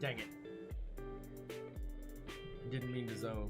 Dang it. Didn't mean to zone.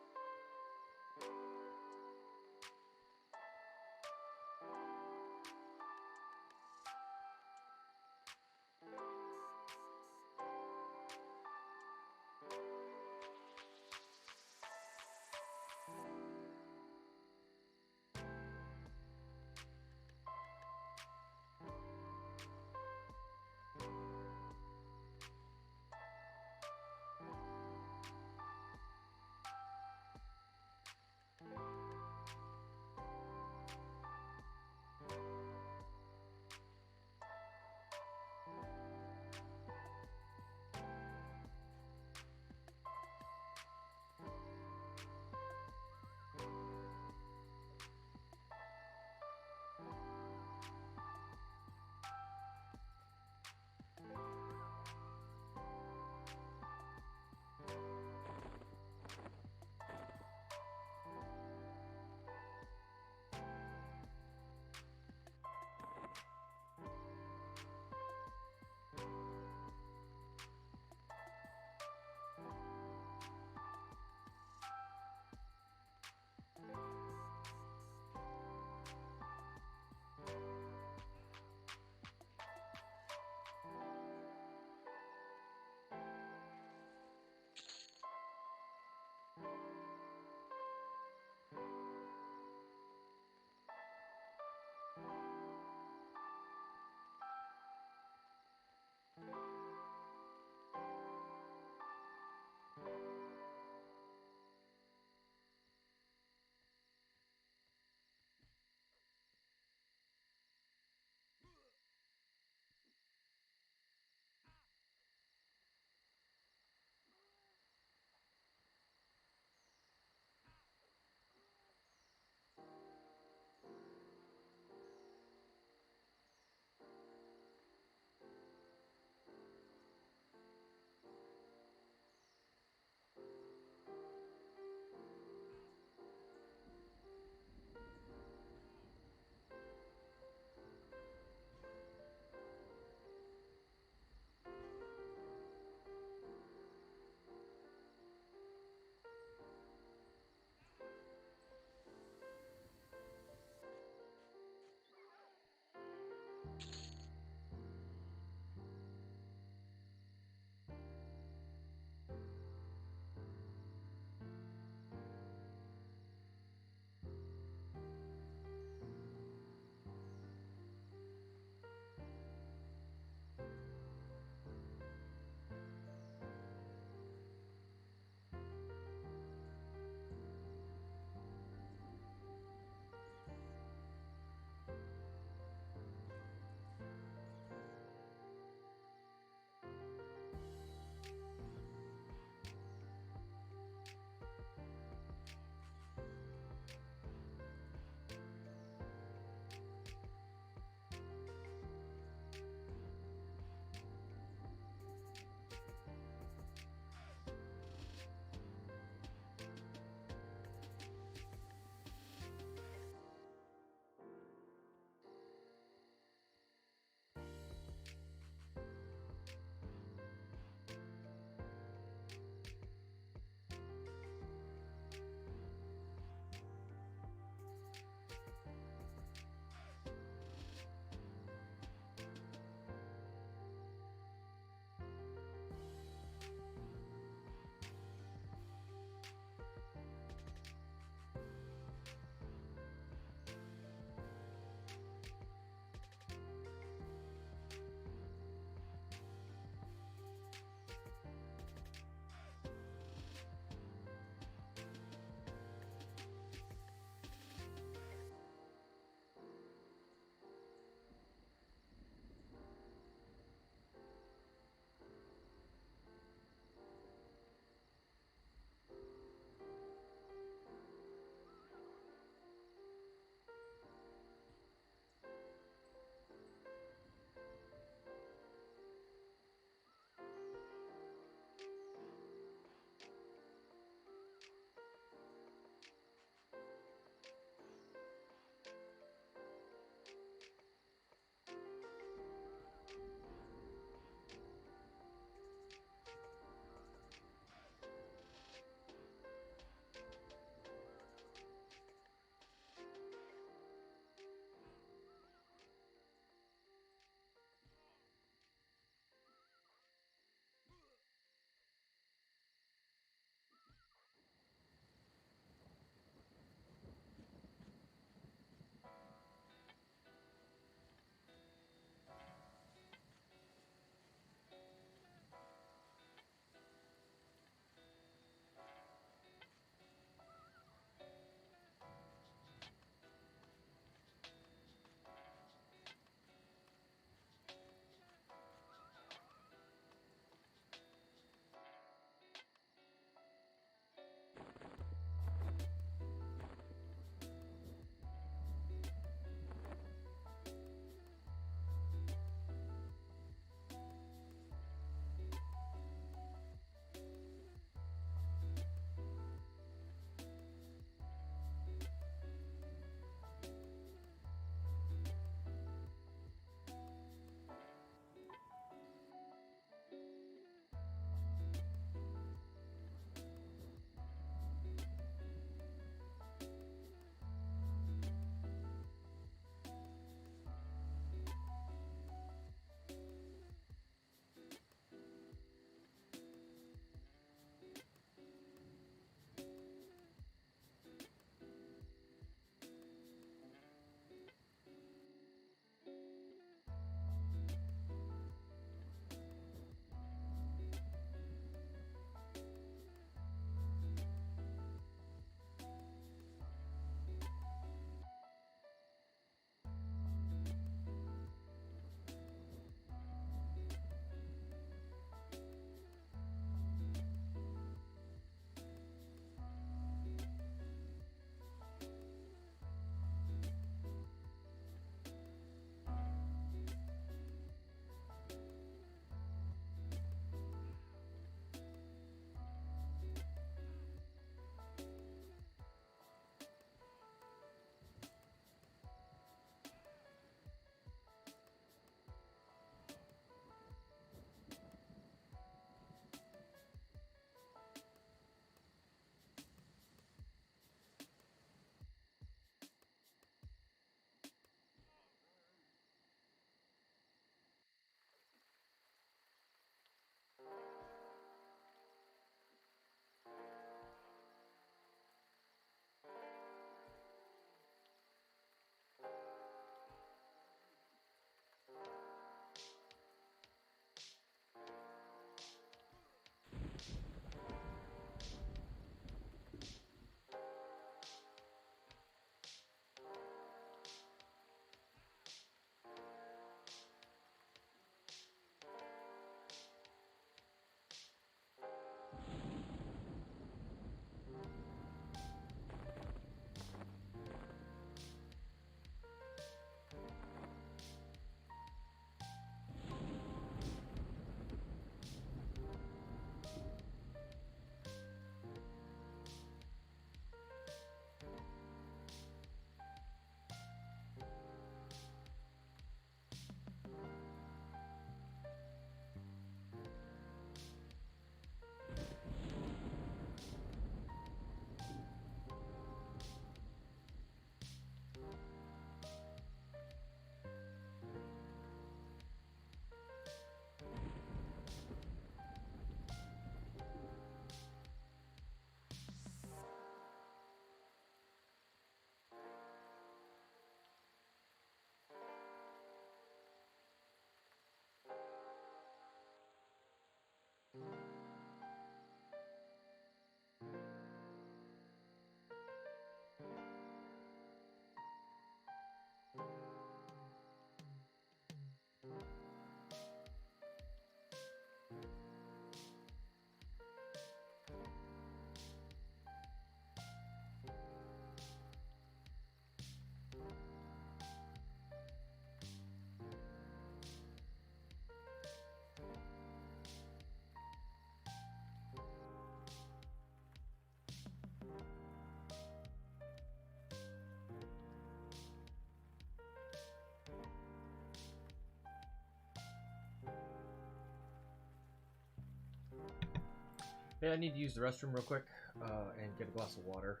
Hey, I need to use the restroom real quick and get a glass of water.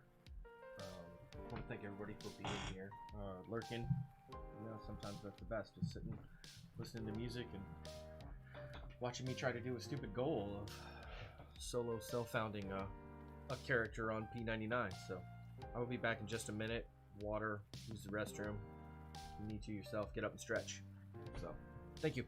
I want to thank everybody for being here, lurking. You know, sometimes that's the best, just sitting, listening to music, and watching me try to do a stupid goal of solo self-founding a character on P99. So I will be back in just a minute. Water, use the restroom. If you need to yourself, get up and stretch. So, thank you.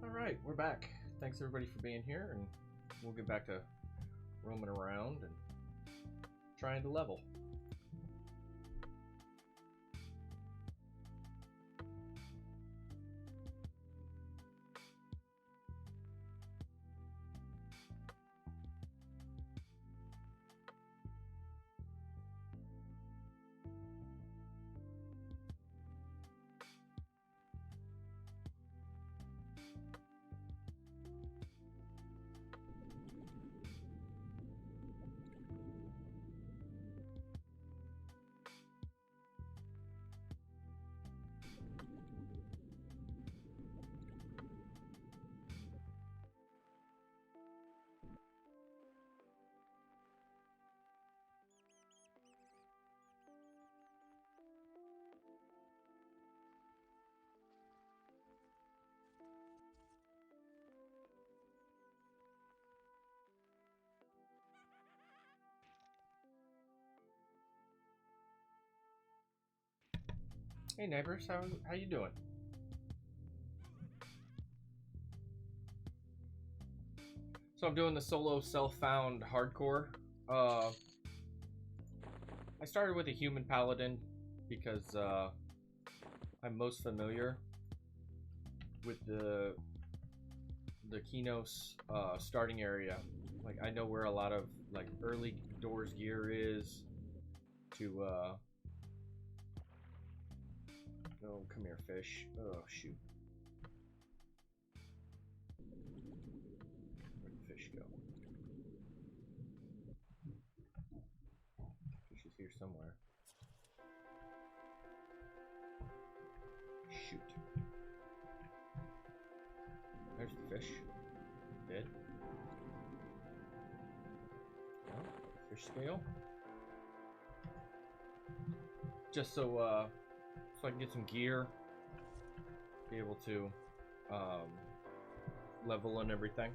All right, we're back. thanks everybody for being here, and we'll get back to roaming around and trying to level. Hey neighbors, how you doing? So I'm doing the solo self-found hardcore. I started with a human paladin because I'm most familiar with the Kinos starting area. Like I know where a lot of like early doors gear is to oh, come here, fish. Oh, shoot. Where'd the fish go? Fish is here somewhere. Shoot. There's the fish. Dead. Oh, fish scale. Just so I can get some gear, be able to level and everything.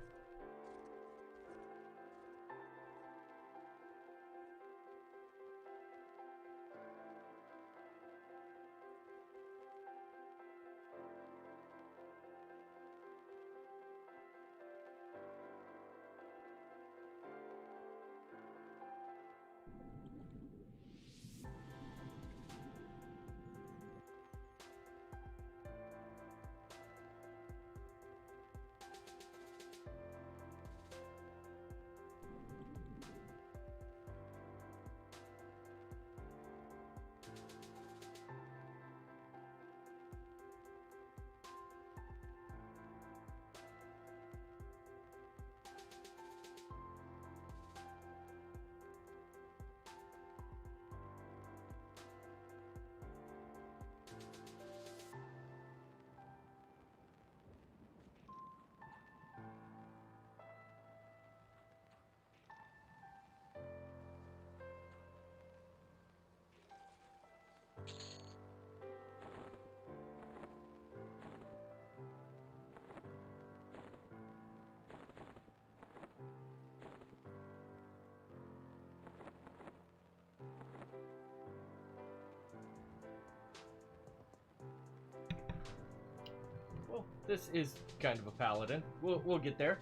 Well, this is kind of a paladin. We'll get there.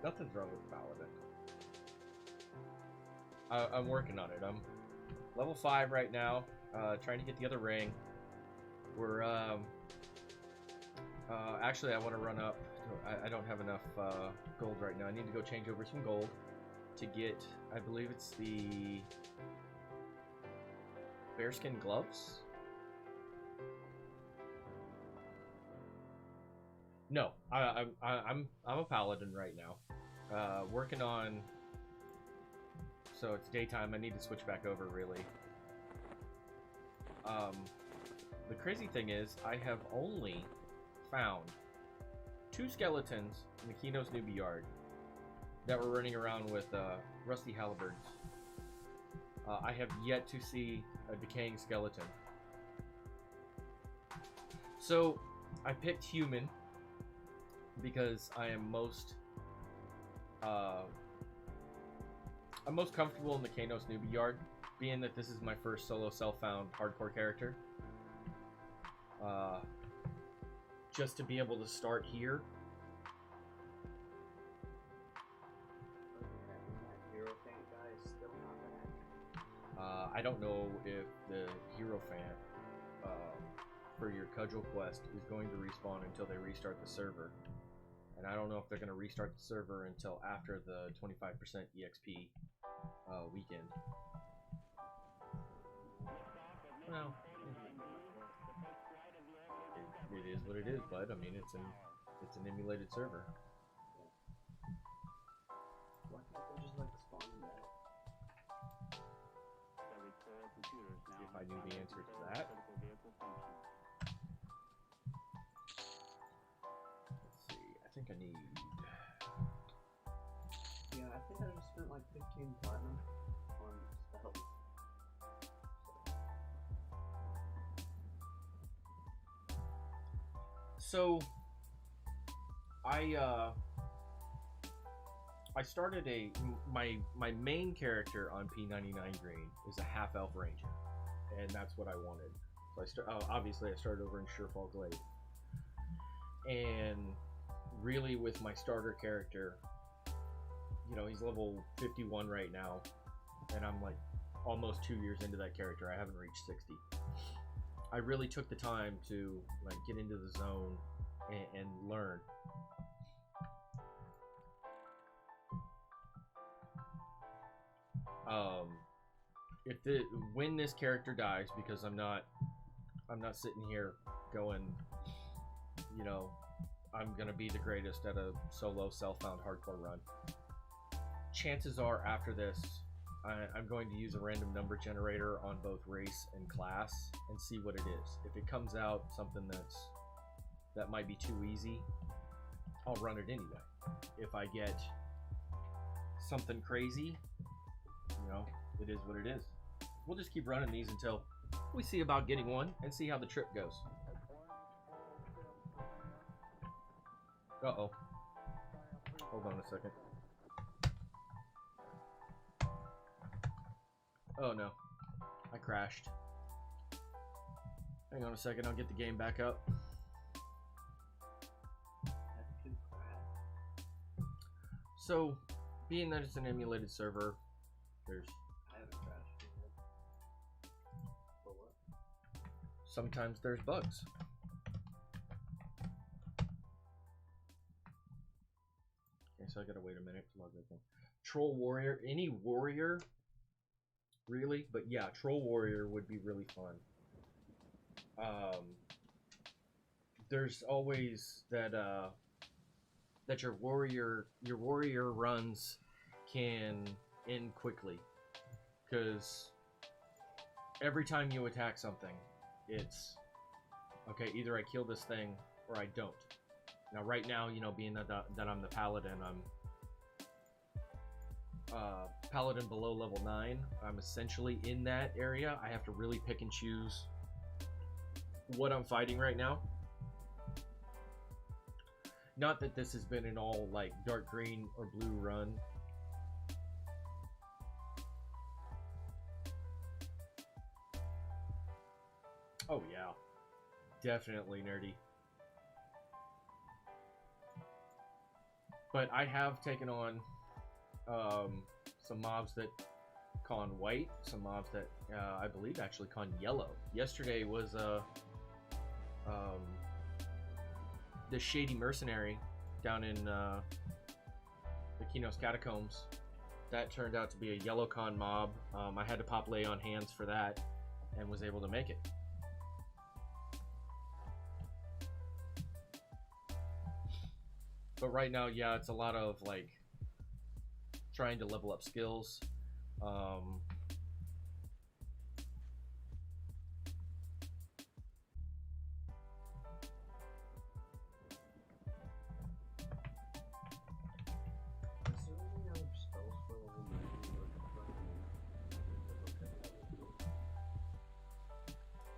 Nothing's wrong with paladin. I'm working on it. I'm level 5 right now. Trying to get the other ring. We're actually I want to run up. I don't have enough gold right now. I need to go change over some gold to get. I believe it's the bearskin gloves. No, I'm a paladin right now. Working on. So it's daytime. I need to switch back over really. The crazy thing is, I have only found 2 skeletons in the Kino's newbie yard that were running around with rusty halberds. I have yet to see a decaying skeleton. So I picked human because I am most I'm most comfortable in the Kano's newbie yard, being that this is my first solo self-found hardcore character. just to be able to start here. I don't know if the Hierophant for your cudgel quest is going to respawn until they restart the server. And I don't know if they're going to restart the server until after the 25% EXP weekend. Well, it is what it is, bud. I mean, it's an emulated server. Why can't they just like spawn in that? If I knew the answer to that. Let's see. I think I need. Yeah, I think I just spent like 15 platinum on spells. So I started my main character on P99 Green is a half elf ranger, and that's what I wanted. So obviously I started over in Surefall Glade, and really with my starter character, you know, he's level 51 right now, and I'm like almost 2 years into that character. I haven't reached 60. I really took the time to like get into the zone and learn. When this character dies, because I'm not sitting here going, you know, I'm gonna be the greatest at a solo self-found hardcore run. Chances are after this, I'm going to use a random number generator on both race and class and see what it is. If it comes out something that might be too easy, I'll run it anyway. If I get something crazy, you know, it is what it is. We'll just keep running these until we see about getting one and see how the trip goes. Uh-oh. Hold on a second. Oh no, I crashed. Hang on a second, I'll get the game back up. So, being that it's an emulated server, there's... I haven't crashed yet. For what? Sometimes there's bugs. Okay, so I gotta wait a minute to log that thing. Troll Warrior, any warrior... Really? But yeah, Troll Warrior would be really fun. There's always that that your warrior runs can end quickly, because every time you attack something, it's okay. Either I kill this thing or I don't. Now, right now, you know, being that I'm the Paladin, I'm Paladin below level 9. I'm essentially in that area. I have to really pick and choose what I'm fighting right now. Not that this has been an all like dark green or blue run. Oh yeah, definitely nerdy. But I have taken on some mobs that con white, some mobs that I believe actually con yellow. Yesterday was the Shady Mercenary down in the Kinos Catacombs. That turned out to be a yellow con mob. I had to pop lay on hands for that and was able to make it. But right now, yeah, it's a lot of like trying to level up skills.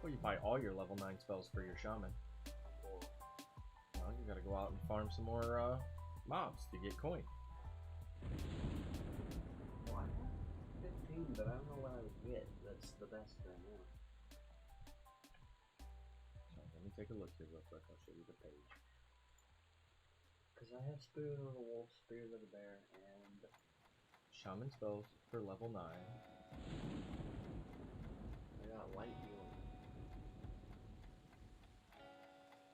Well, you buy all your level 9 spells for your shaman. Well, you gotta go out and farm some more mobs to get coin. Well, I have 15, but I don't know what I would get. That's the best right now. So, let me take a look here real quick. I'll show you the page. Because I have Spirit of the Wolf, Spirit of the Bear, and Shaman spells for level 9. I got Light Healing.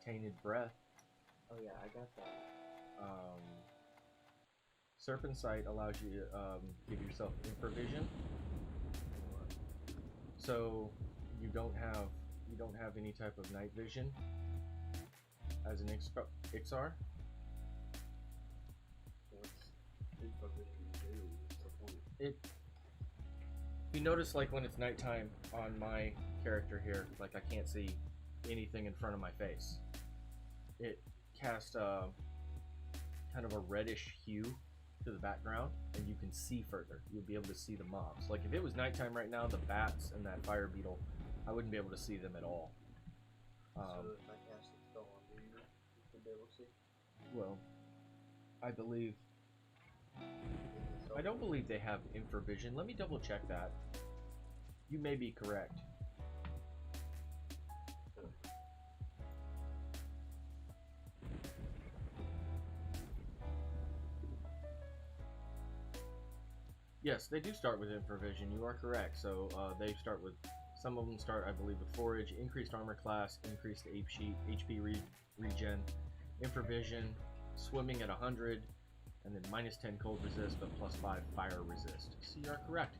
Tainted Breath. Oh yeah, I got that. Serpent Sight allows you to give yourself infravision. So you don't have any type of night vision as an Ixar. What's infravision do? What's the point? You notice, like, when it's nighttime on my character here, like, I can't see anything in front of my face. It casts kind of a reddish hue to the background, and you can see further. You'll be able to see the mobs. Like, if it was nighttime right now, the bats and that fire beetle, I wouldn't be able to see them at all. So if I cast a spell on you, you should be able to see? Well, I don't believe they have infravision. Let me double check that. You may be correct. Yes, they do start with infravision. You are correct. So they start with, some of them start, I believe, with forage, increased armor class, increased HP regen, infravision, swimming at 100, and then minus 10 cold resist, but plus 5 fire resist. So you are correct.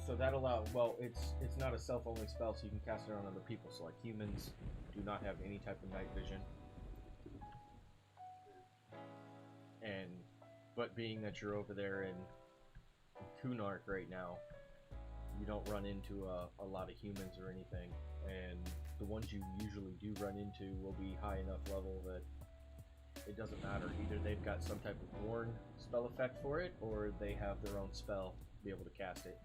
So that allows, well, it's not a self-only spell, so you can cast it on other people. So like humans do not have any type of night vision. But being that you're over there in Kunark right now, you don't run into a lot of humans or anything, and the ones you usually do run into will be high enough level that it doesn't matter. Either they've got some type of warn spell effect for it, or they have their own spell to be able to cast it.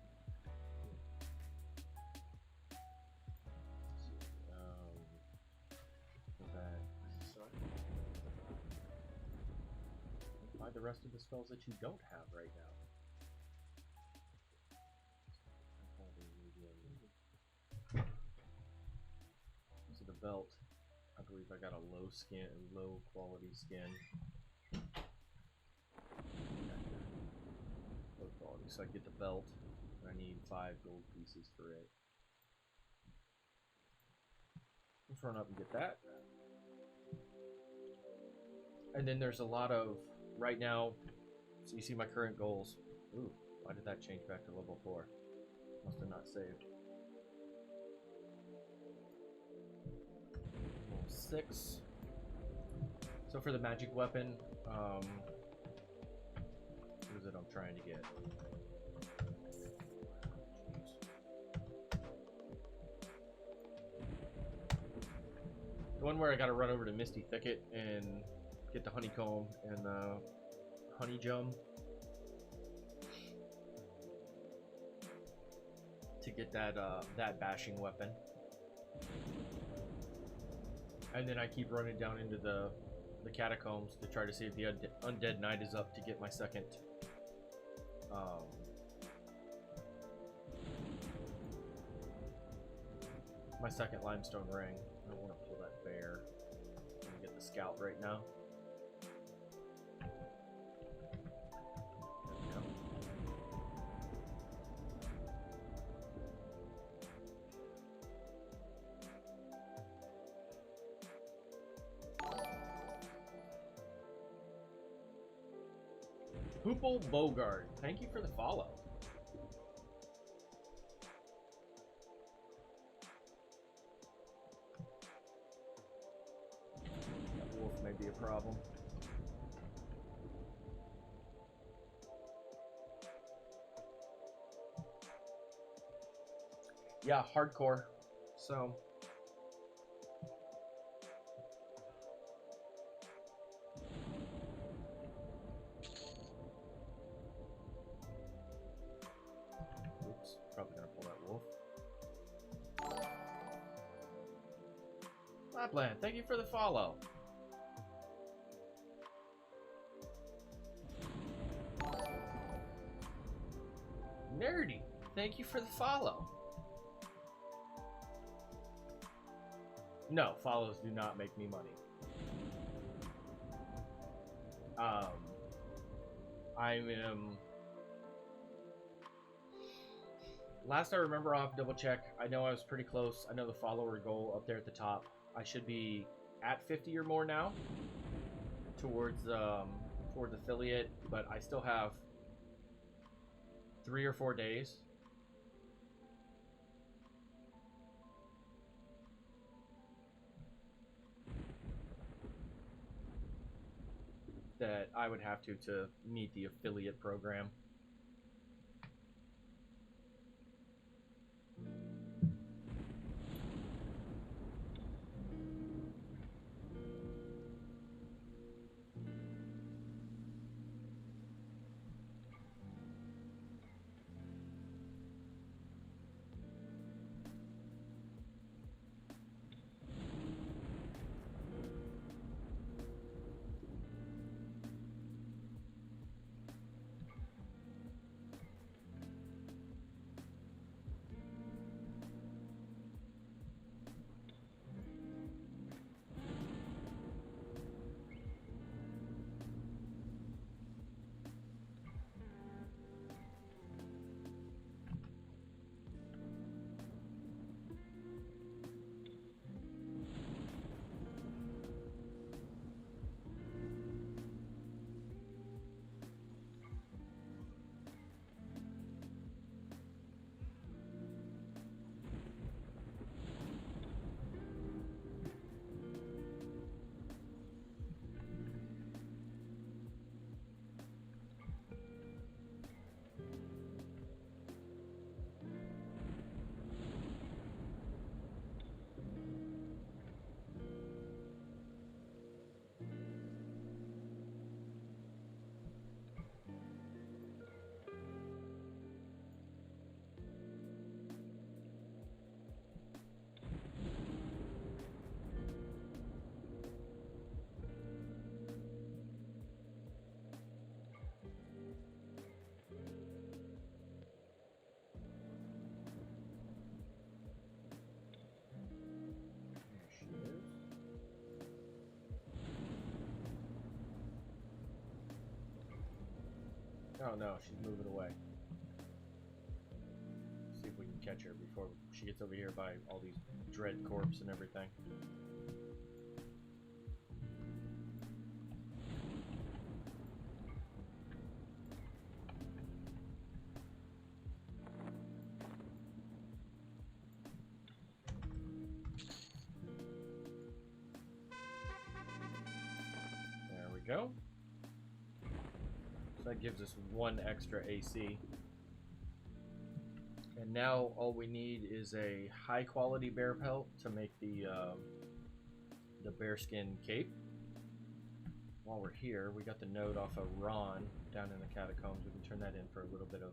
The rest of the spells that you don't have right now. So the belt, I believe I got a low quality skin. Low quality, so I get the belt, and I need 5 gold pieces for it. Let's run up and get that. And then there's a lot of, right now, so you see my current goals. Ooh, why did that change back to level 4? Must have not saved. Level 6. So for the magic weapon, what is it I'm trying to get? The one where I gotta run over to Misty Thicket and get the honeycomb and honey gem to get that that bashing weapon, and then I keep running down into the catacombs to try to see if the undead knight is up to get my second limestone ring. I don't want to pull that bear. I'm gonna get the scout right now. Hoople Bogard, thank you for the follow. That wolf may be a problem. Yeah, hardcore. So probably gonna pull that wolf. Lapland, thank you for the follow. Nerdy, thank you for the follow. No, follows do not make me money. I am... Last I remember, I'll have to double check. I know I was pretty close. I know the follower goal up there at the top. I should be at 50 or more now towards affiliate, but I still have 3 or 4 days. That I would have to meet the affiliate program. Oh no, she's moving away. See if we can catch her before she gets over here by all these dread corpse and everything. There we go. So that gives us 1 extra AC. And now all we need is a high quality bear pelt to make the bearskin cape. While we're here, we got the note off of Ron down in the catacombs. We can turn that in for a little bit of...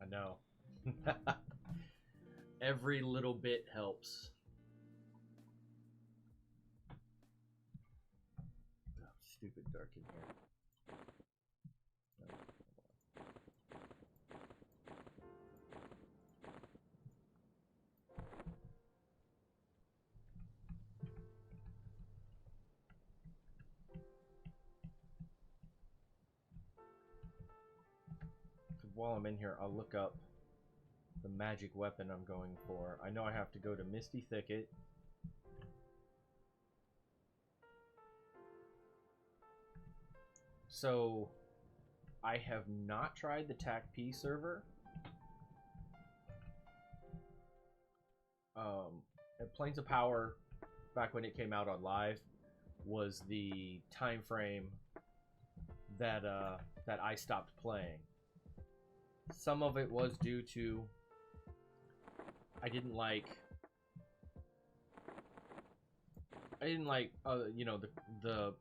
I know. Every little bit helps. Oh, stupid dark in here. While I'm in here, I'll look up the magic weapon I'm going for. I know I have to go to Misty Thicket. So, I have not tried the TAC-P server. At Plains of Power, back when it came out on live, was the time frame that that I stopped playing. Some of it was due to I didn't like you know, the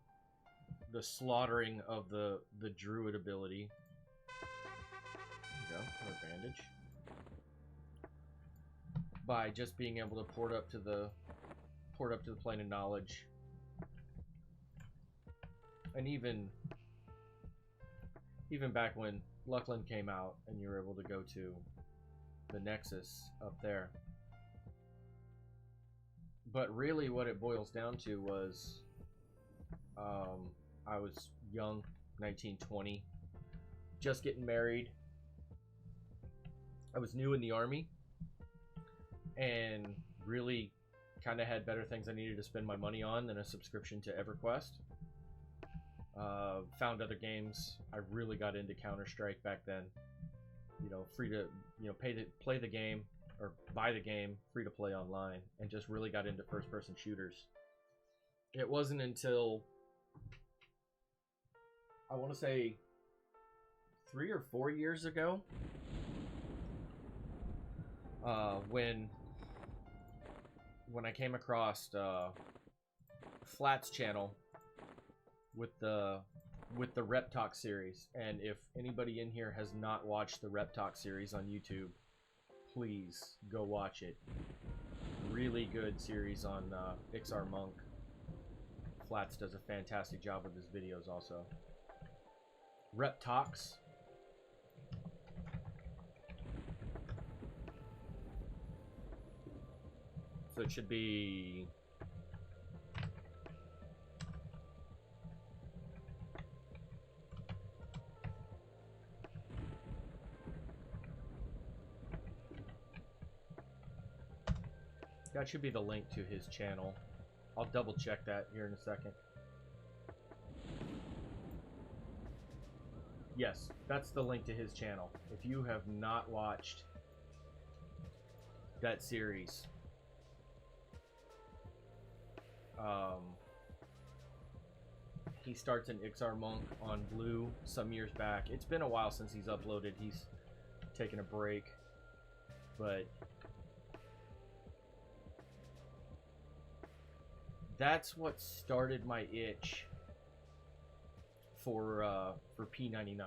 slaughtering of the druid ability. There we go, another bandage. By just being able to port up to the plane of knowledge. And even back when Luckland came out and you were able to go to the Nexus up there, But really, what it boils down to was, I was young, 19, 20, just getting married. I was new in the Army, and really kind of had better things I needed to spend my money on than a subscription to EverQuest. Found other games. I really got into Counter-Strike back then. You know, free to, you know, play the game, or buy the game, free to play online, and just really got into first-person shooters. It wasn't until, I want to say, 3 or 4 years ago, when I came across Flat's channel with the Rep Talk series. And if anybody in here has not watched the Rep Talk series on YouTube, please go watch it. Really good series on XR Monk. Flats does a fantastic job with his videos also. Rep Talks. So it should be... That should be the link to his channel. I'll double check that here in a second. Yes, that's the link to his channel. If you have not watched that series, he starts in XR Monk on Blue some years back. It's been a while since he's uploaded. He's taken a break, but that's what started my itch for P99.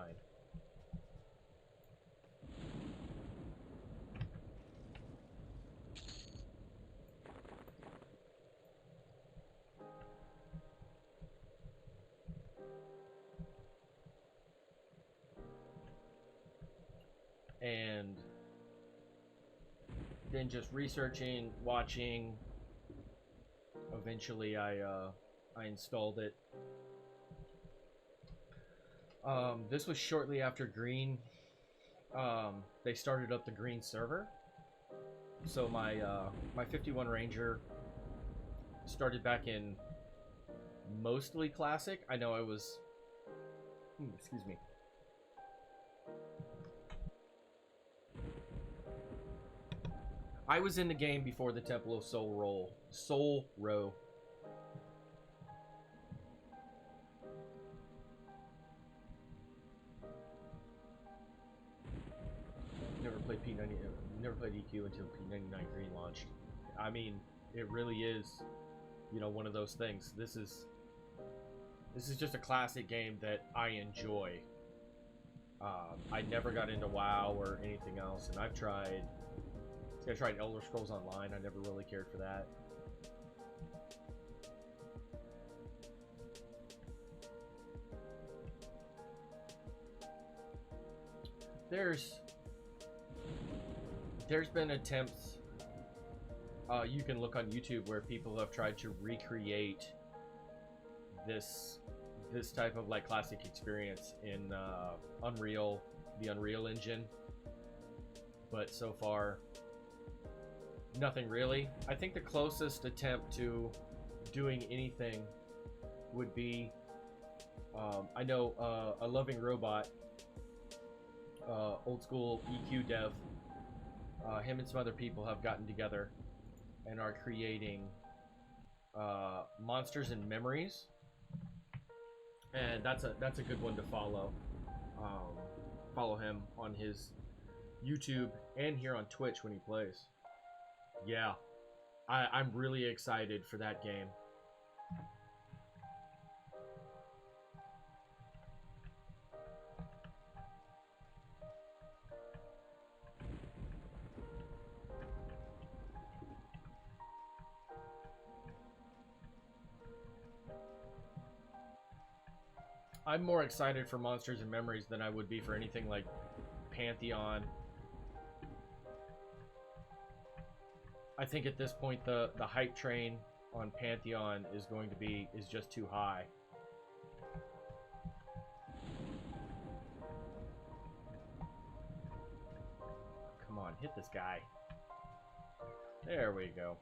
And then just researching, watching, eventually I installed it. This was shortly after Green. They started up the Green server. So my 51 Ranger started back in mostly Classic. I know I was... excuse me. I was in the game before the Temple of Soul Row. Never played P90. Never played EQ until P99 Green launched. I mean, it really is, you know, one of those things. This is just a classic game that I enjoy. I never got into WoW or anything else, and I tried Elder Scrolls Online. I never really cared for that. There's been attempts, you can look on YouTube, where people have tried to recreate this type of like classic experience in Unreal, the Unreal Engine, but so far nothing really. I think the closest attempt to doing anything would be, I know a Loving Robot, old school EQ dev, him and some other people have gotten together and are creating Monsters and Memories, and that's a good one to follow. Follow him on his YouTube and here on Twitch when he plays. Yeah, I'm really excited for that game. I'm more excited for Monsters and Memories than I would be for anything like Pantheon. I think at this point the hype train on Pantheon is just too high. Come on, hit this guy. There we go.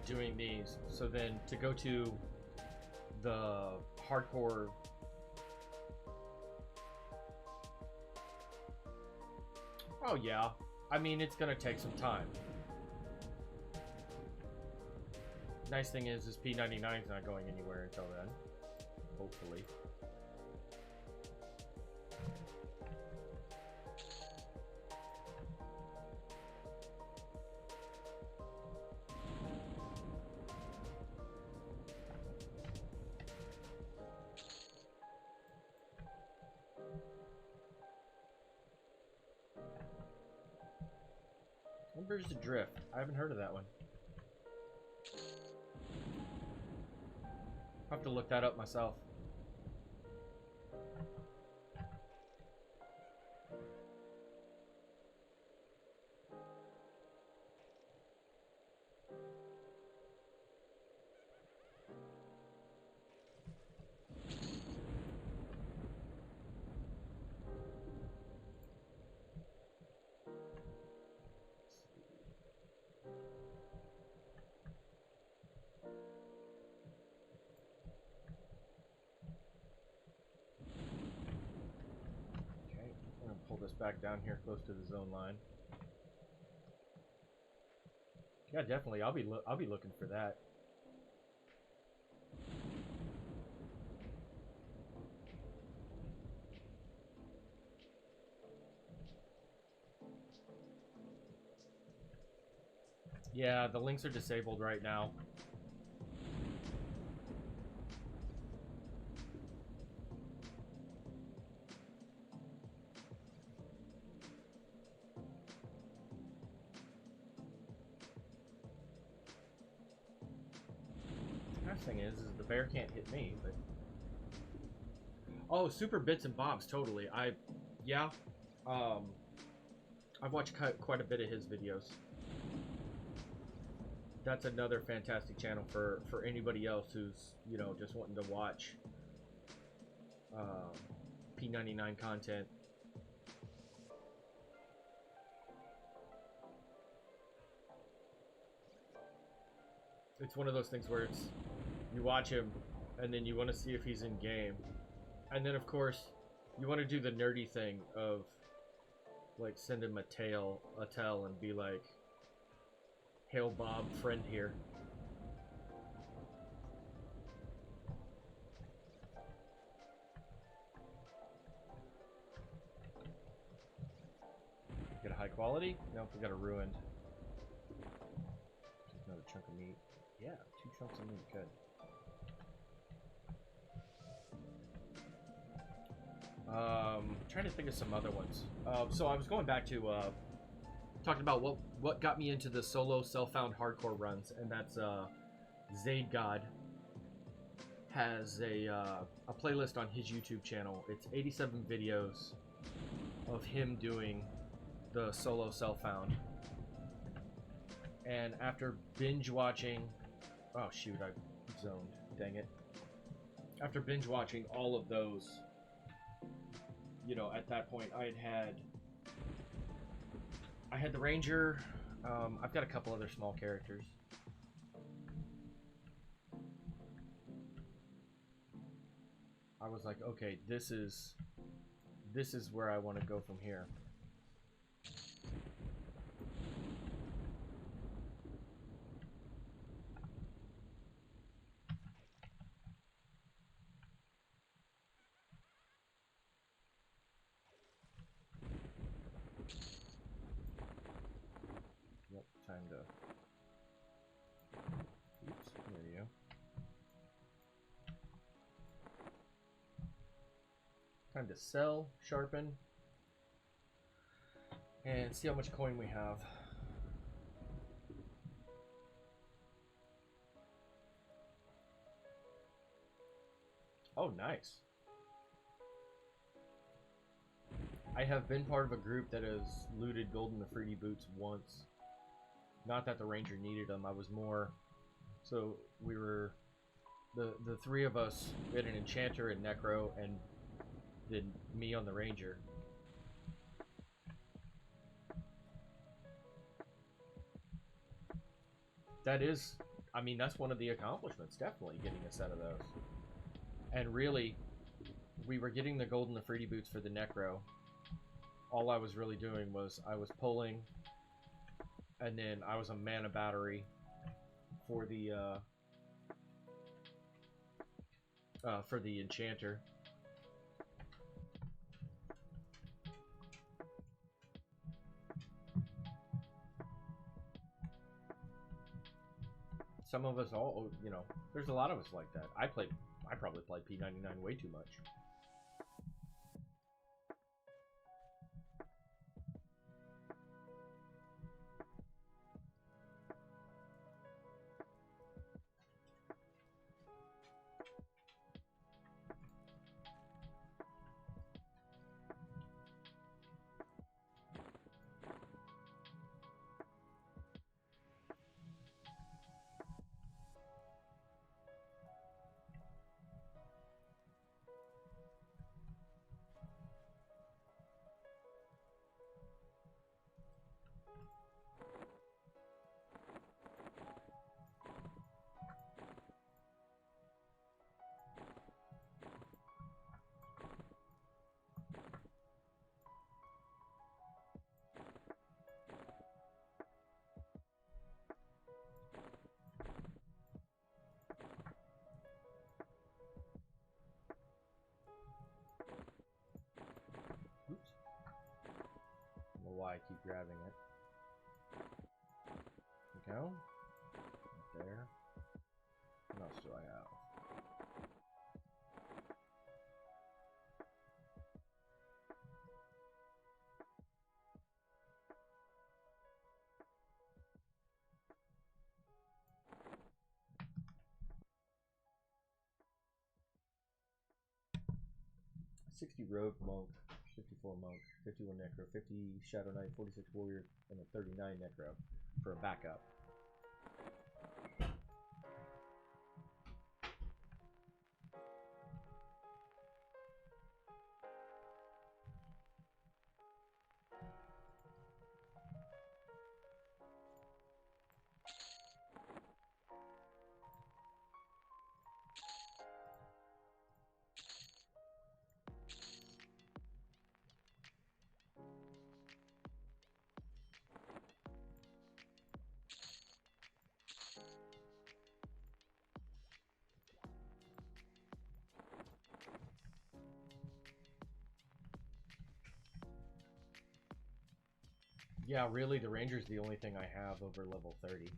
Doing these, so then to go to the hardcore, oh yeah, I mean it's gonna take some time. Nice thing is P99's not going anywhere until then, hopefully. Where's the drift? I haven't heard of that one. I'll have to look that up myself. Pull this back down here close to the zone line. Yeah, definitely. I'll be looking for that. Yeah, the links are disabled right now. Thing is the bear can't hit me, but oh, Super Bits and Bobs, totally. I've watched quite a bit of his videos. That's another fantastic channel for anybody else who's, you know, just wanting to watch P99 content. It's one of those things where it's you watch him, and then you want to see if he's in game, and then of course you want to do the nerdy thing of like send him a tell, and be like, "Hail Bob, friend here." Get a high quality? Nope, we got a ruined. Just another chunk of meat. Yeah, 2 chunks of meat, good. Trying to think of some other ones. So I was going back to talking about what got me into the solo self-found hardcore runs, and that's Zaid God has a playlist on his YouTube channel. It's 87 videos of him doing the solo self-found. And after binge watching, oh shoot, I zoned, dang it. After binge watching all of those, you know, at that point I had the Ranger. I've got a couple other small characters. I was like, okay, this is where I want to go from here. Time to sell, sharpen, and see how much coin we have. Oh, nice. I have been part of a group that has looted gold Nefriti boots once. Not that the ranger needed them. I was more... So we were... The three of us, we had an enchanter and necro, and then me on the ranger. That is... I mean, that's one of the accomplishments, definitely, getting a set of those. And really, we were getting the golden Nefriti boots for the necro. All I was really doing was I was pulling, and then I was a mana battery for the enchanter. Some of us all, you know, there's a lot of us like that. I probably played P99 way too much. Why I keep grabbing it. There we go. Right there. What else do I have? $60 rogue monk, 54 monk, 51 necro, 50 shadow knight, 46 warrior, and a 39 necro for a backup. Yeah, really, the ranger's the only thing I have over level 30.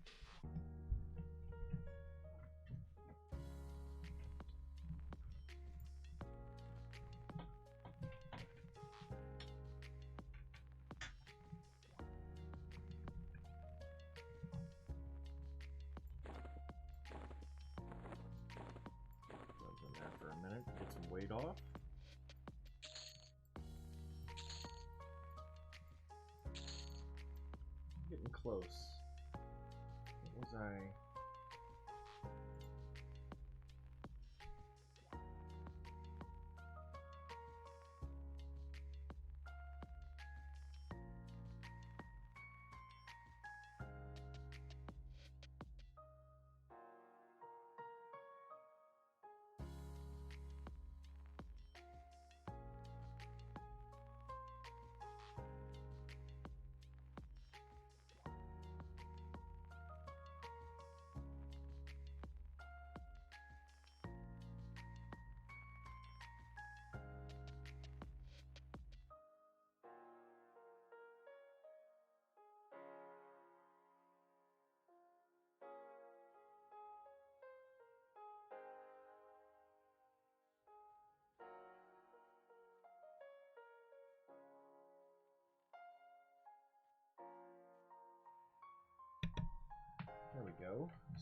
Goes in there for a minute, get some weight off. Getting close. What was I?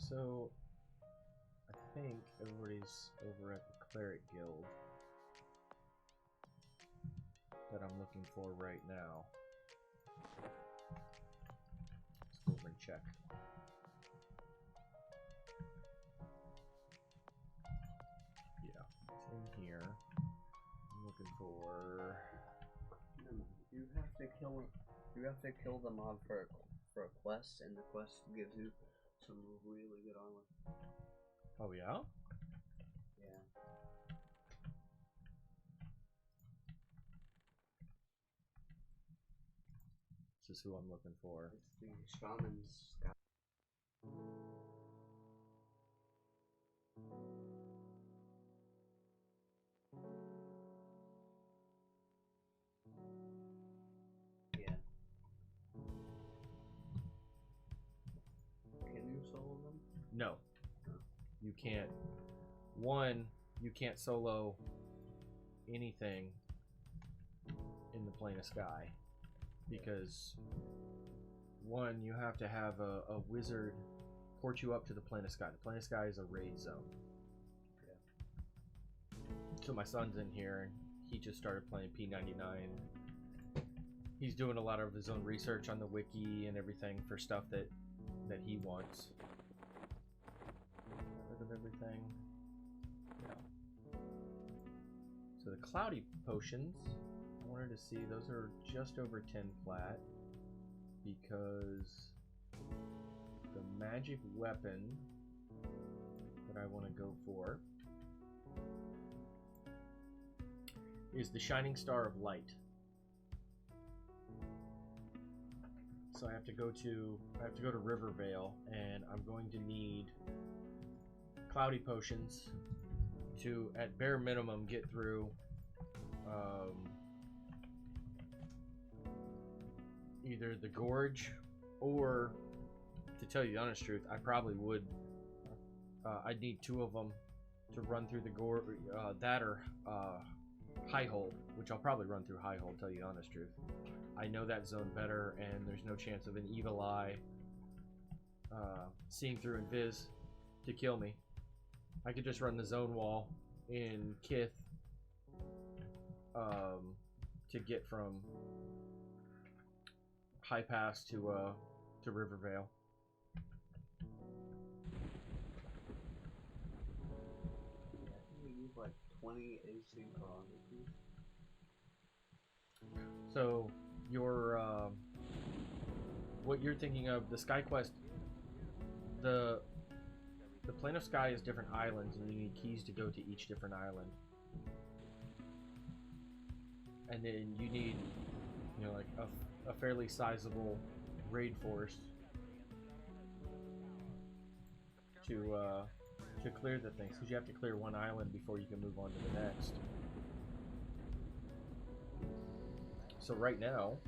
So, I think everybody's over at the Cleric Guild that I'm looking for right now. Let's go over and check. Yeah, it's in here. I'm looking for... You have to kill. You have to kill the mob for a quest, and the quest gives you some really good armor. Oh yeah? Yeah. This is who I'm looking for. It's the shaman's sky. Yeah. Can you solo them? No. You can't. One, you can't solo anything in the Plane of Sky. Because, one, you have to have a wizard port you up to the Plane of Sky. The Plane of Sky is a raid zone. Yeah. So my son's in here, and he just started playing P99. He's doing a lot of his own research on the wiki and everything for stuff that he wants. Look at everything. Yeah. So the cloudy potions, I wanted to see, those are just over 10 plat because the magic weapon that I want to go for is the Shining Star of Light. So I have to go to Rivervale, and I'm going to need cloudy potions to, at bare minimum, get through either the gorge, or, to tell you the honest truth, I probably would. I'd need 2 of them to run through the gorge, that or High Hold, which I'll probably run through High Hold, tell you the honest truth. I know that zone better, and there's no chance of an evil eye seeing through Invis to kill me. I could just run the zone wall in Kith to get from High Pass to Rivervale. Yeah, I think we use like 20 AC per armor piece. So your what you're thinking of, the Sky Quest, the Plane of Sky is different islands, and you need keys to go to each different island. And then you need, you know, like a fairly sizable raid force to clear the things, because you have to clear one island before you can move on to the next. So right now,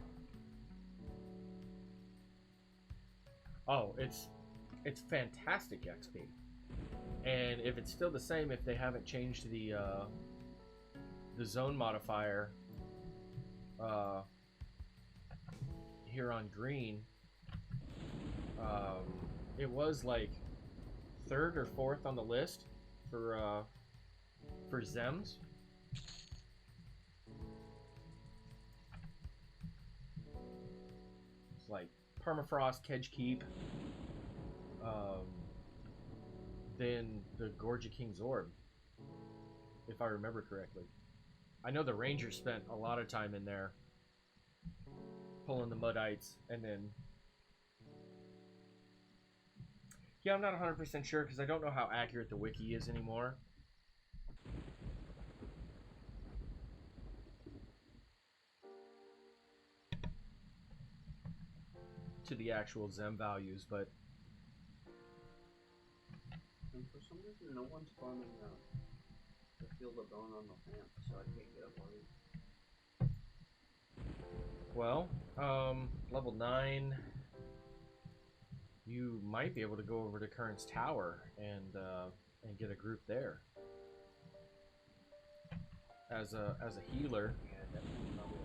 oh, it's fantastic XP. And if it's still the same, if they haven't changed the zone modifier here on green, it was like 3rd or 4th on the list for Zems. It's like Permafrost, Kedge Keep, then the Gorge of King's Orb, if I remember correctly. I know the Rangers spent a lot of time in there pulling the Muddites, and then... Yeah, I'm not 100% sure, because I don't know how accurate the wiki is anymore. To the actual Zem values, but... And for some reason, no one's farming the Field of Bone on the ramp, so I can't get a warrior. Well, level 9, you might be able to go over to Current's Tower and get a group there. As a healer. Yeah, definitely probably.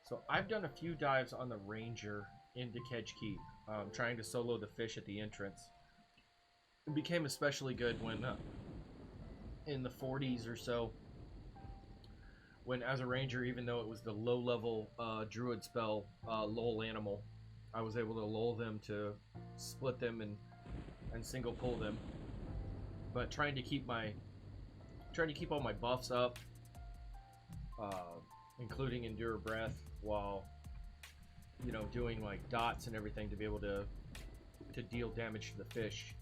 So I've done a few dives on the Ranger into Kedge Keep, trying to solo the fish at the entrance. It became especially good when in the 40s or so, when as a Ranger, even though it was the low-level druid spell lull animal, I was able to lull them to split them and single pull them. But trying to keep all my buffs up, including Endure Breath, while doing like dots and everything to be able to deal damage to the fish.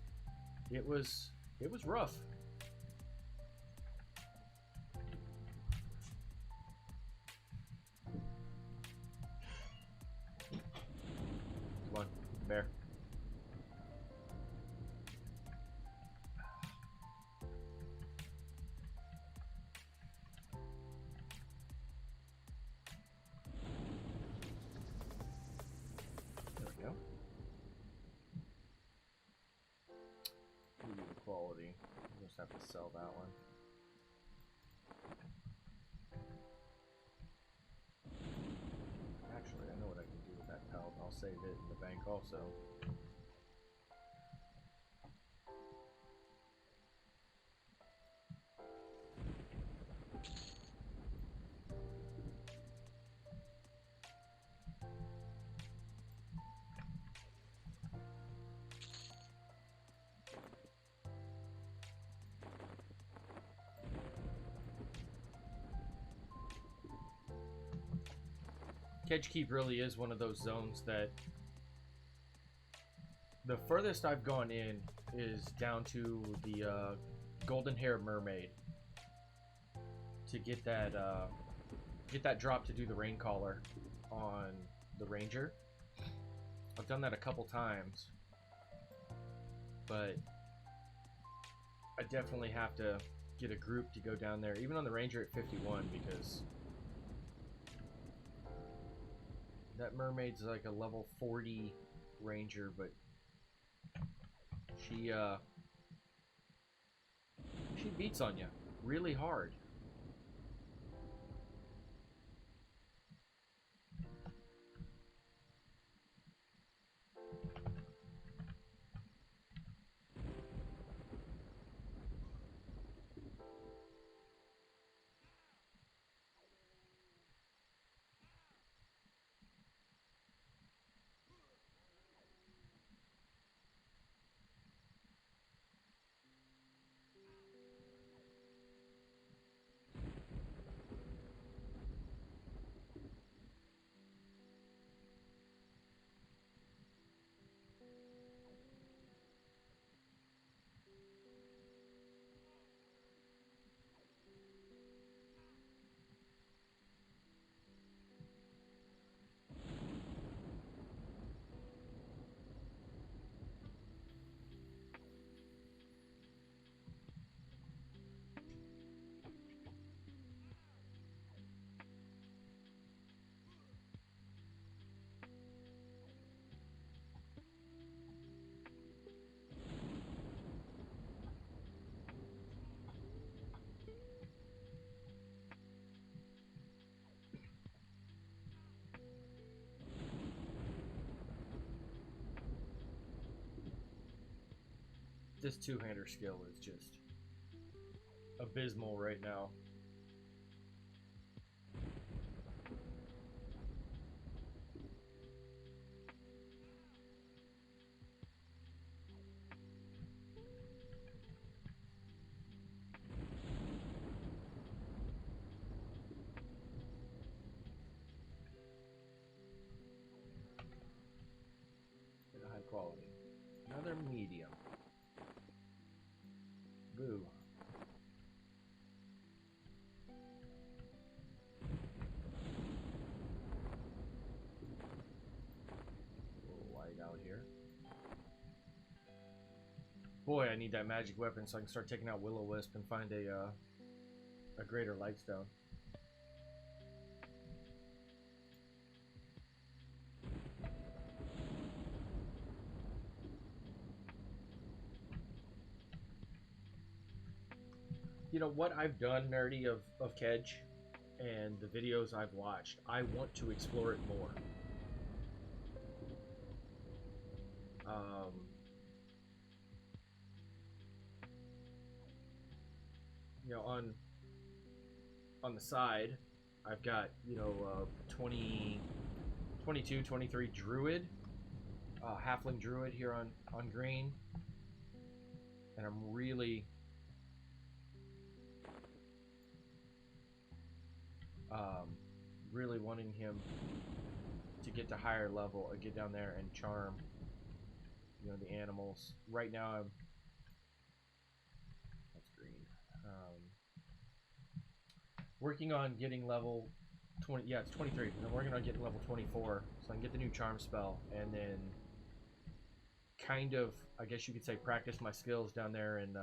It was rough. Come on, bear. There we go. Medium quality. We'll just have to sell that one. Actually, I know what I can do with that pelt. I'll save it in the bank also. Kedge Keep really is one of those zones that the furthest I've gone in is down to the golden hair mermaid to get that drop to do the rain collar on the Ranger. I've done that a couple times, but I definitely have to get a group to go down there, even on the Ranger at 51, because that mermaid's like a level 40 Ranger, but she beats on you really hard. This two-hander skill is just abysmal right now. Get a high quality. Another medium. Boo. A little light out here. Boy, I need that magic weapon so I can start taking out Will-O-Wisp and find a greater lightstone. You know what I've done, Nerdy, of Kedge, and the videos I've watched, I want to explore it more. You know, on the side, I've got, you know, 22, 23 druid, halfling druid here on green, and I'm really really wanting him to get to higher level, get down there and charm, you know, the animals. Right now that's green. Working on getting level 20. Yeah, it's 23. Because I'm working on getting level 24, so I can get the new charm spell, and then kind of, I guess you could say, practice my skills down there and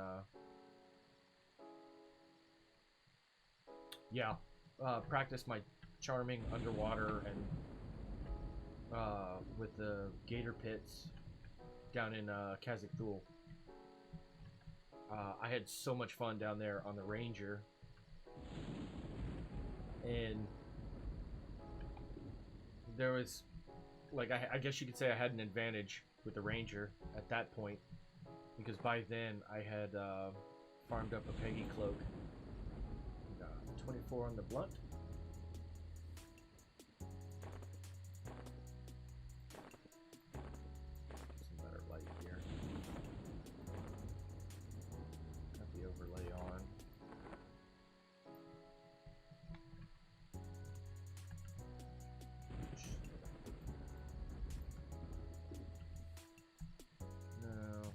practice my charming underwater and with the gator pits down in Kazakh-Thul. I had so much fun down there on the Ranger, and there was, like, I guess you could say I had an advantage with the Ranger at that point, because by then I had farmed up a Peggy cloak. 24 on the blunt. Some better light here. Got the overlay on. No.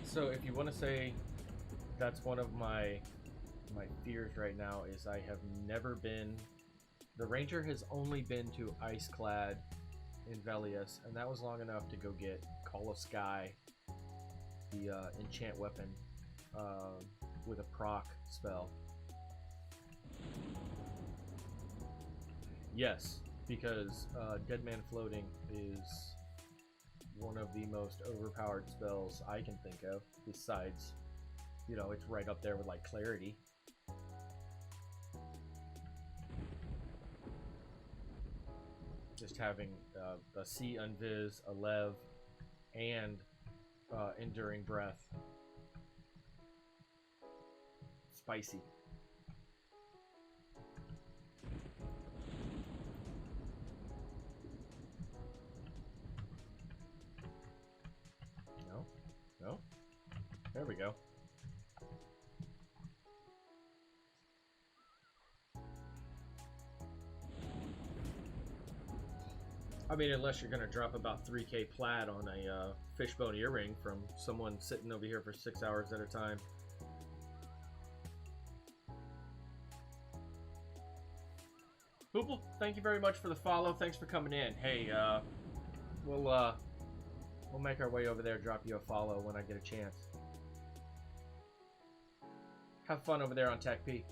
So if you want to say, that's one of my fears right now, is I have never been, the Ranger has only been to Iceclad in Velius, and that was long enough to go get Call of Sky, the enchant weapon with a proc spell. Yes, because Dead Man Floating is one of the most overpowered spells I can think of, besides, you know, it's right up there with, like, Clarity. Just having a Sea Unviz, a Lev, and Enduring Breath. Spicy. No? There we go. I mean, unless you're going to drop about 3k plat on a fishbone earring from someone sitting over here for 6 hours at a time. Hoople, thank you very much for the follow. Thanks for coming in. Hey, we'll make our way over there, drop you a follow when I get a chance. Have fun over there on TechP.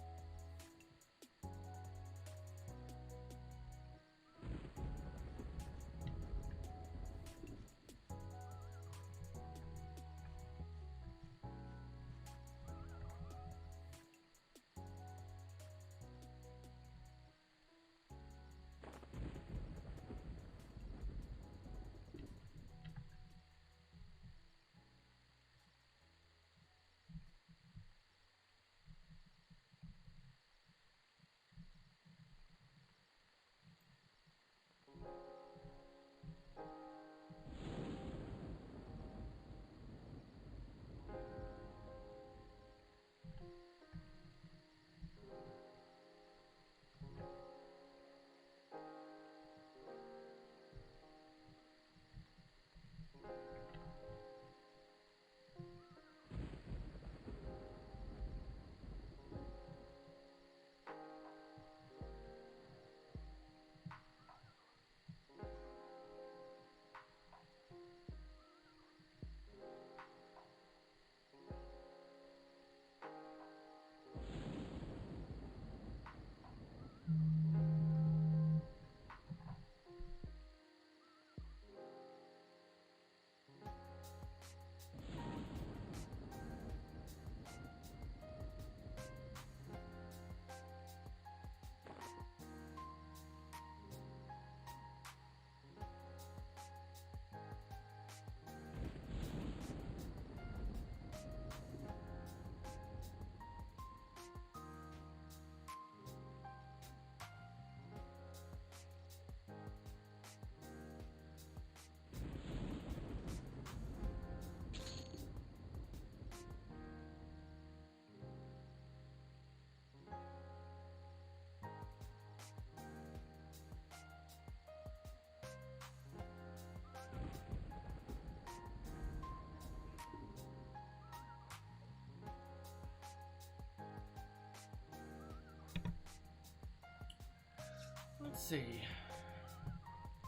see.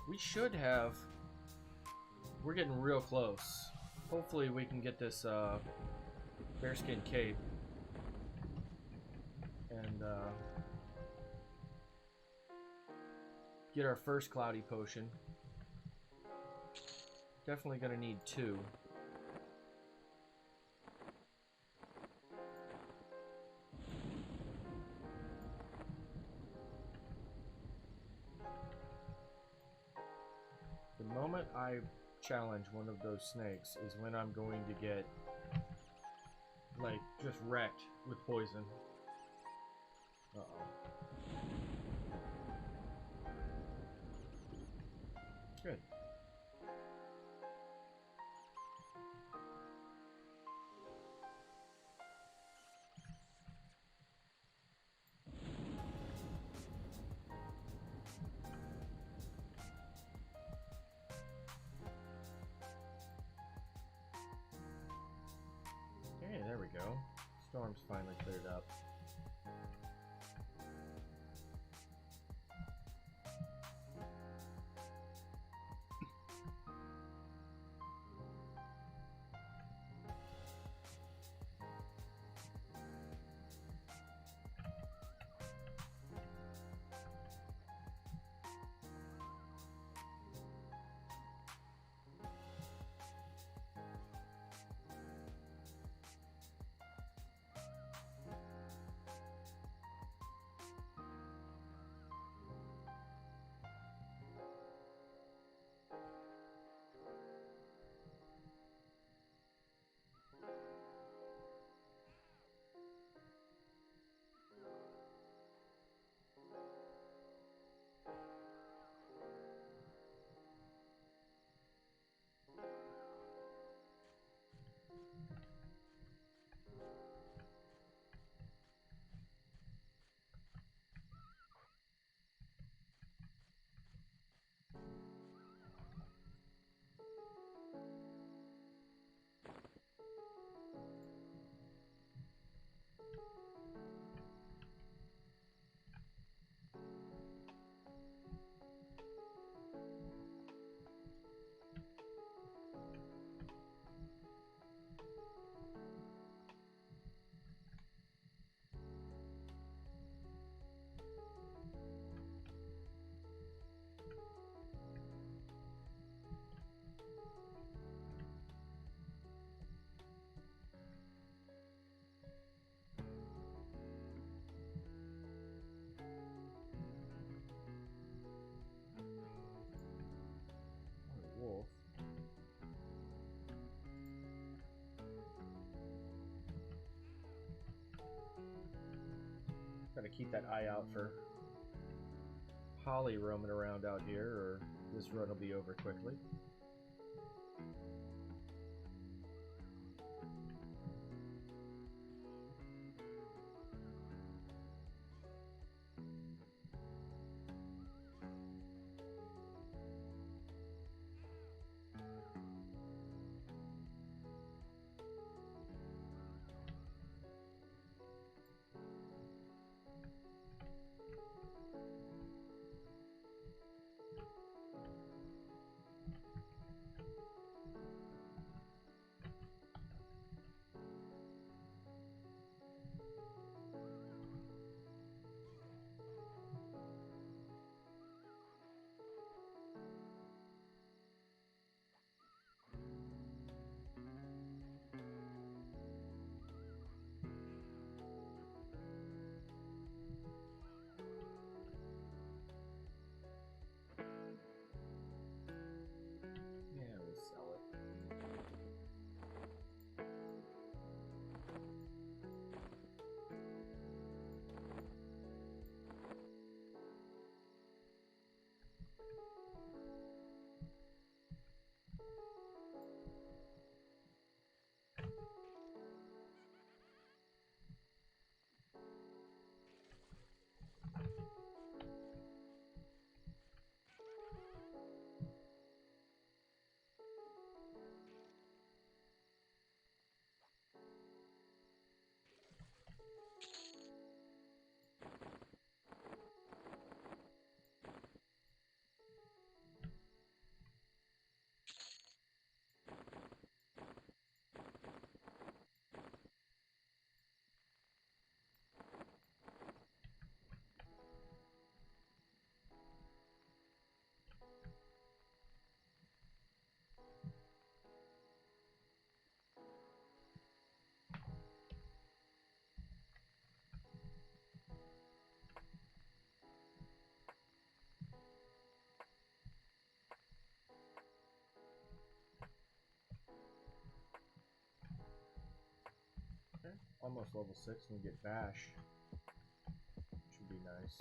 We should have. We're getting real close. Hopefully we can get this bearskin cape and get our first cloudy potion. Definitely gonna need 2. The moment I challenge one of those snakes is when I'm going to get, like, just wrecked with poison. Uh-oh. Good. Okay, there we go. Storm's finally cleared up. Wolf. Gotta keep that eye out for Holly roaming around out here, or this run will be over quickly. almost level 6 and we get Bash. Should be nice.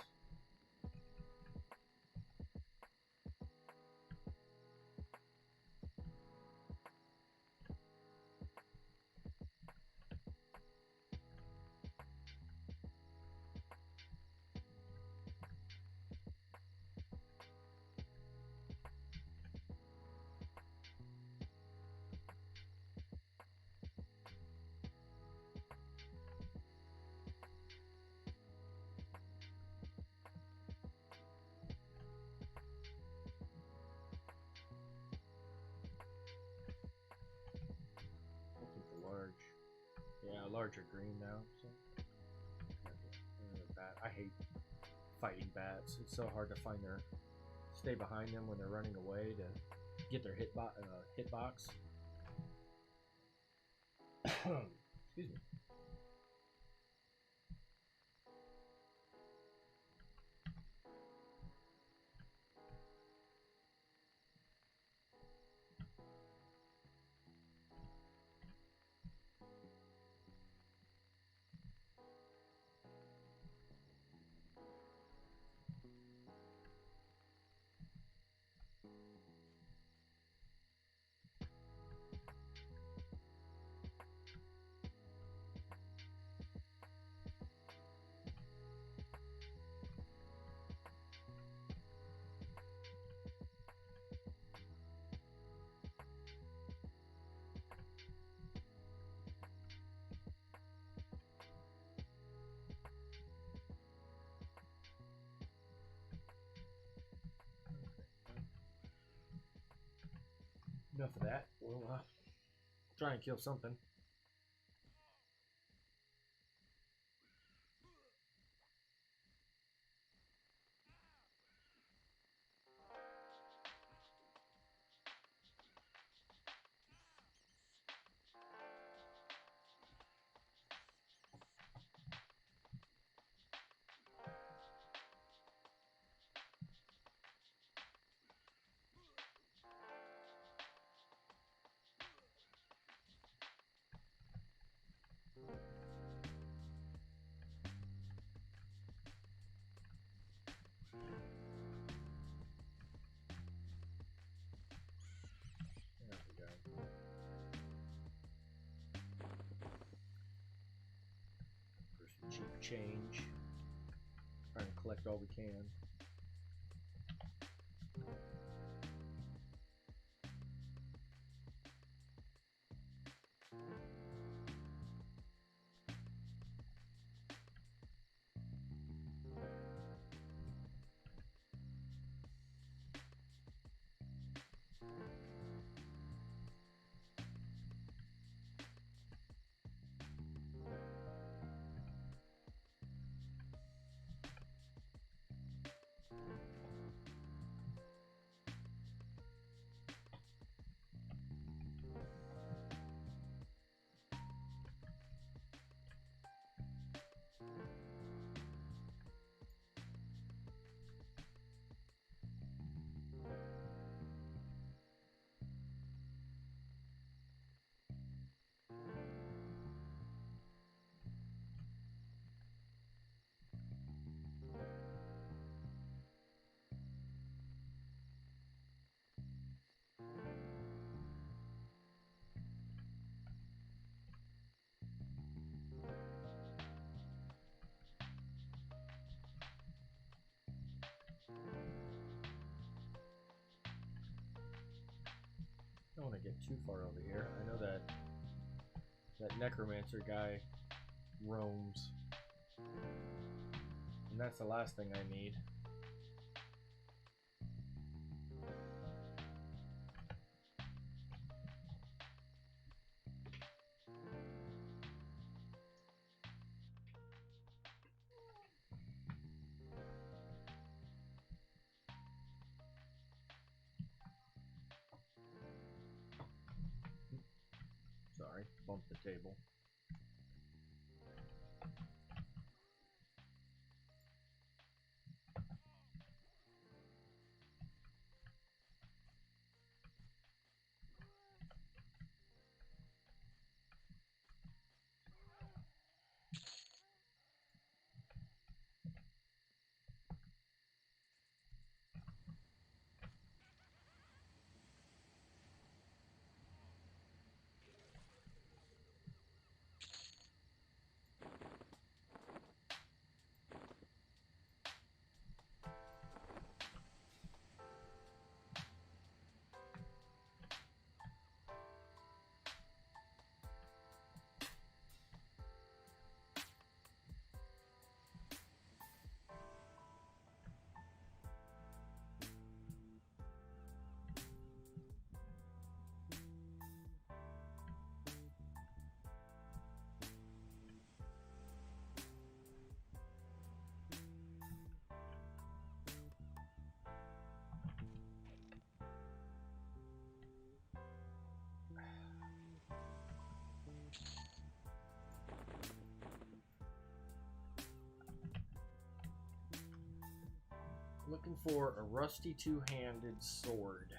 Yeah, larger green now. So. Bat. I hate fighting bats. It's so hard to find their stay behind them when they're running away to get their hitbox. Excuse me. Enough of that. We'll try and kill something. There we go. For some cheap change. Trying to collect all we can. I don't want to get too far over here. I know that necromancer guy roams, and that's the last thing I need. Sorry, bumped the table. Looking for a rusty two-handed sword.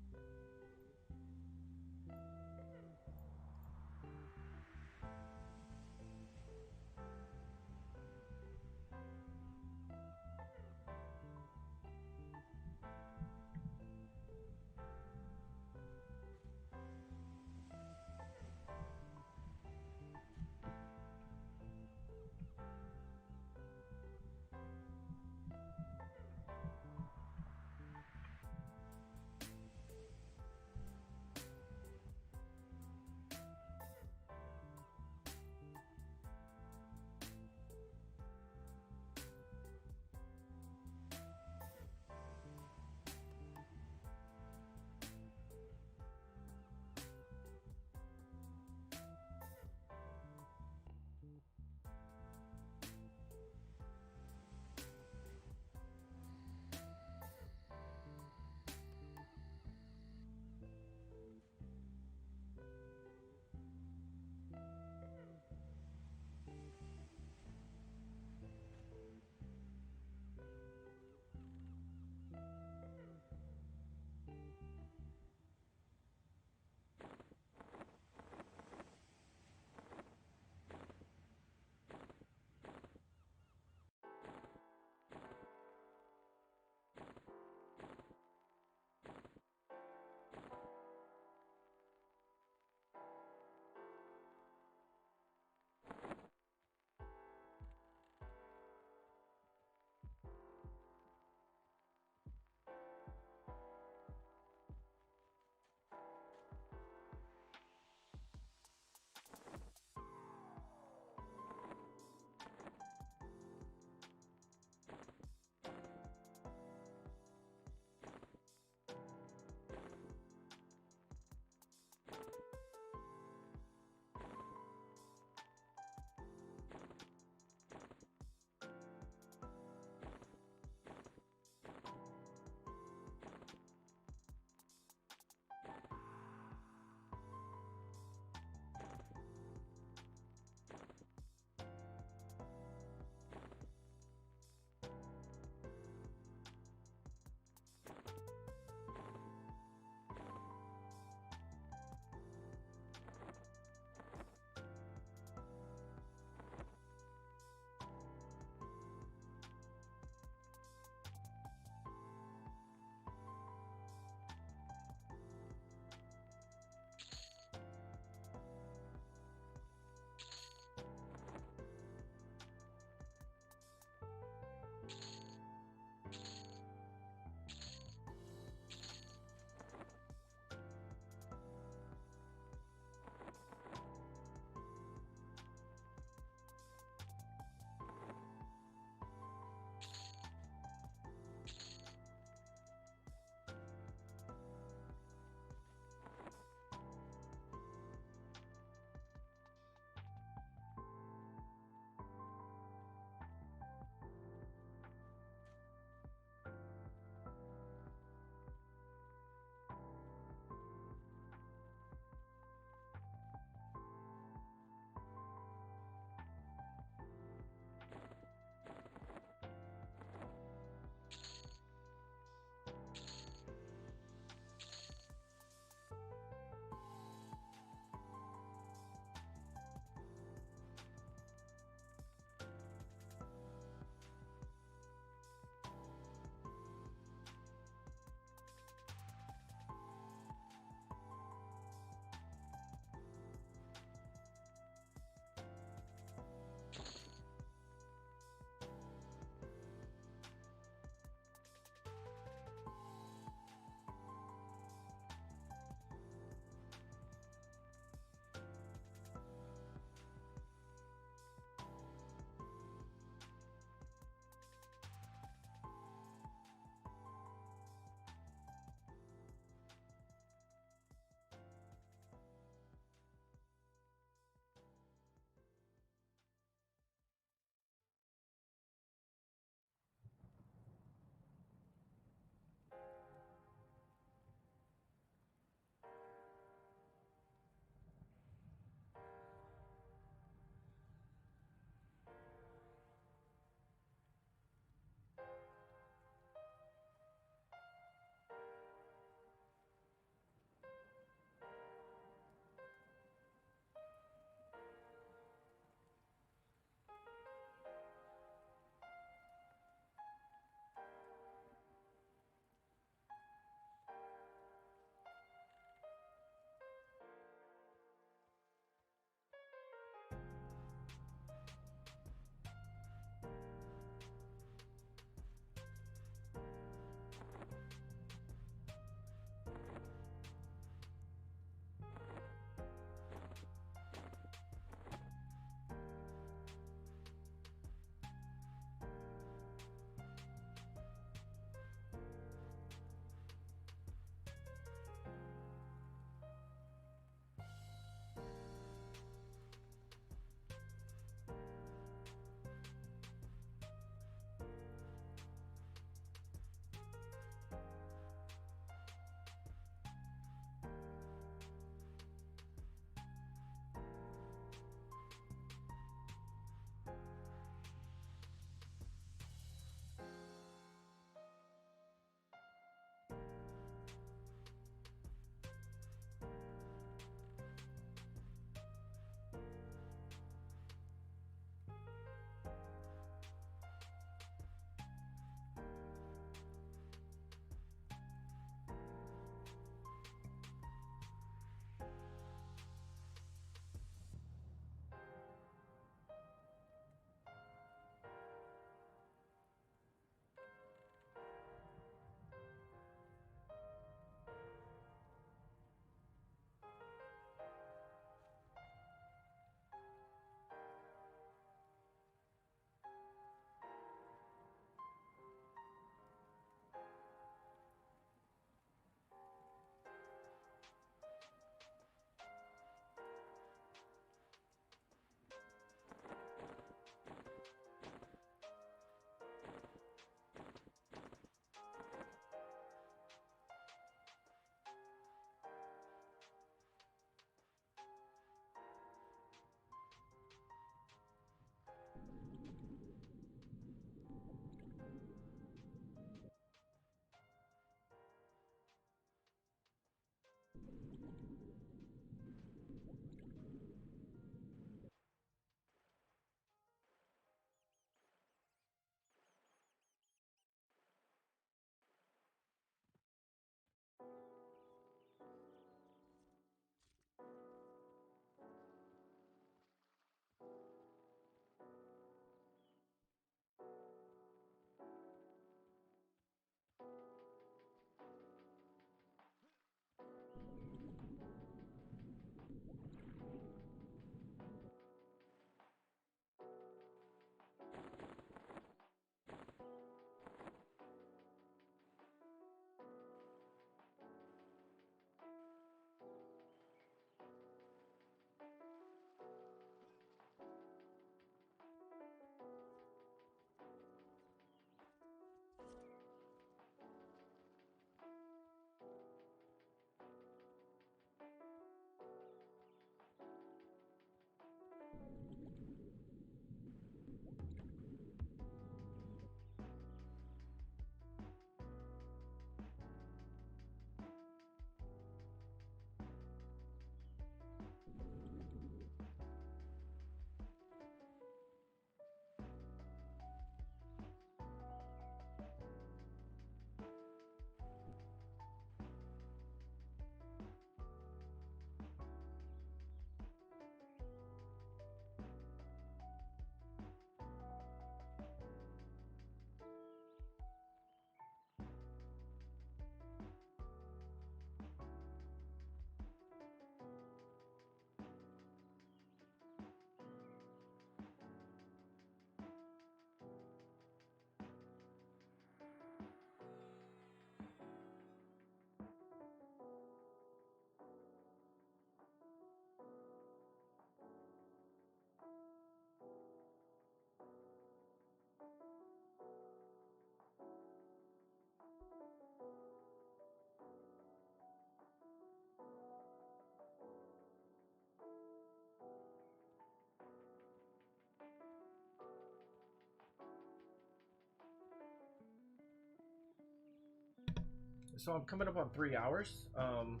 So I'm coming up on 3 hours. I'm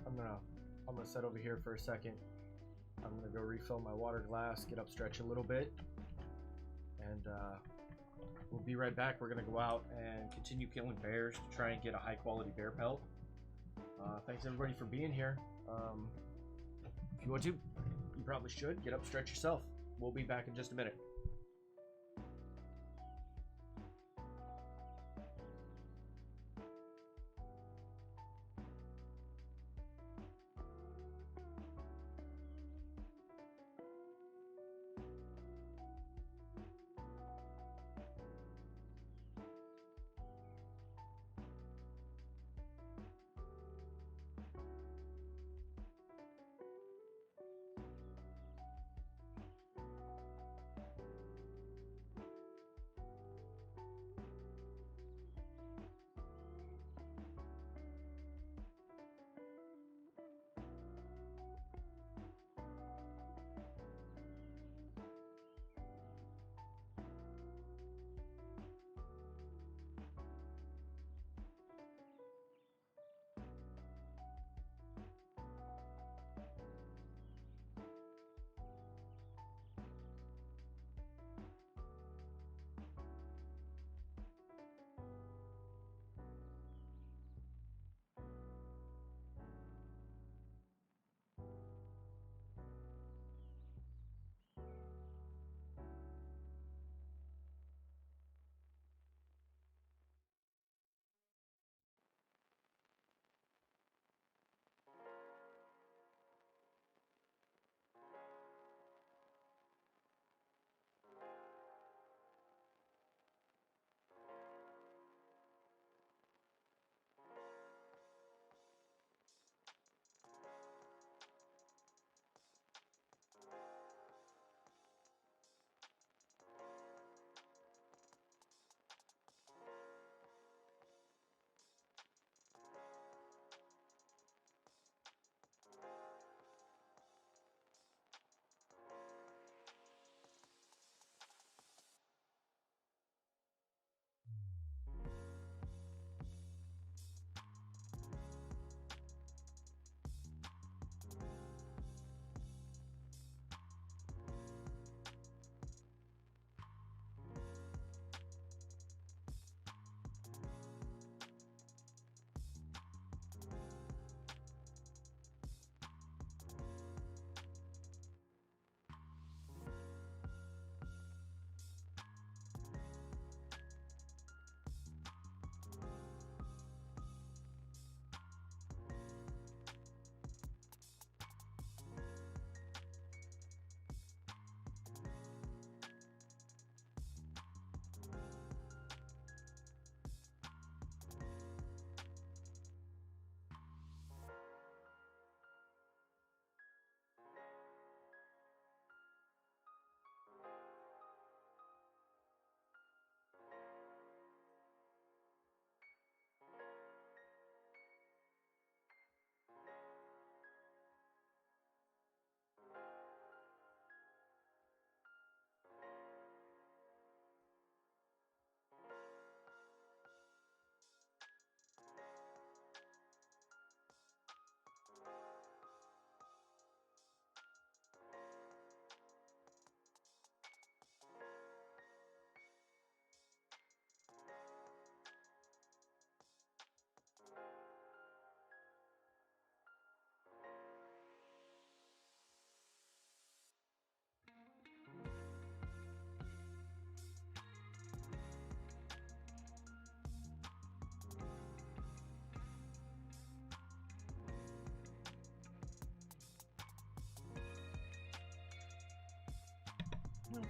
gonna set over here for a second. I'm gonna go refill my water glass, get up, stretch a little bit, and we'll be right back. We're gonna go out and continue killing bears to try and get a high quality bear pelt. Thanks everybody for being here. If you want to, you probably should get up, stretch yourself. We'll be back in just a minute.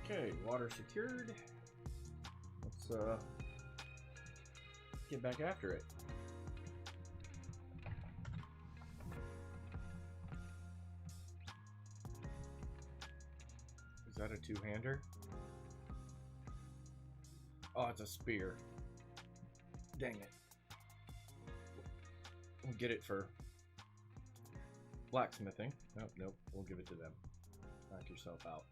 Okay, water secured. Let's get back after it. Is that a two-hander? Oh, it's a spear. Dang it. We'll get it for blacksmithing. Nope, nope. We'll give it to them. Knock yourself out.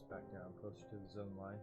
back down closer to the zone line.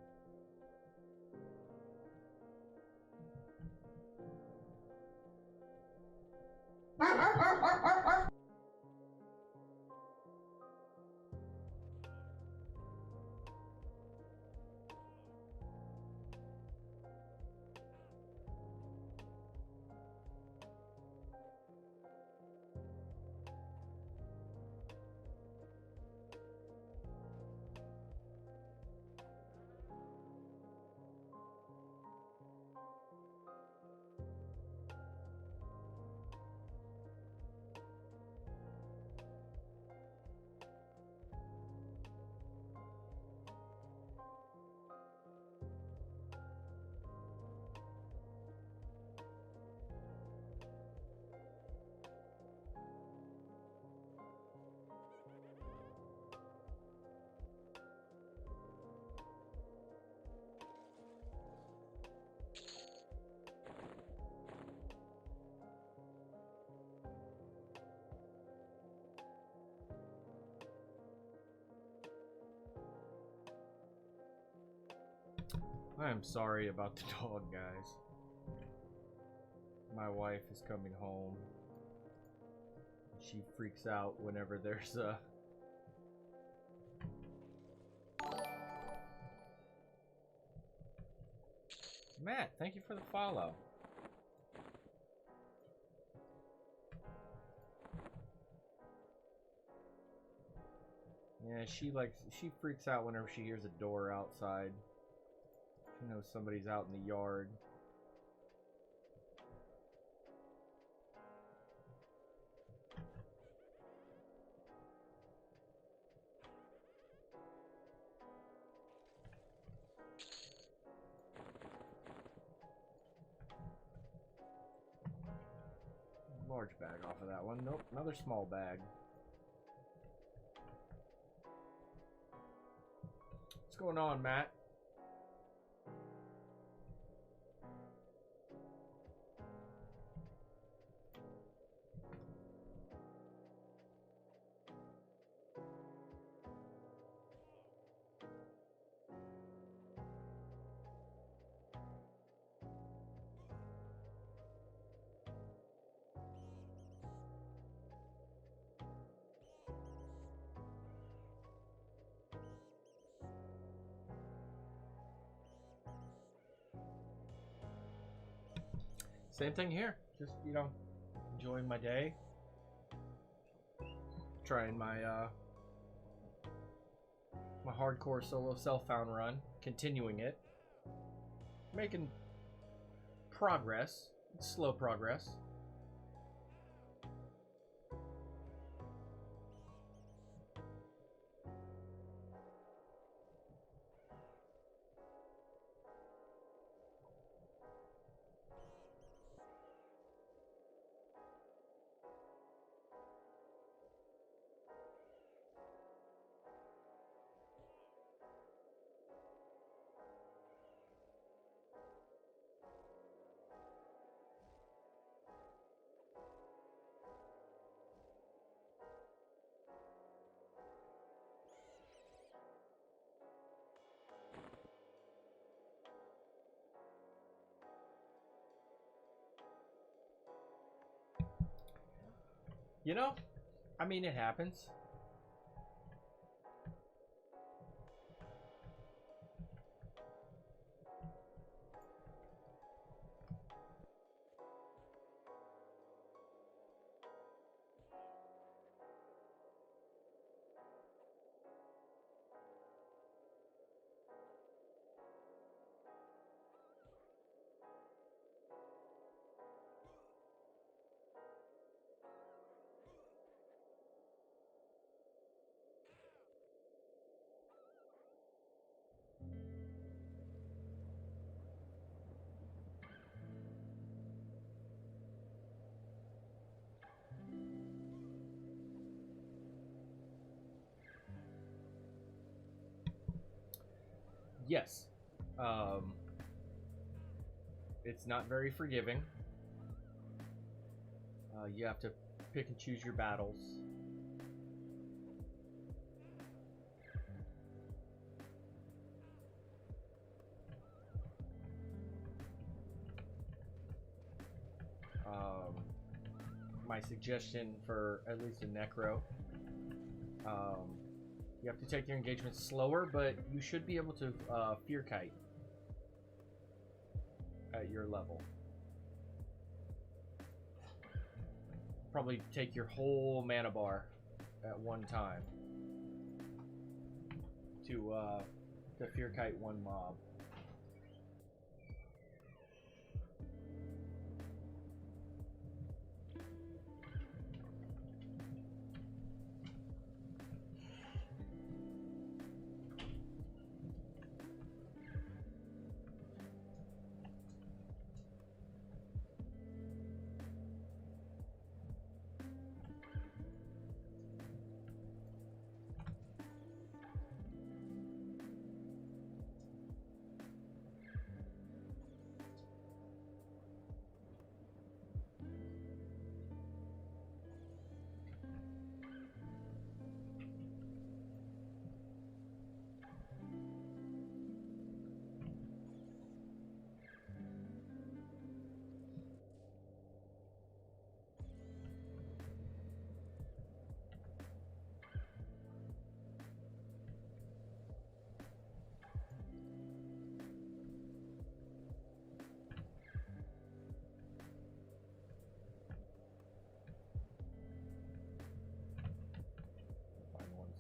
I am sorry about the dog, guys. My wife is coming home. She freaks out whenever there's a... Matt, thank you for the follow. Yeah, she freaks out whenever she hears a door outside. She knows somebody's out in the yard. Large bag off of that one. Nope, another small bag. What's going on, Matt? Same thing here. Just, you know, enjoying my day. Trying my my hardcore solo self-found run. Continuing it. Making progress. It's slow progress. You know, I mean, it happens. Yes. It's not very forgiving. You have to pick and choose your battles. my suggestion for at least a necro. You have to take your engagements slower, but you should be able to fear kite at your level. Probably take your whole mana bar at one time to fear kite one mob.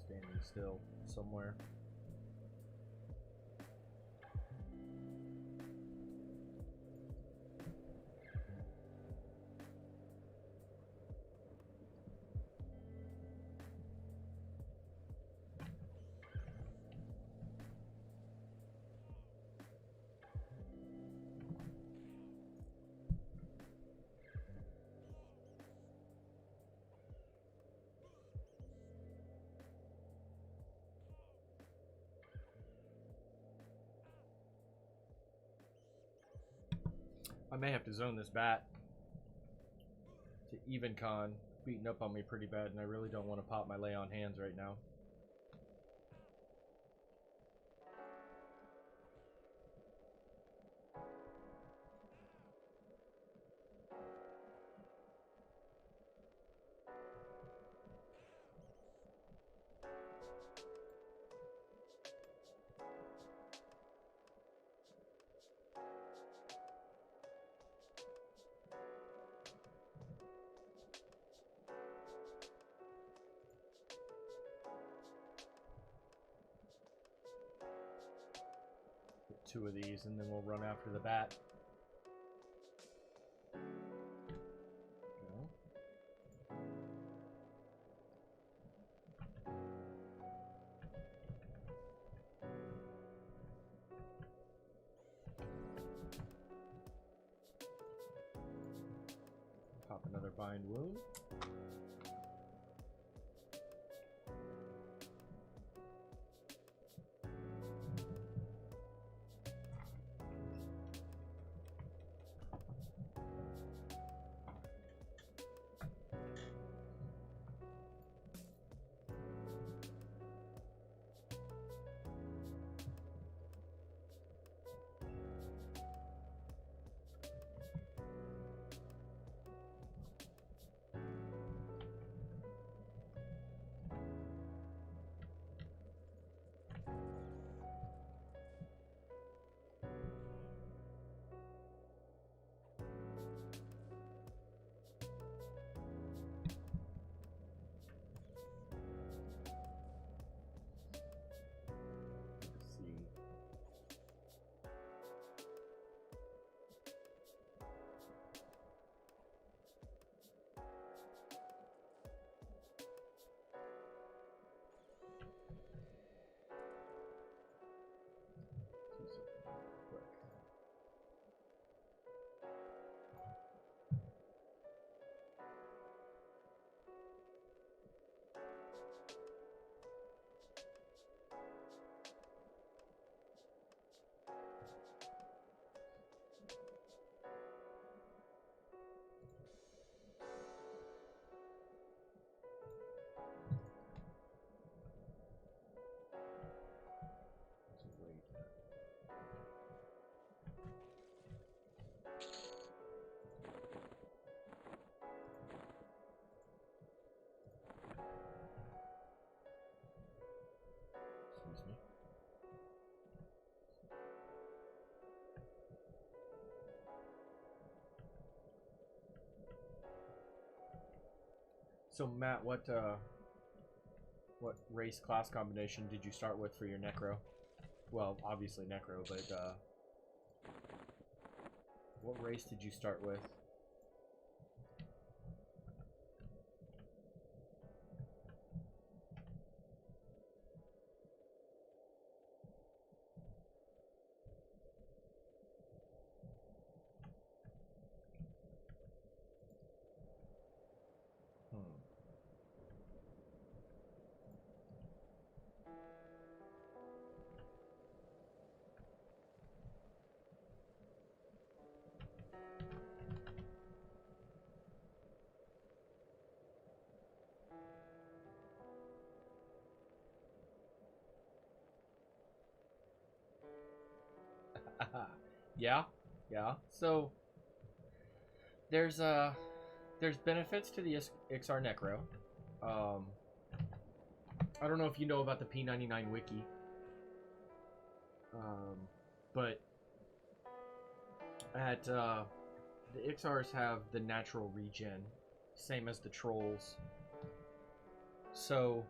Standing still somewhere. I may have to zone this bat to even con, beating up on me pretty bad, and I really don't want to pop my lay on hands right now. Two of these, and then we'll run after the bat. No. Pop another bind wound. So Matt, what race class combination did you start with for your necro? Well, obviously necro, but what race did you start with? Yeah, yeah. So there's benefits to the XR Necro. I don't know if you know about the P99 wiki, but at the XRs have the natural regen, same as the trolls. So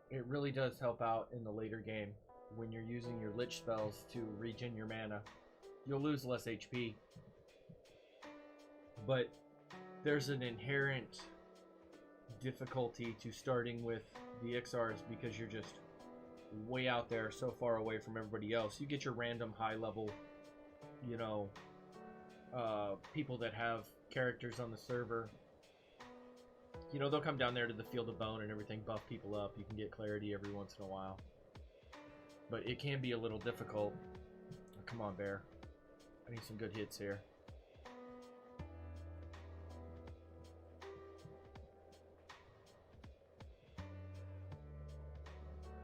it really does help out in the later game when you're using your lich spells to regen your mana. You'll lose less HP, but there's an inherent difficulty to starting with the XRs because you're just way out there, so far away from everybody else. You get your random high level, you know, people that have characters on the server. You know, they'll come down there to the Field of Bone and everything, buff people up. You can get clarity every once in a while, but it can be a little difficult. Oh, come on, Bear. I need some good hits here.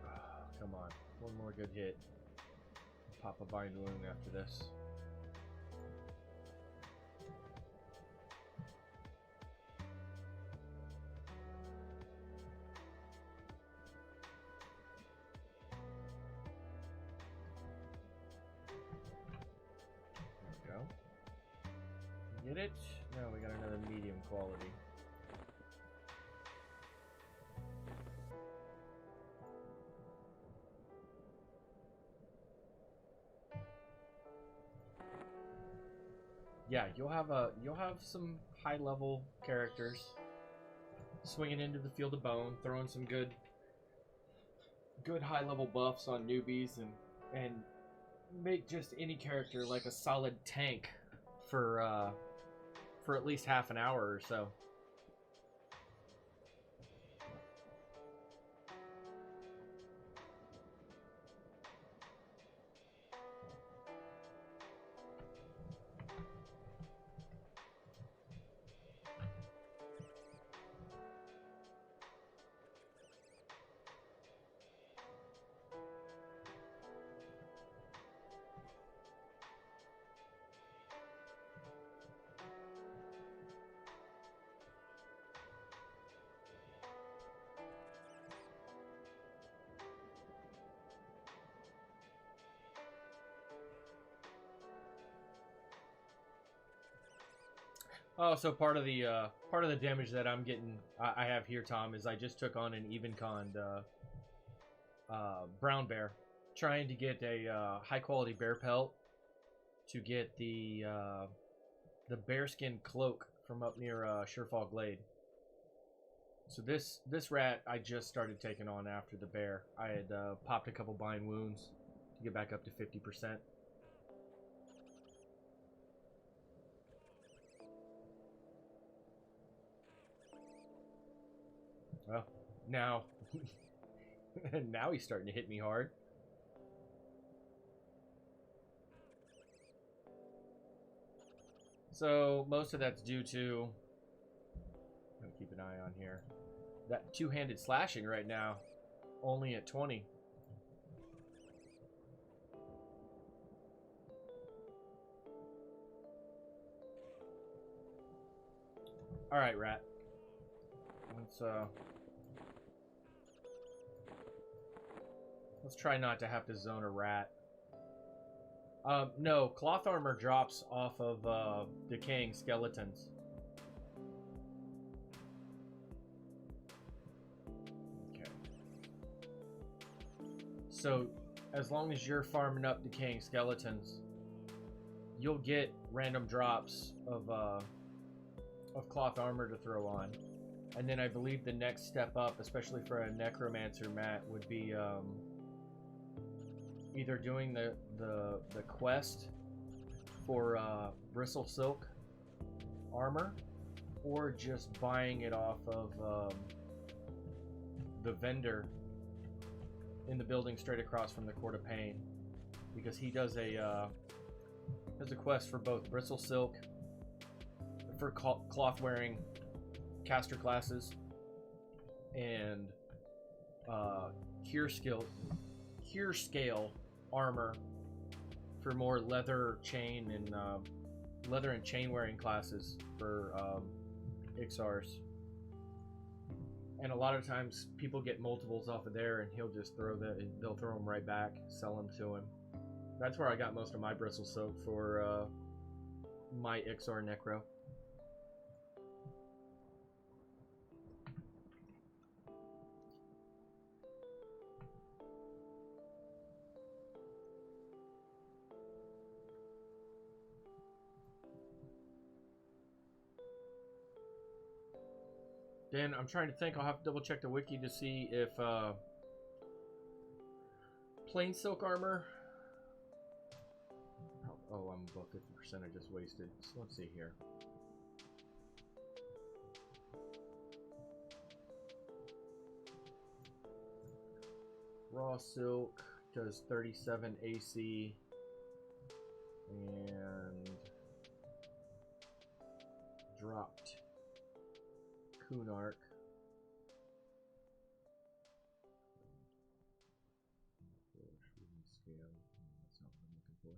Oh, come on. One more good hit. Pop a Bind Wound after this. There we go. Get it? No, we got another medium quality. Yeah, you'll have some high level characters swinging into the Field of Bone, throwing some good high level buffs on newbies, and make just any character like a solid tank for at least half an hour or so. Oh, so part of the damage that I'm getting, I have here, Tom, is I just took on an even conned brown bear, trying to get a high quality bear pelt to get the bearskin cloak from up near Surefall Glade. So this rat I just started taking on after the bear. I had popped a couple bind wounds to get back up to 50%. Well, now now he's starting to hit me hard. So most of that's due to, I'm gonna keep an eye on here, that two-handed slashing right now, only at 20. All right, rat. Let's try not to have to zone a rat. No, cloth armor drops off of decaying skeletons. So as long as you're farming up decaying skeletons, you'll get random drops of cloth armor to throw on. And then I believe the next step up, especially for a necromancer, Matt, would be either doing the quest for bristle silk armor, or just buying it off of the vendor in the building straight across from the Court of Pain, because he does a quest for both bristle silk, for cloth wearing caster classes, and cure scale armor for more leather and chain wearing classes for Ixars. And a lot of times people get multiples off of there, and they'll throw them right back, sell them to him. That's where I got most of my bristle silk for my Ixar Necro. Then I'm trying to think. I'll have to double check the wiki to see if plain silk armor. Oh, I'm about 50%. I just wasted. So let's see here. Raw silk does 37 AC and dropped Kunark. Scale. That's not what I'm looking for.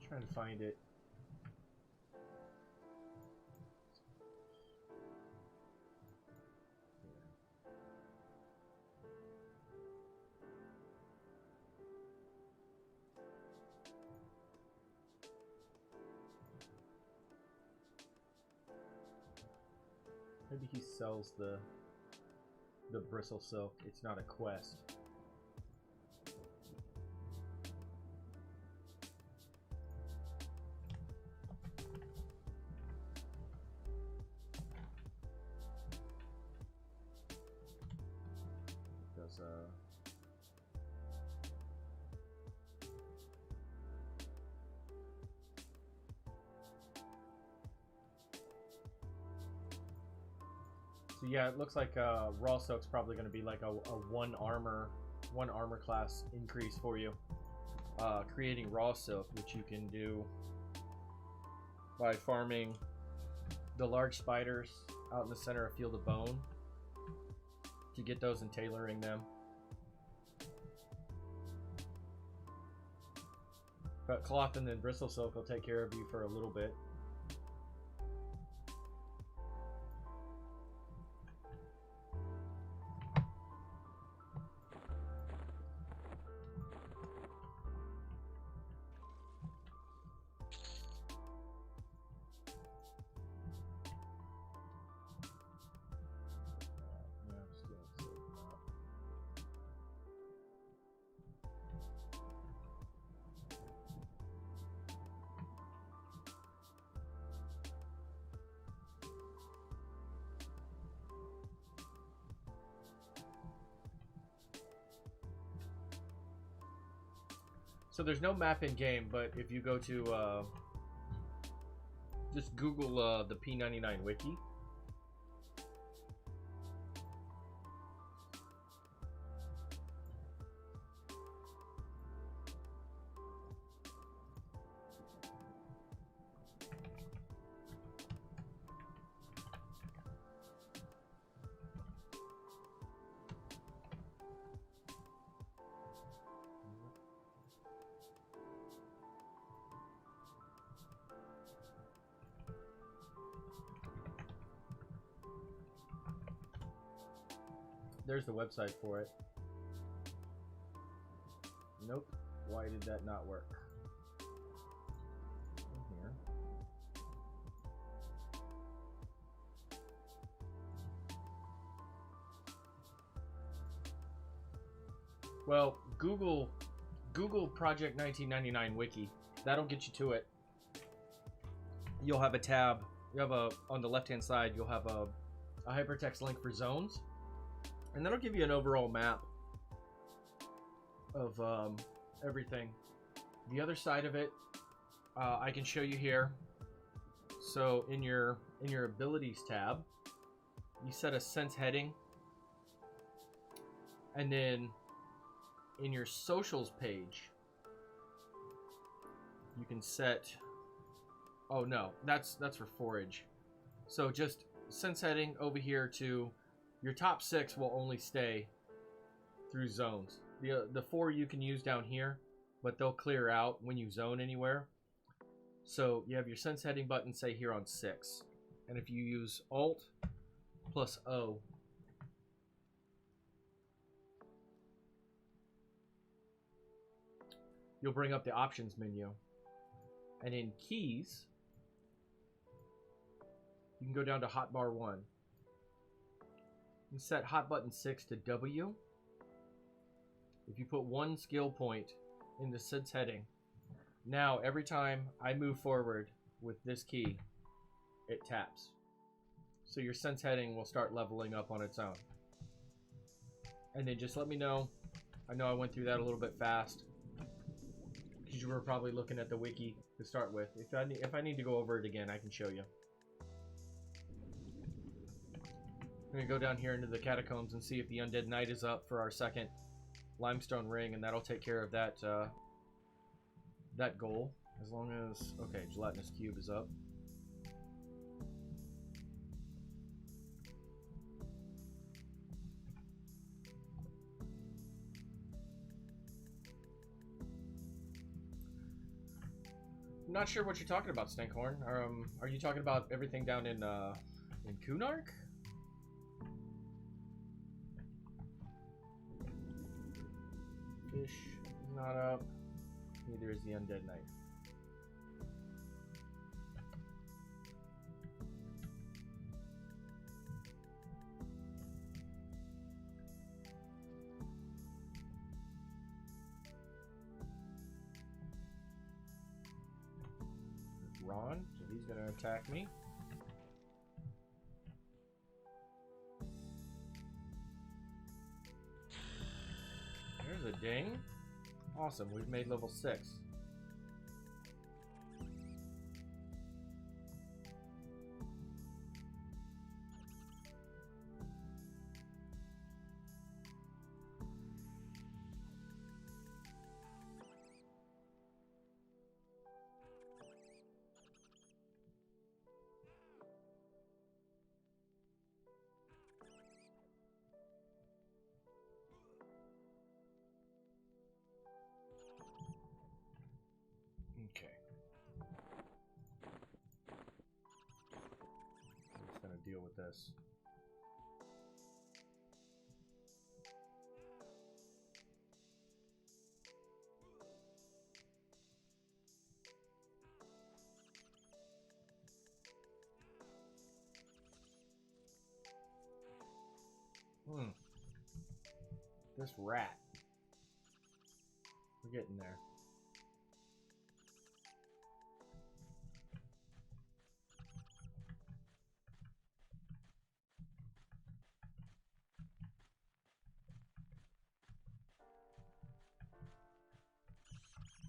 Trying to find it. Maybe he sells the bristle silk. It's not a quest. Does So yeah, it looks like raw silk's probably going to be like a one armor class increase for you. Creating raw silk, which you can do by farming the large spiders out in the center of Field of Bone to get those and tailoring them. But cloth and then bristle silk will take care of you for a little bit. So there's no map in game, but if you go to just Google the P99 wiki. There's the website for it. Nope. Why did that not work? Here. Well, Google Project 1999 Wiki. That'll get you to it. You'll have a tab. You have on the left-hand side, you'll have a hypertext link for zones. And that'll give you an overall map of everything. The other side of it, I can show you here. So in your abilities tab, you set a sense heading, and then in your socials page, you can set. Oh no, that's for forage. So just sense heading over here to your top 6 will only stay through zones. The 4 you can use down here, but they'll clear out when you zone anywhere. So you have your sense heading button, say here on 6, and if you use Alt plus O, you'll bring up the options menu, and in keys, you can go down to hotbar 1 and set hot button 6 to W. If you put 1 skill point in the sense heading, now every time I move forward with this key, it taps. So your sense heading will start leveling up on its own. And then just let me know. I know I went through that a little bit fast, because you were probably looking at the wiki to start with. If I need to go over it again, I can show you. I'm going to go down here into the catacombs and see if the Undead Knight is up for our second limestone ring, and that'll take care of that that goal. As long as... Okay, gelatinous cube is up. I'm not sure what you're talking about, Stinkhorn. Are you talking about everything down in Kunark? Fish is not up. Neither is the Undead Knight. There's Ron, so he's gonna attack me. There's a ding. Awesome, we've made level 6. Okay. I'm just gonna deal with this. This rat. We're getting there.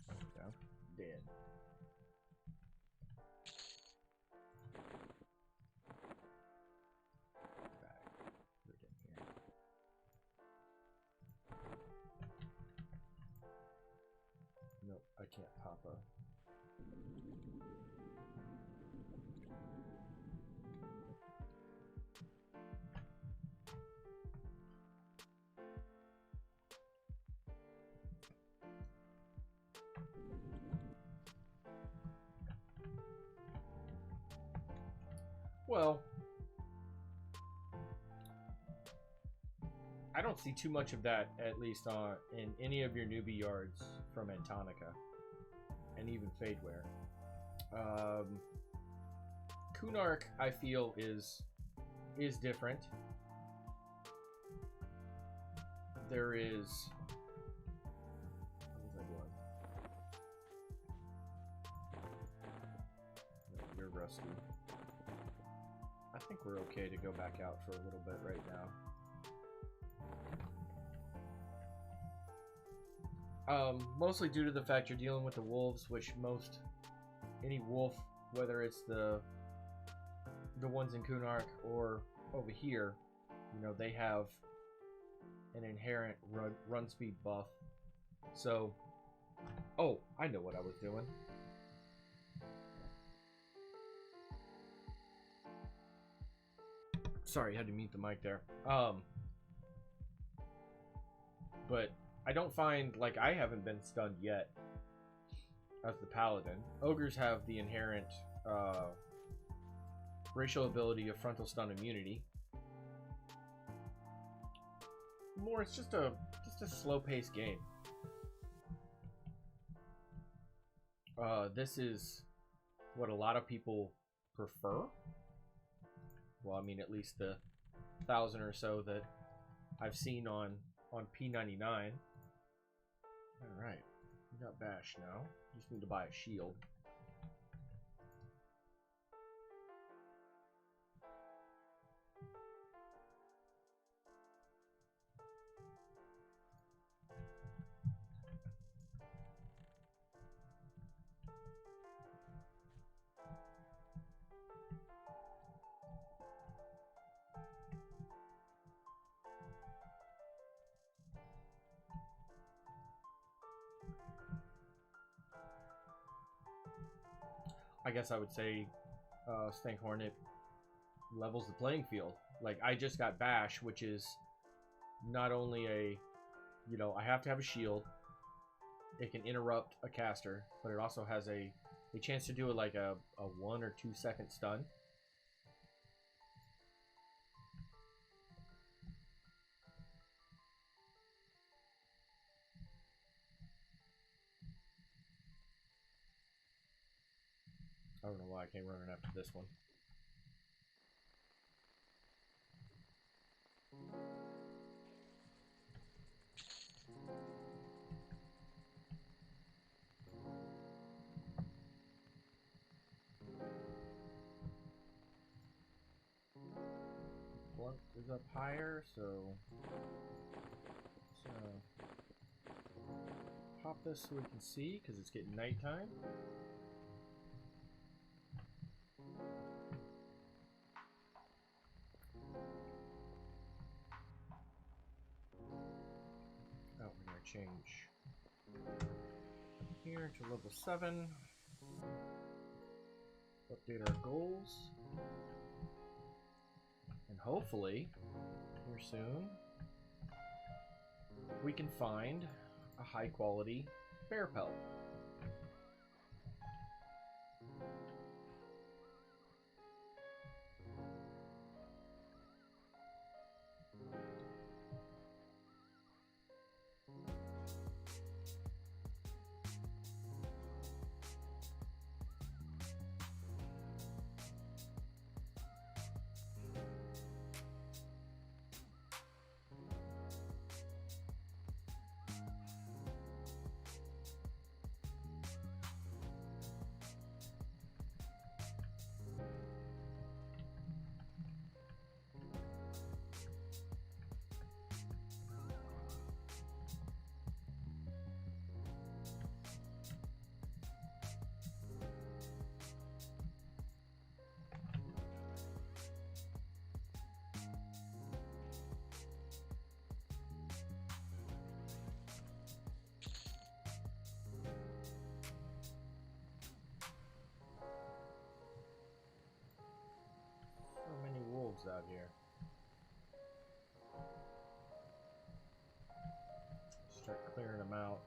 There we go. Dead. Nope, I can't pop a... Well, I don't see too much of that, at least in any of your newbie yards from Antonica, and even Fadeware. Kunark, I feel, is different. There is... What was I doing? No, you're rusty. I think we're okay to go back out for a little bit right now. Mostly due to the fact you're dealing with the wolves, which any wolf, whether it's the ones in Kunark or over here, you know, they have an inherent run speed buff. So, oh, I know what I was doing. Sorry, I had to mute the mic there. But I don't find, like, I haven't been stunned yet as the Paladin. Ogres have the inherent racial ability of frontal stun immunity. More, it's just a slow-paced game. This is what a lot of people prefer. Well, I mean, at least the 1,000 or so that I've seen on P99. Alright, we got Bash now. Just need to buy a shield. I guess I would say Stank Hornet levels the playing field. Like, I just got Bash, which is not only a, you know, I have to have a shield. It can interrupt a caster, but it also has a chance to do it like a 1 or 2 second stun. I don't know why I came running after this one. Blunt is up higher, so let's pop this so we can see, because it's getting nighttime. Oh, we're going to change here to level 7. Update our goals. And hopefully, here soon, we can find a high quality bear pelt. Out here. Start clearing them out.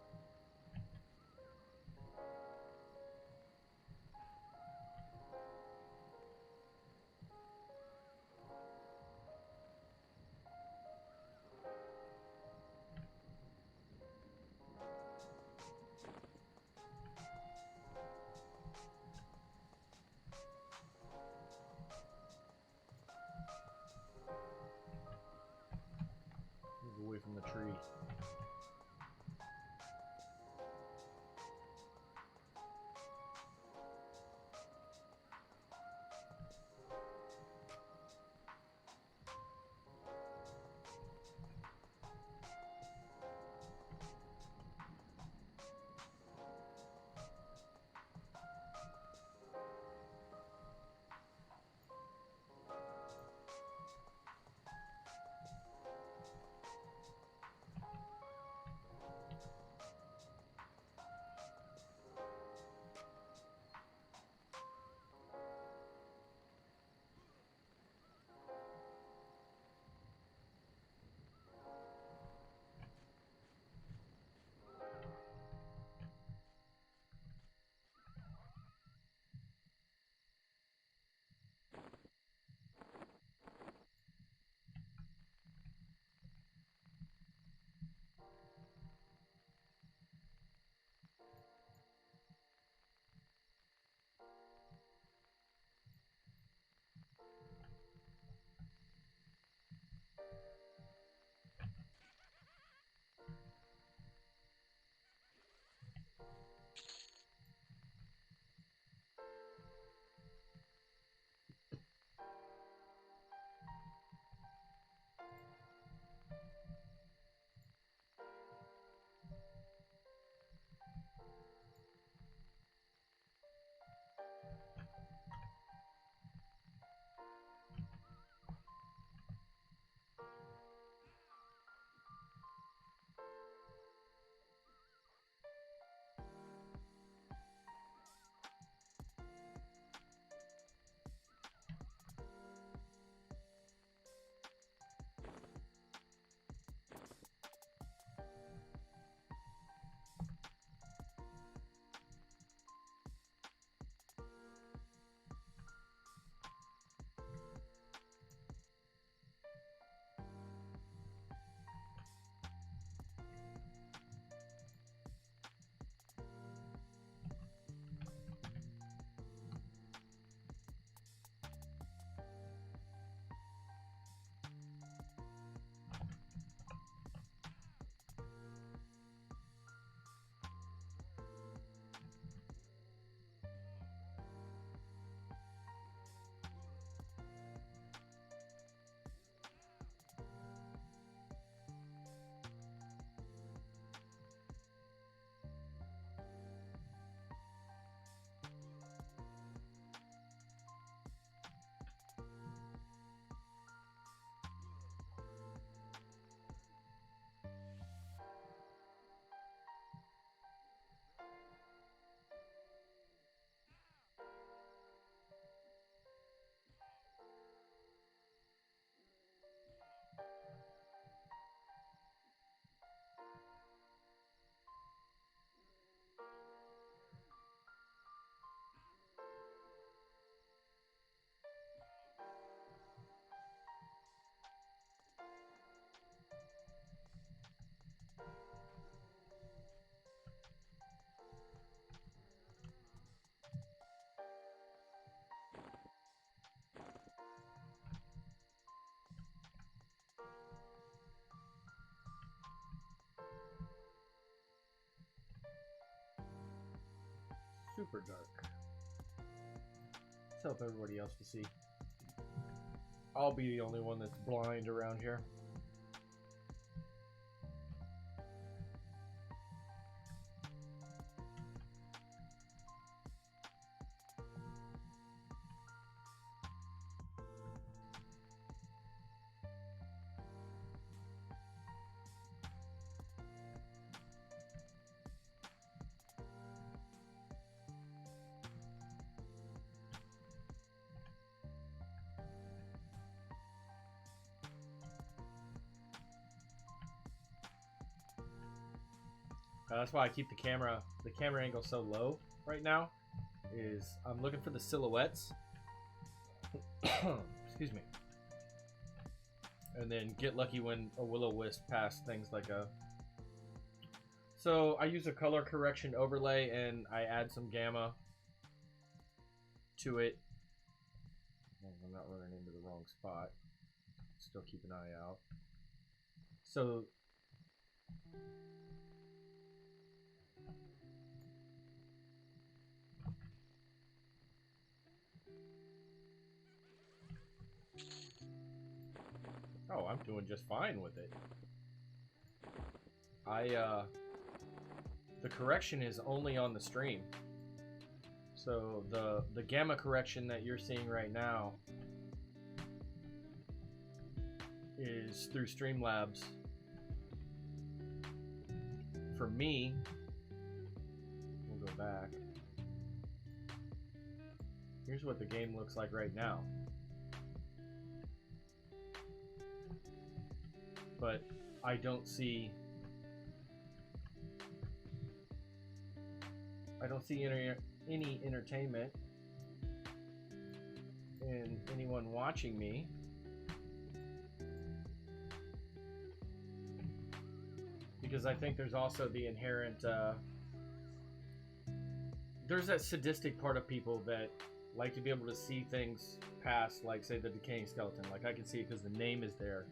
super dark. Let's help everybody else to see. I'll be the only one that's blind around here. That's why I keep the camera angle so low right now. Is I'm looking for the silhouettes. Excuse me. And then get lucky when a will-o-wisp pass things like a. So I use a color correction overlay and I add some gamma to it. I'm not running into the wrong spot. Still keep an eye out. So. Oh, I'm doing just fine with it. The correction is only on the stream. So the gamma correction that you're seeing right now is through Streamlabs. For me, we'll go back. Here's what the game looks like right now. But I don't see any entertainment in anyone watching me. Because I think there's also the inherent there's that sadistic part of people that like to be able to see things past, like, say, the decaying skeleton. Like, I can see it because the name is there.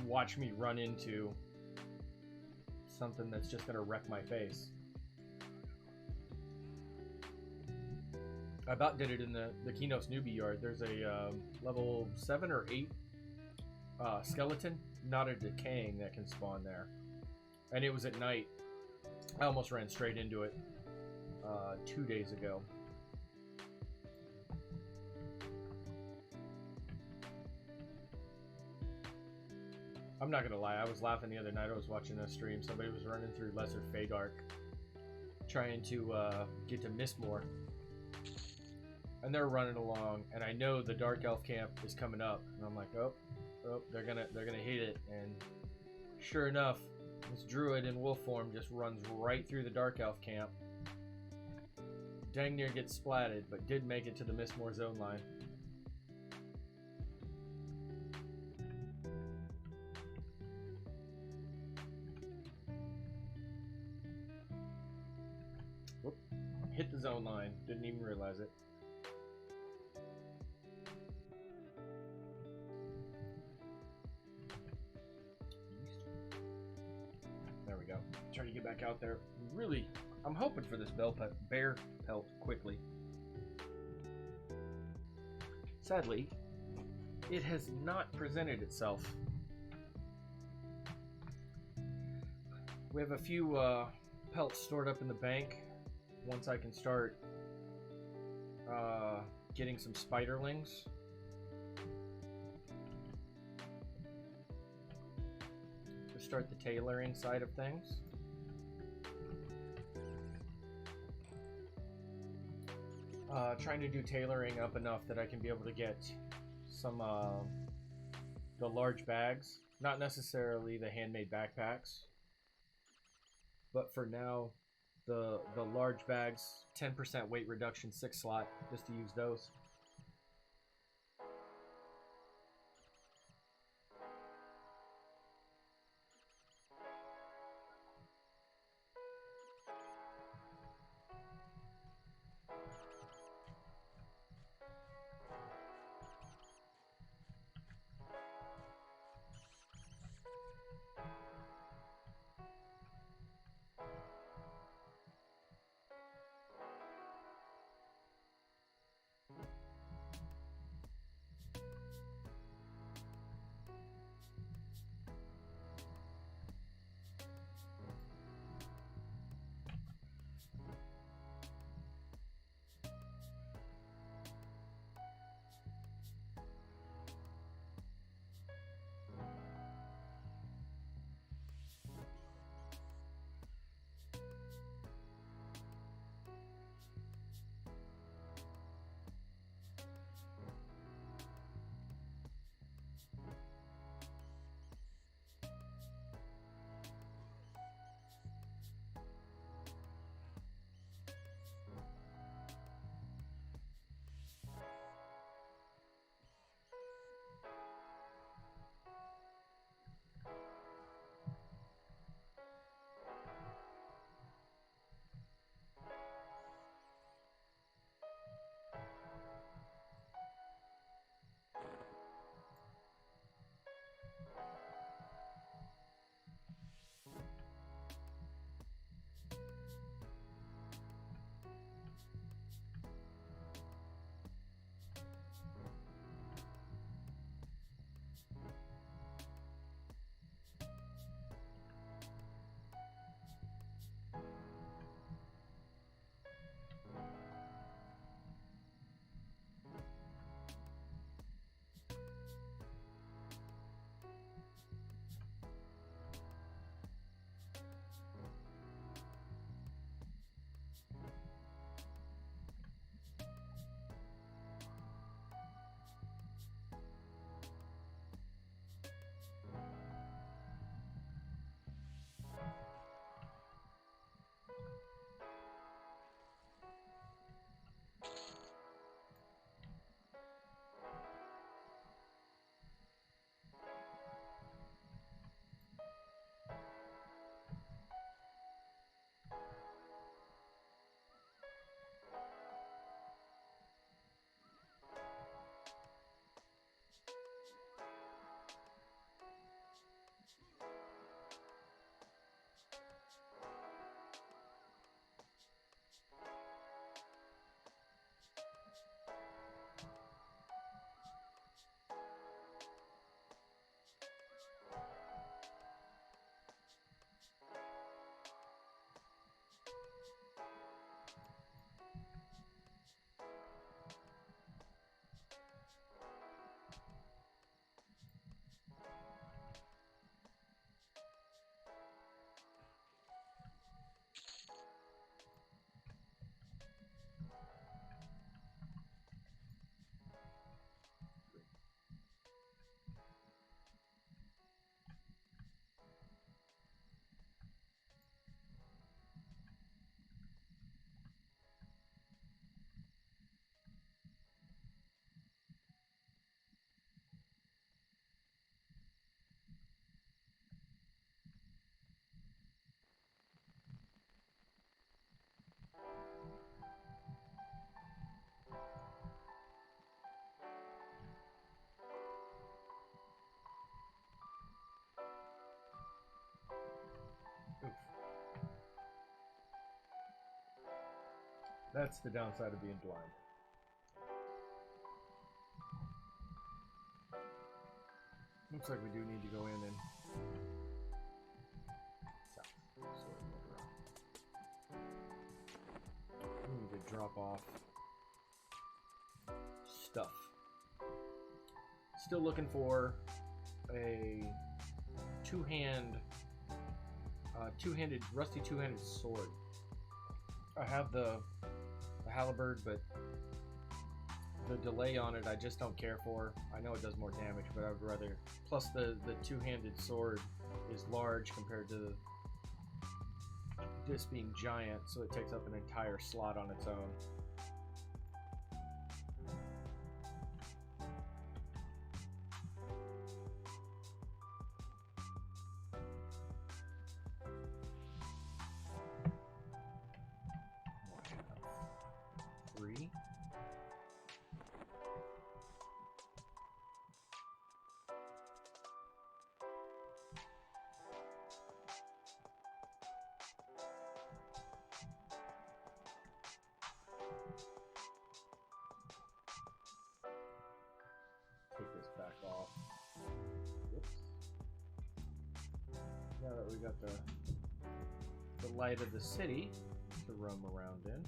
Watch me run into something that's just gonna wreck my face. I about did it in the Keynote's newbie yard. There's a level 7 or 8 skeleton, not a decaying, that can spawn there. And it was at night. I almost ran straight into it 2 days ago. I'm not gonna lie, I was laughing the other night. I was watching a stream. Somebody was running through Lesser Feydark, trying to get to Mistmore, and they're running along. And I know the Dark Elf camp is coming up, and I'm like, oh, they're gonna hit it. And sure enough, this druid in wolf form just runs right through the Dark Elf camp. Dang near gets splatted, but did make it to the Mistmore zone line. Hit the zone line, didn't even realize it. There we go. Trying to get back out there. Really, I'm hoping for this bear pelt quickly. Sadly, it has not presented itself. We have a few pelts stored up in the bank. Once I can start getting some spiderlings. To start the tailoring side of things. Trying to do tailoring up enough that I can be able to get some the large bags. Not necessarily the handmade backpacks. But for now, the large bags, 10% weight reduction, 6 slot, just to use those. That's the downside of being blind. Looks like we do need to go in and south. Sort of look around. We need to drop off stuff. Still looking for a rusty two-handed sword. I have the halberd, but the delay on it I just don't care for. I know it does more damage, but I would rather. Plus the two-handed sword is large compared to this being giant, so it takes up an entire slot on its own. Three. Take this back off. Whoops. Now that we got the light of the city to roam around in.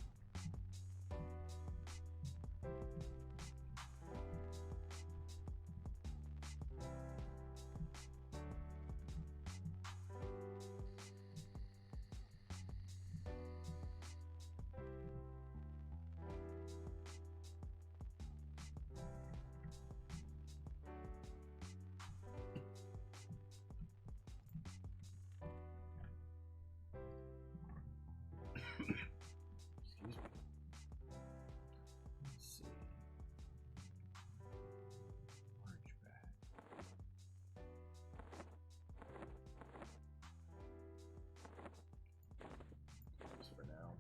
Excuse me. Let's see. Large bag. Just for now.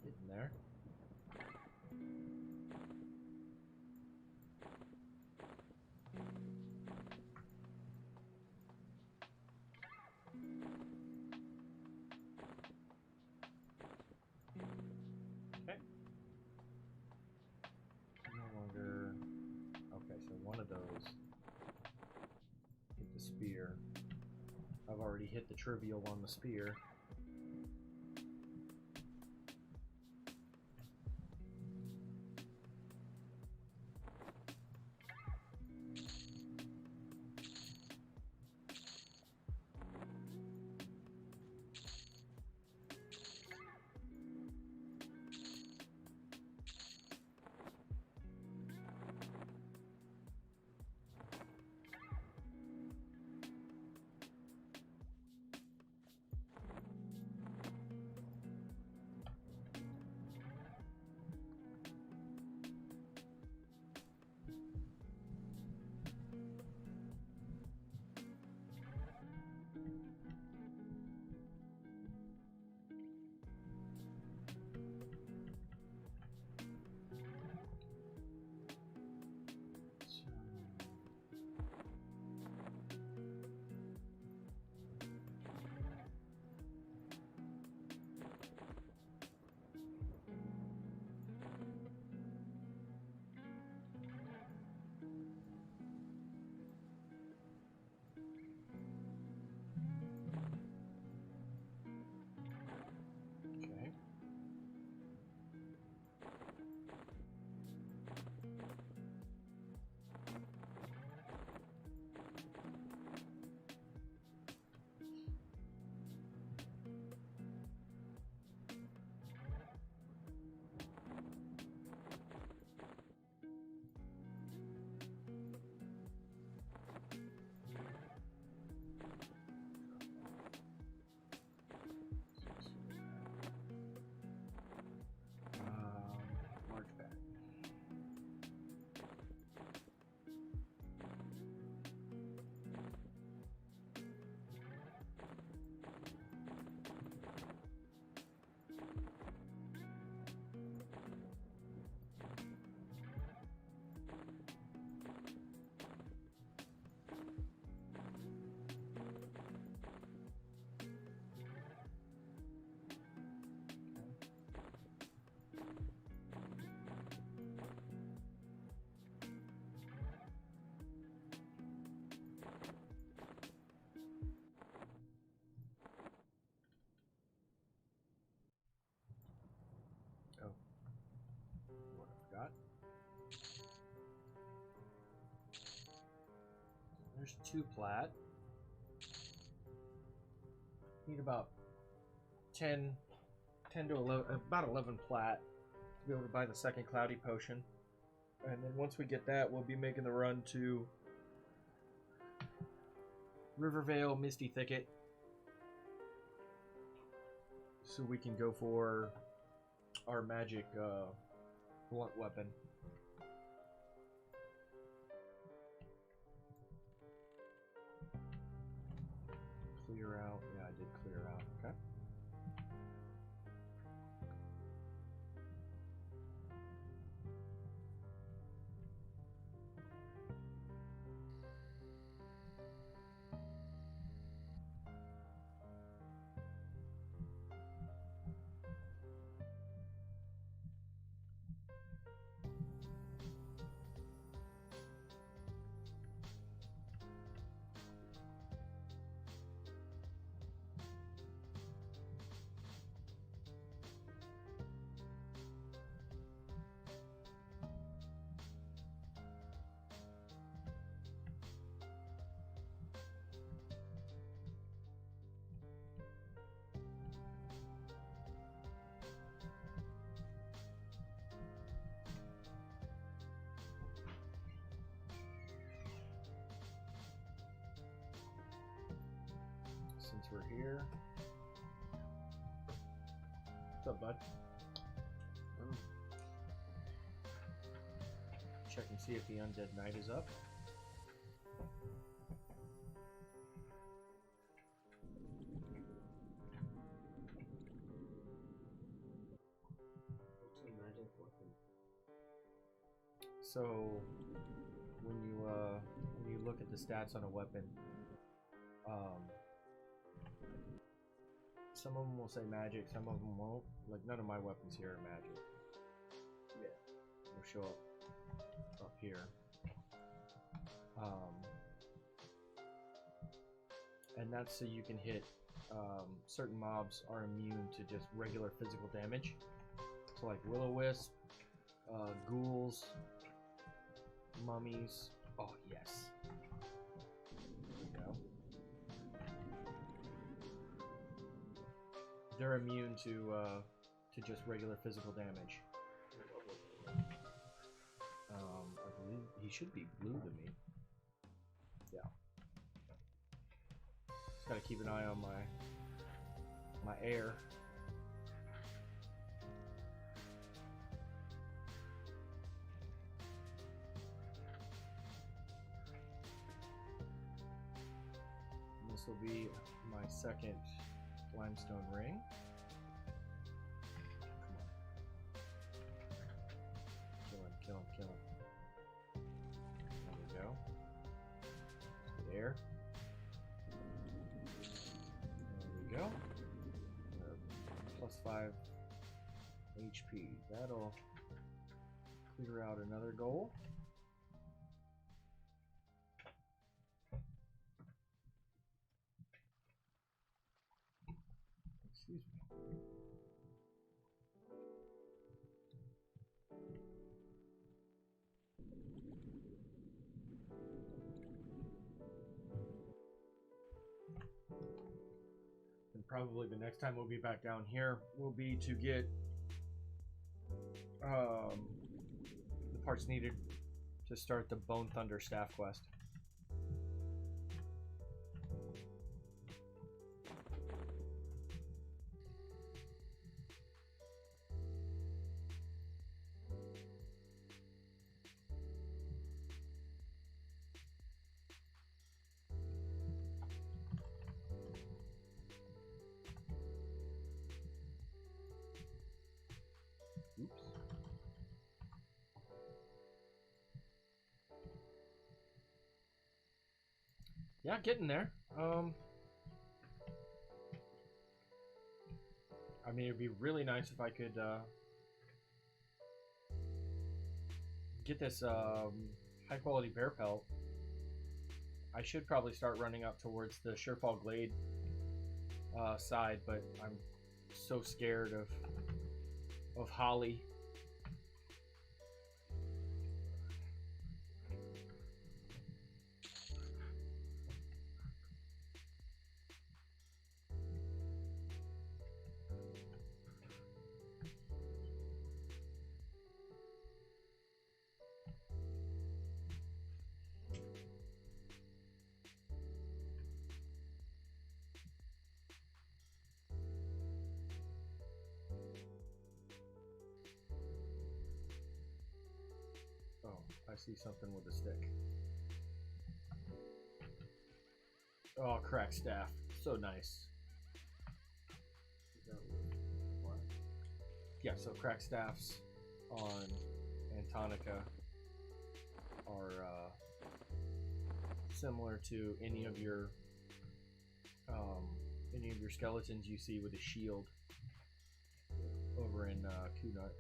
Getting there. Okay. No longer. Okay, so one of those. Hit the spear. I've already hit the trivial on the spear. 2 plat. Need about 10 to 11, about 11 plat to be able to buy the second cloudy potion. And then once we get that, we'll be making the run to Rivervale Misty Thicket, so we can go for our magic blunt weapon. Clear out. Yeah, I did clear out. Okay. Since we're here. What's up, bud? Check and see if the Undead Knight is up. What's a magic weapon? So when you look at the stats on a weapon, some of them will say magic, some of them won't. Like none of my weapons here are magic. Yeah. Will show up here. And that's so you can hit certain mobs are immune to just regular physical damage. So like will-o-wisp, ghouls, mummies. Oh yes. There we go. They're immune to just regular physical damage. I believe he should be blue to me. Yeah. Just gotta keep an eye on my air. This will be my second limestone ring. Come on. Kill him, kill him. There we go. There. There we go. +5 HP. That'll clear out another goal. Excuse me. And probably the next time we'll be back down here will be to get the parts needed to start the Bone Thunder Staff quest. Oops. Yeah, getting there. I mean, it'd be really nice if I could get this high quality bear pelt. I should probably start running up towards the Surefall Glade side, but I'm so scared of Holly. I see something with a stick. Oh, crack staff. So nice. What? Yeah, so crack staffs on Antonica are similar to any of your skeletons you see with a shield over in Kunark.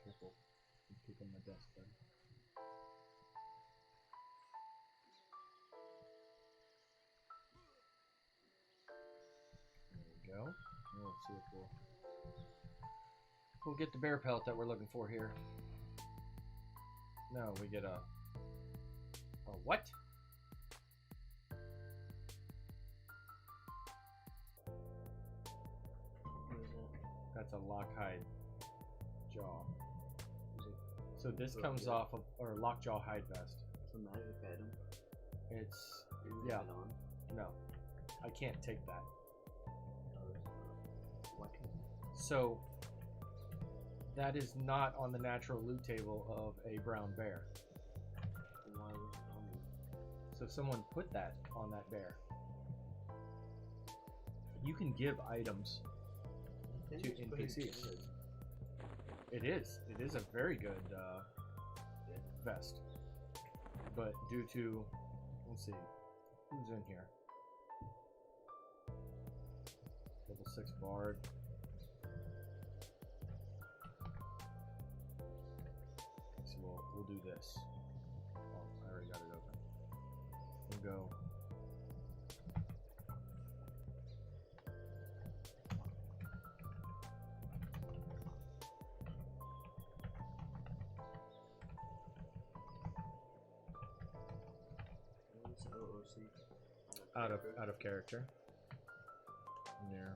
Careful. I'm kicking my desk there. There we go. Now let's see if we'll get the bear pelt that we're looking for here. No, we get a what? That's a lockhide jaw. So this comes off of, or lockjaw hide vest. It's a magic item. It's, You can yeah, leave it on. no, I can't take that. What? So that is not on the natural loot table of a brown bear. Why was it on me? So someone put that on that bear. You can give items I think to it's pretty NPCs. good. It is a very good vest. But due to, let's see, who's in here? Level 6 bard. So we'll do this. Oh, I already got it open. We'll go. What's OOC? Out of character. There.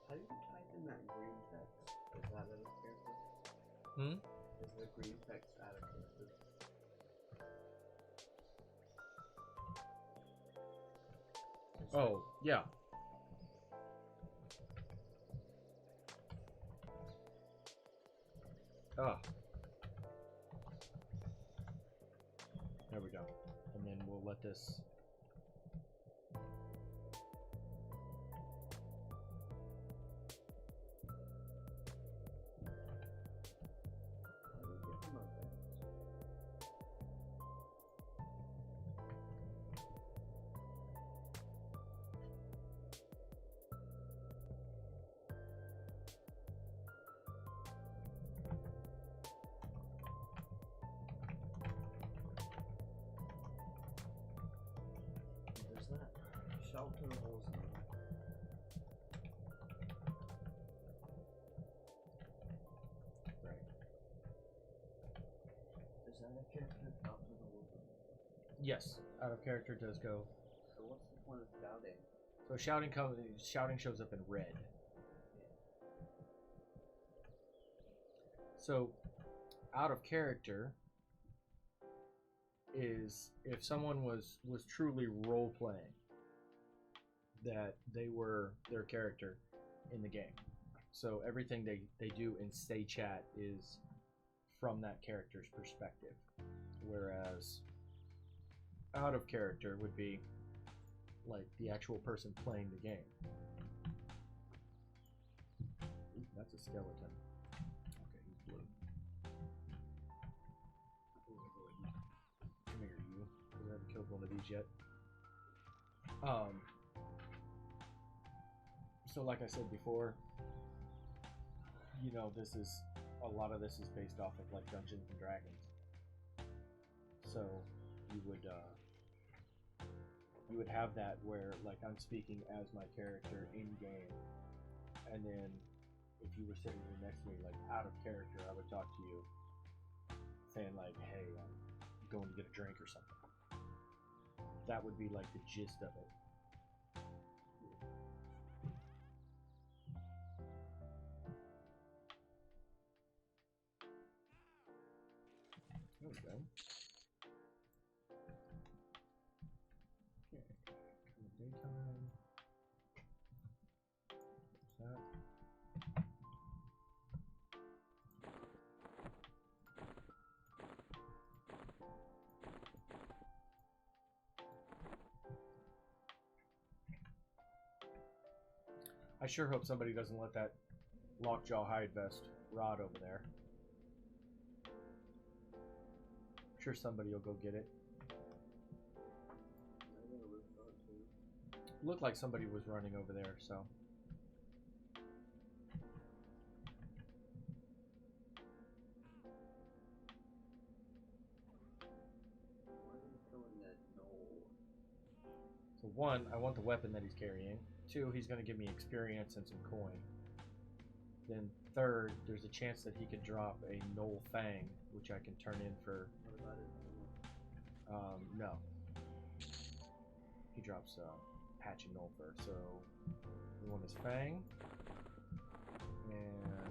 How do you type in that green text? Is that out of character? Hmm? Is the green text out of character? Oh, yeah. Ah. There we go. And then we'll let this. How do you get them like that? There's that shelter holes in there. Right. Is that a character out to the woodland? Yes, out of character does go. So what's the point of shouting? So shouting shows up in red. So out of character is if someone was truly role playing that they were their character in the game. So everything they do in stay chat is from that character's perspective. Whereas out of character would be like the actual person playing the game. Ooh, that's a skeleton. Okay, he's blue. Come here, you. We haven't killed one of these yet. So like I said before, you know, a lot of this is based off of like Dungeons and Dragons. So you would have that where like I'm speaking as my character in game, And then if you were sitting here next to me, like out of character, I would talk to you saying like, hey, I'm going to get a drink or something. That would be like the gist of it. There we go. Okay, in the daytime. What's that? I sure hope somebody doesn't let that lockjaw hide vest rot over there. I'm sure somebody will go get it. Looked like somebody was running over there, so. So one, I want the weapon that he's carrying. Two, he's going to give me experience and some coin. Then third, there's a chance that he could drop a Knoll Fang, which I can turn in for. What about it? No. He drops Patch and Knoll Fur. So we want his Fang. And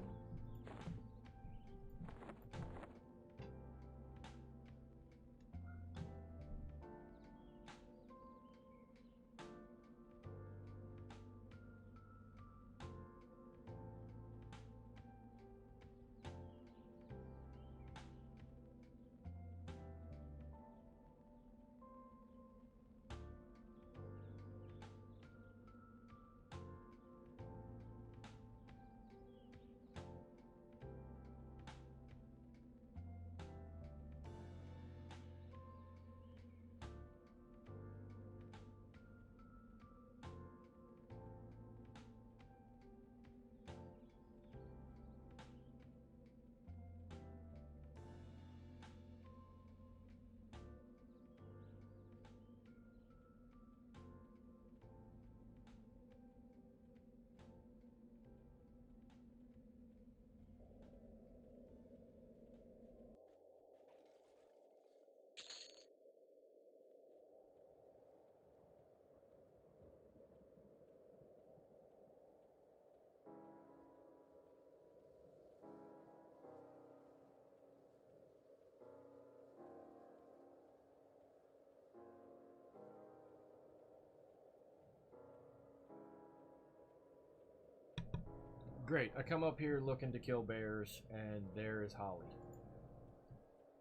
great. I come up here looking to kill bears, and there is Holly.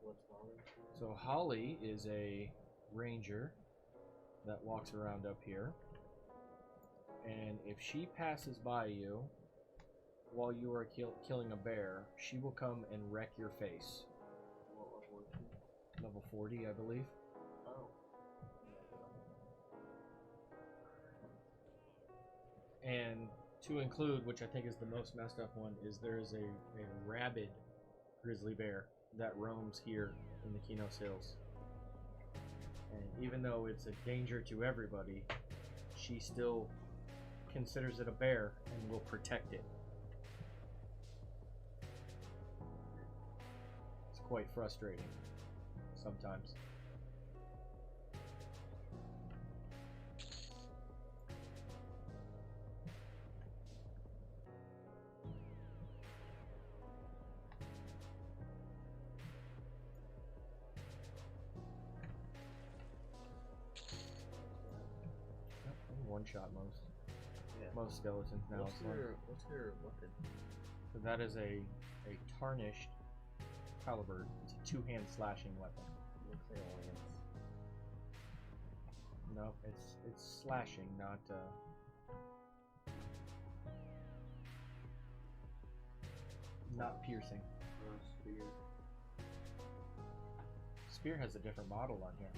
What's Holly? So Holly is a ranger that walks around up here. And if she passes by you while you are killing a bear, she will come and wreck your face. What level is she? Level 40, I believe. Oh. And to include, which I think is the most messed up one, is there is a rabid grizzly bear that roams here in the Kinos Hills. And even though it's a danger to everybody, she still considers it a bear and will protect it. It's quite frustrating sometimes. One shot most skeletons now. What's her weapon? So that is a tarnished halberd. It's a two-hand slashing weapon. Looks like a lance. No, it's slashing, not piercing. Spear. Spear has a different model on here.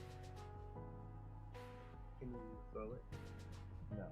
Can you throw it? No.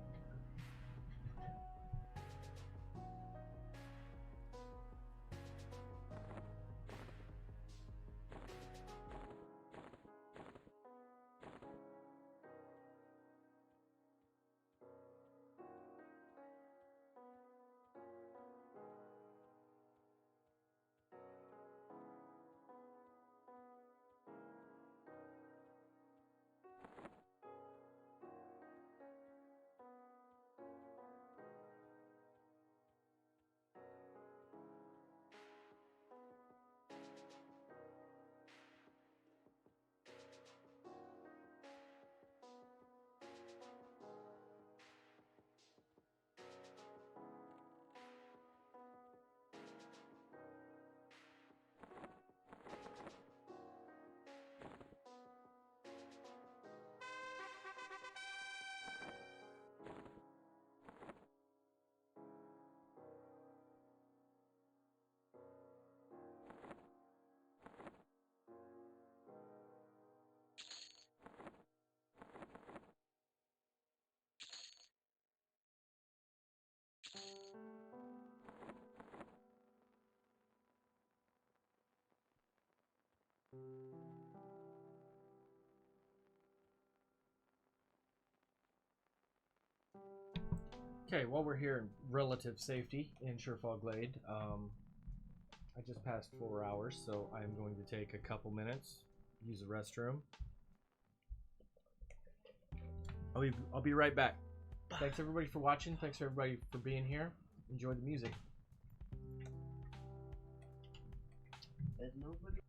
Okay, while we're here in relative safety in Surefall Glade, I just passed 4 hours, so I'm going to take a couple minutes, use the restroom. I'll be right back. Thanks everybody for watching. Thanks everybody for being here. Enjoy the music. There's nobody.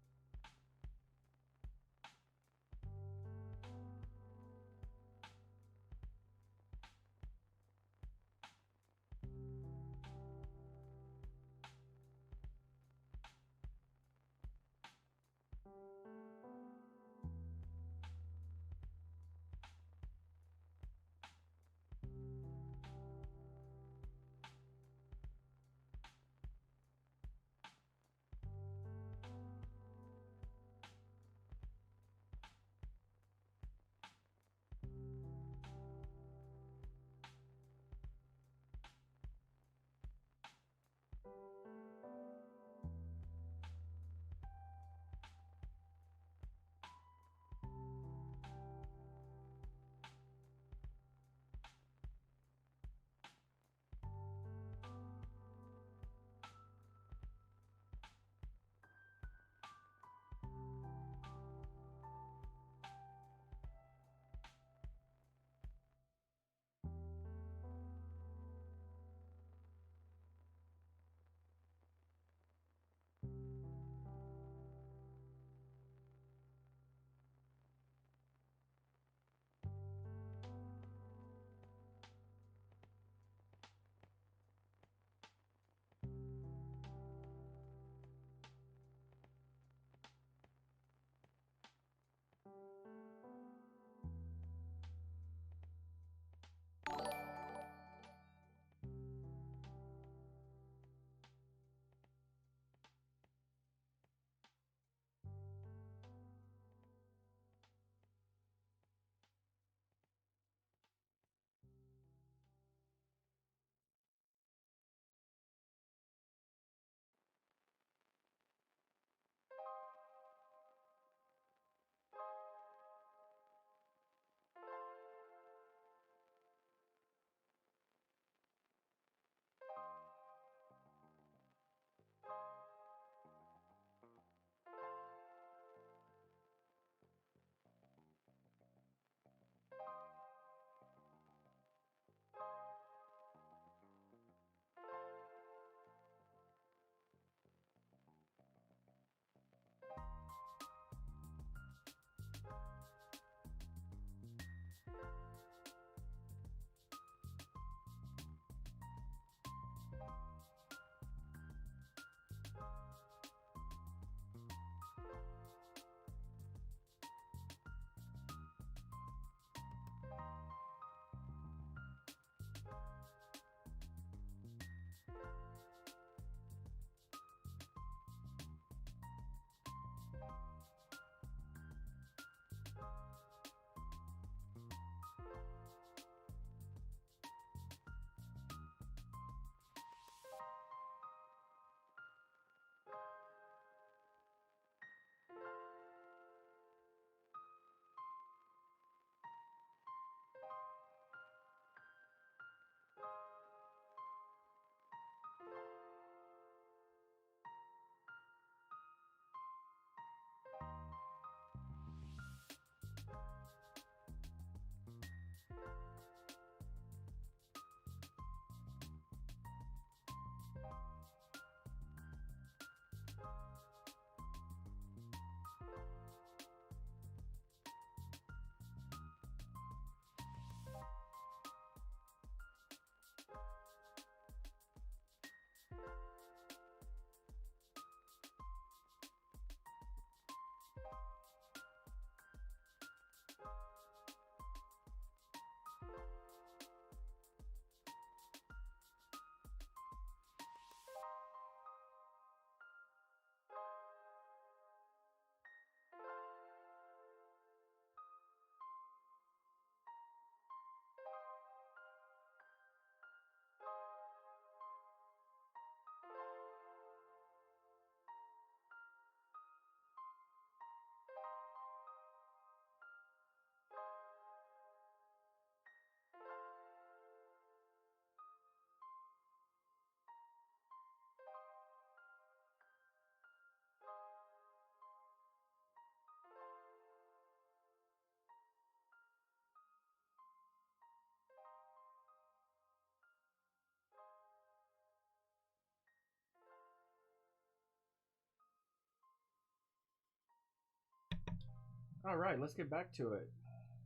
All right, let's get back to it.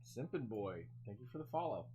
Simpin Boy, thank you for the follow.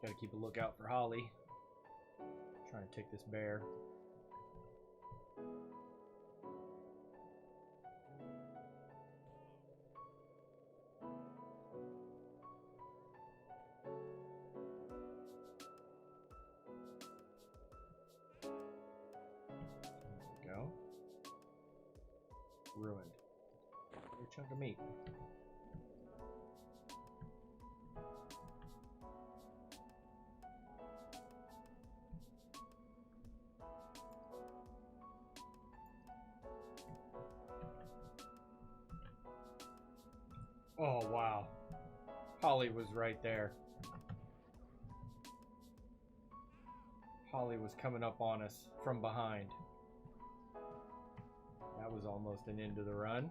Gotta keep a lookout for Holly. Try and take this bear. There we go. Ruined. A chunk of meat. Oh, wow. Holly was right there. Holly was coming up on us from behind. That was almost an end to the run.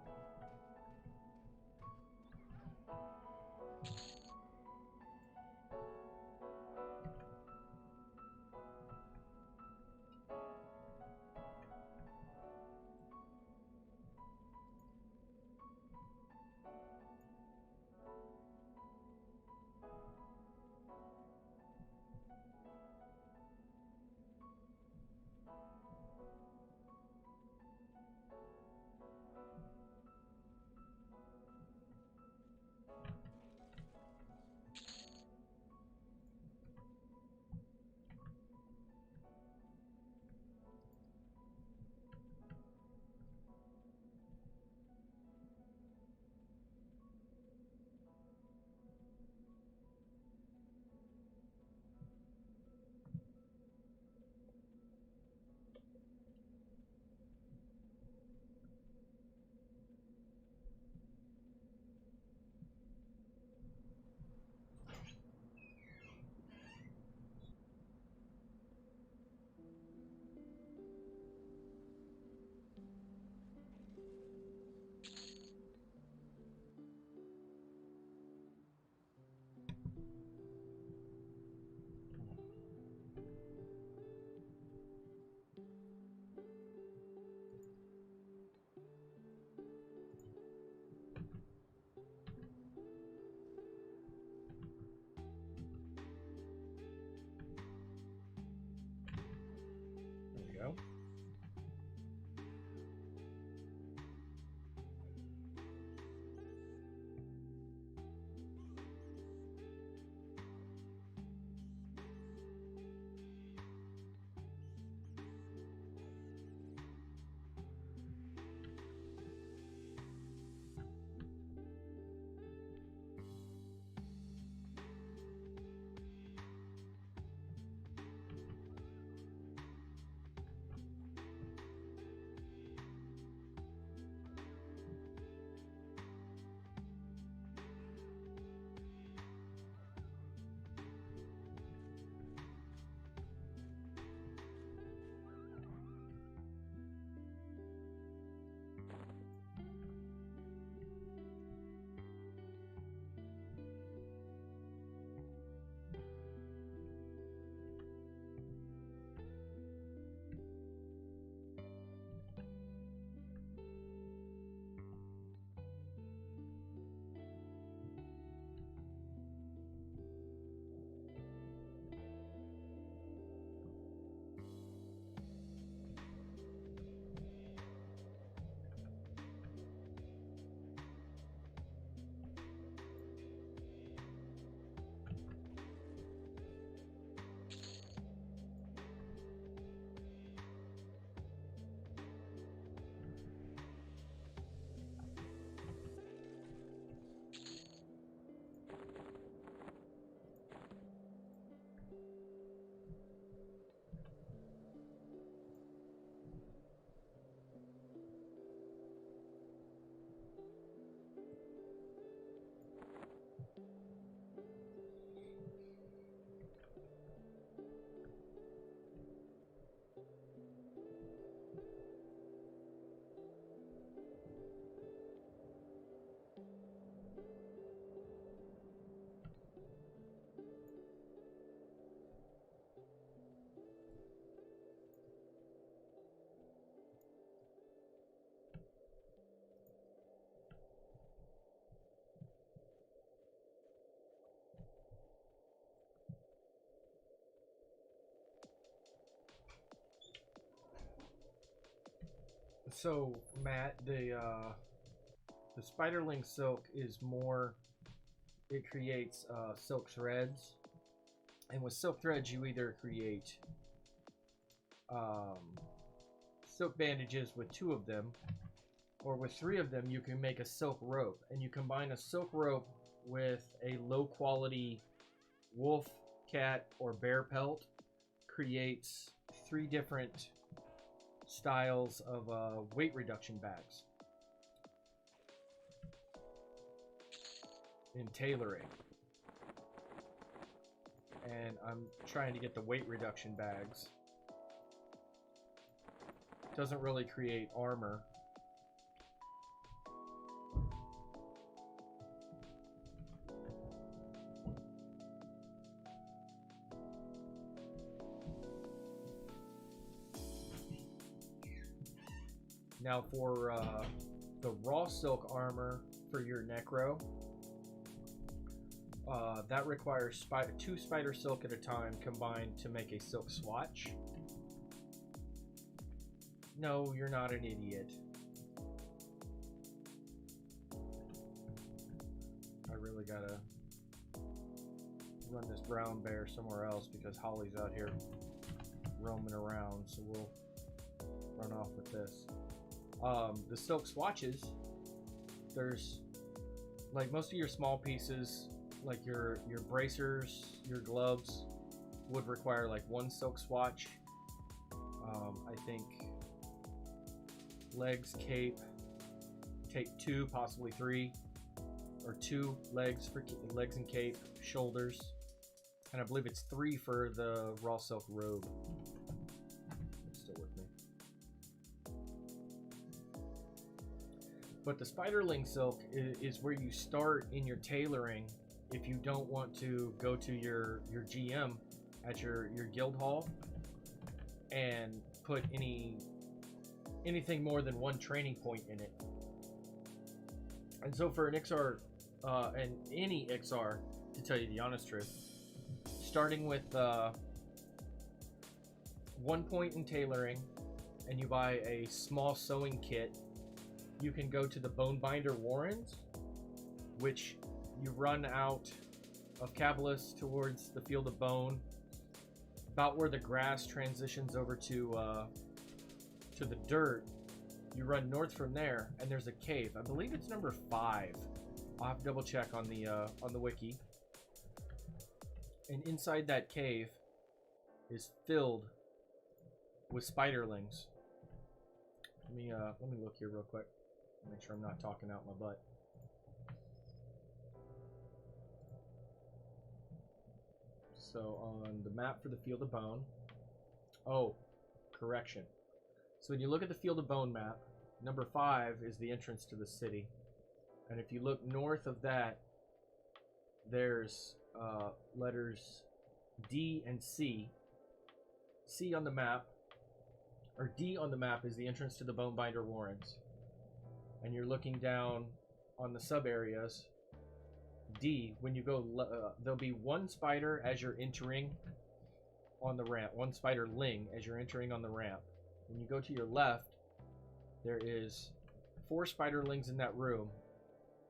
So Matt, the spiderling silk is more. It creates silk threads, and with silk threads, you either create silk bandages with 2 of them, or with 3 of them, you can make a silk rope. And you combine a silk rope with a low quality wolf, cat, or bear pelt, creates 3 different styles of weight reduction bags in tailoring. And I'm trying to get the weight reduction bags. Doesn't really create armor. Now for the raw silk armor for your necro, that requires 2 spider silk at a time combined to make a silk swatch. No, you're not an idiot. I really gotta run this brown bear somewhere else because Holly's out here roaming around, so we'll run off with this. The silk swatches, there's like most of your small pieces, like your bracers, your gloves would require like 1 silk swatch. I think legs, cape, take 2, possibly 3, or 2 legs for legs and cape, shoulders, and I believe it's 3 for the raw silk robe. It's still with me. But the spiderling silk is where you start in your tailoring if you don't want to go to your GM at your guild hall and put anything more than 1 training point in it. And so for an XR, and any XR, to tell you the honest truth, starting with 1 point in tailoring, and you buy a small sewing kit, you can go to the Bonebinder Warrens, which you run out of Cabalus towards the Field of Bone, about where the grass transitions over to the dirt. You run north from there, and there's a cave. I believe it's number 5. I'll have to double check on the wiki. And inside that cave is filled with spiderlings. Let me look here real quick. Make sure I'm not talking out my butt. So on the map for the Field of Bone, oh, correction. So when you look at the Field of Bone map, number 5 is the entrance to the city. And if you look north of that, there's letters D and C. C on the map, or D on the map, is the entrance to the Bonebinder Warrens. And you're looking down on the sub areas. D, when you go, there'll be 1 spider as you're entering on the ramp. 1 spiderling as you're entering on the ramp. When you go to your left, there is 4 spiderlings in that room,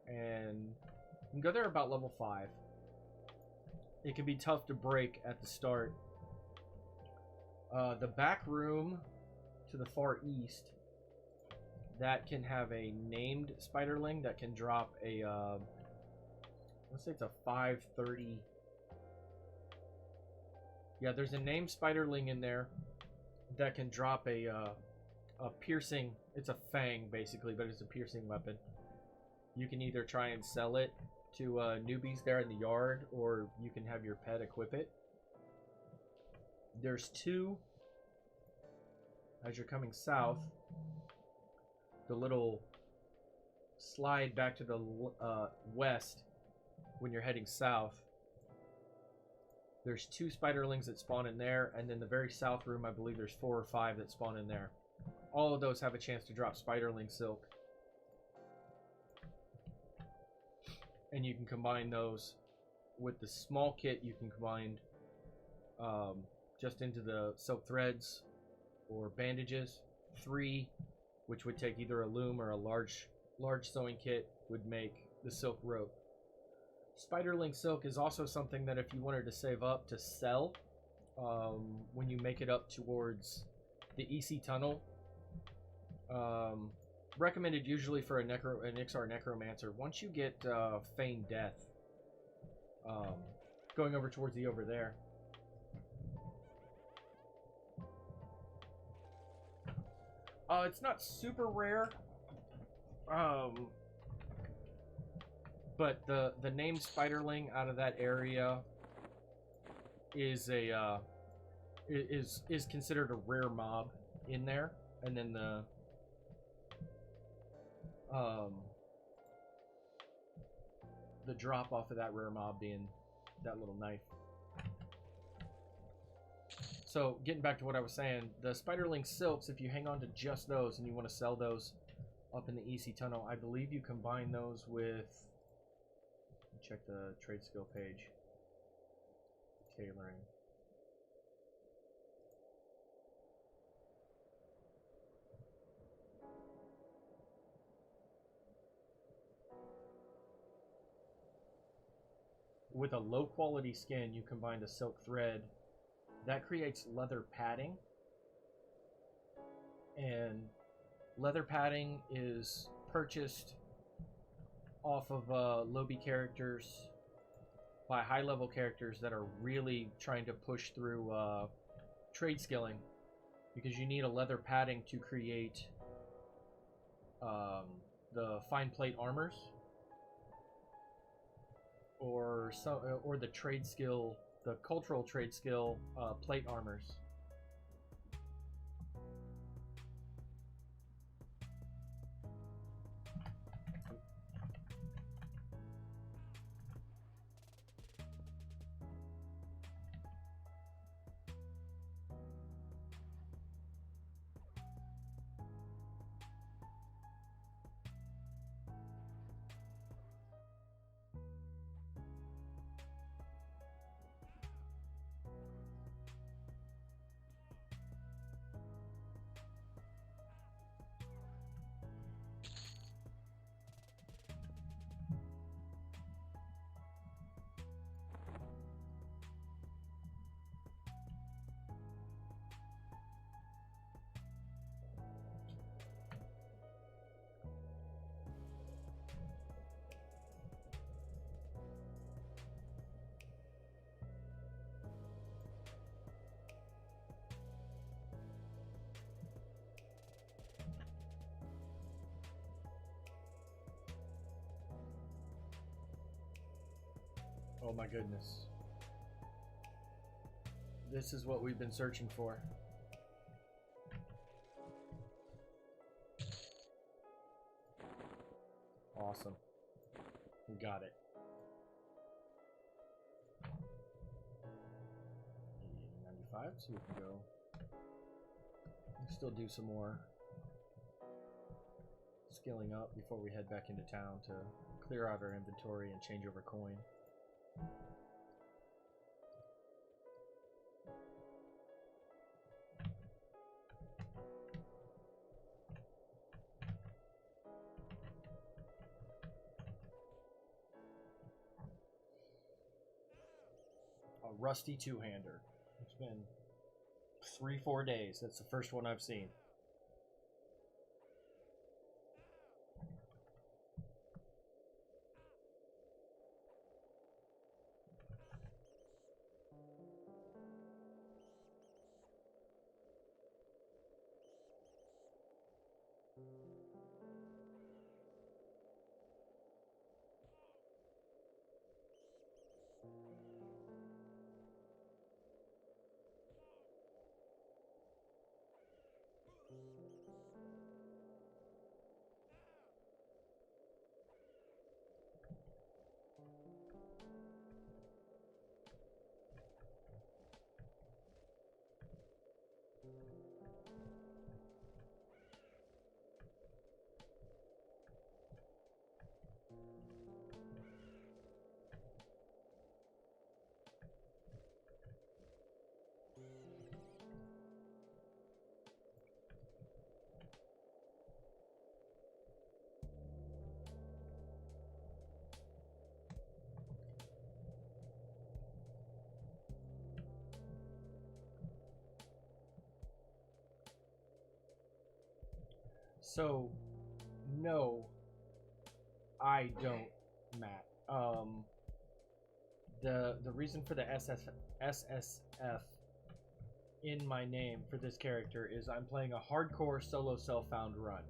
and you can go there about level 5. It can be tough to break at the start. The back room to the far east, that can have a named spiderling that can drop a let's say it's a 530. Yeah, there's a named spiderling in there that can drop a piercing. It's a fang basically, but it's a piercing weapon. You can either try and sell it to newbies there in the yard, or you can have your pet equip it. There's 2 as you're coming south. The little slide back to the west when you're heading south. There's 2 spiderlings that spawn in there, and then the very south room, I believe there's 4 or 5 that spawn in there. All of those have a chance to drop spiderling silk. And you can combine those with the small kit. You can combine just into the silk threads or bandages. 3 which would take either a loom or a large sewing kit, would make the silk rope. Spiderling silk is also something that if you wanted to save up to sell, when you make it up towards the EC tunnel, recommended usually for an Ixar necromancer. Once you get feigned death, going over towards the over there. It's not super rare, but the name Spiderling out of that area is a is considered a rare mob in there, and then the drop off of that rare mob being that little knife. So, getting back to what I was saying, the Spiderling silks, if you hang on to just those and you want to sell those up in the EC tunnel, I believe you combine those with... Check the trade skill page. Tailoring. With a low quality skin, you combine the silk thread. That creates leather padding. And leather padding is purchased off of lobby characters by high level characters that are really trying to push through trade skilling, because you need a leather padding to create the fine plate armors or the trade skill, the cultural trade skill plate armors. Oh my goodness. This is what we've been searching for. Awesome. We got it. 95, so we can go. Still do some more skilling up before we head back into town to clear out our inventory and change over coin. A rusty two-hander. It's been 3-4 days. That's the first one I've seen. So, no, I don't, Matt. The reason for the SSF in my name for this character is I'm playing a hardcore solo self-found run,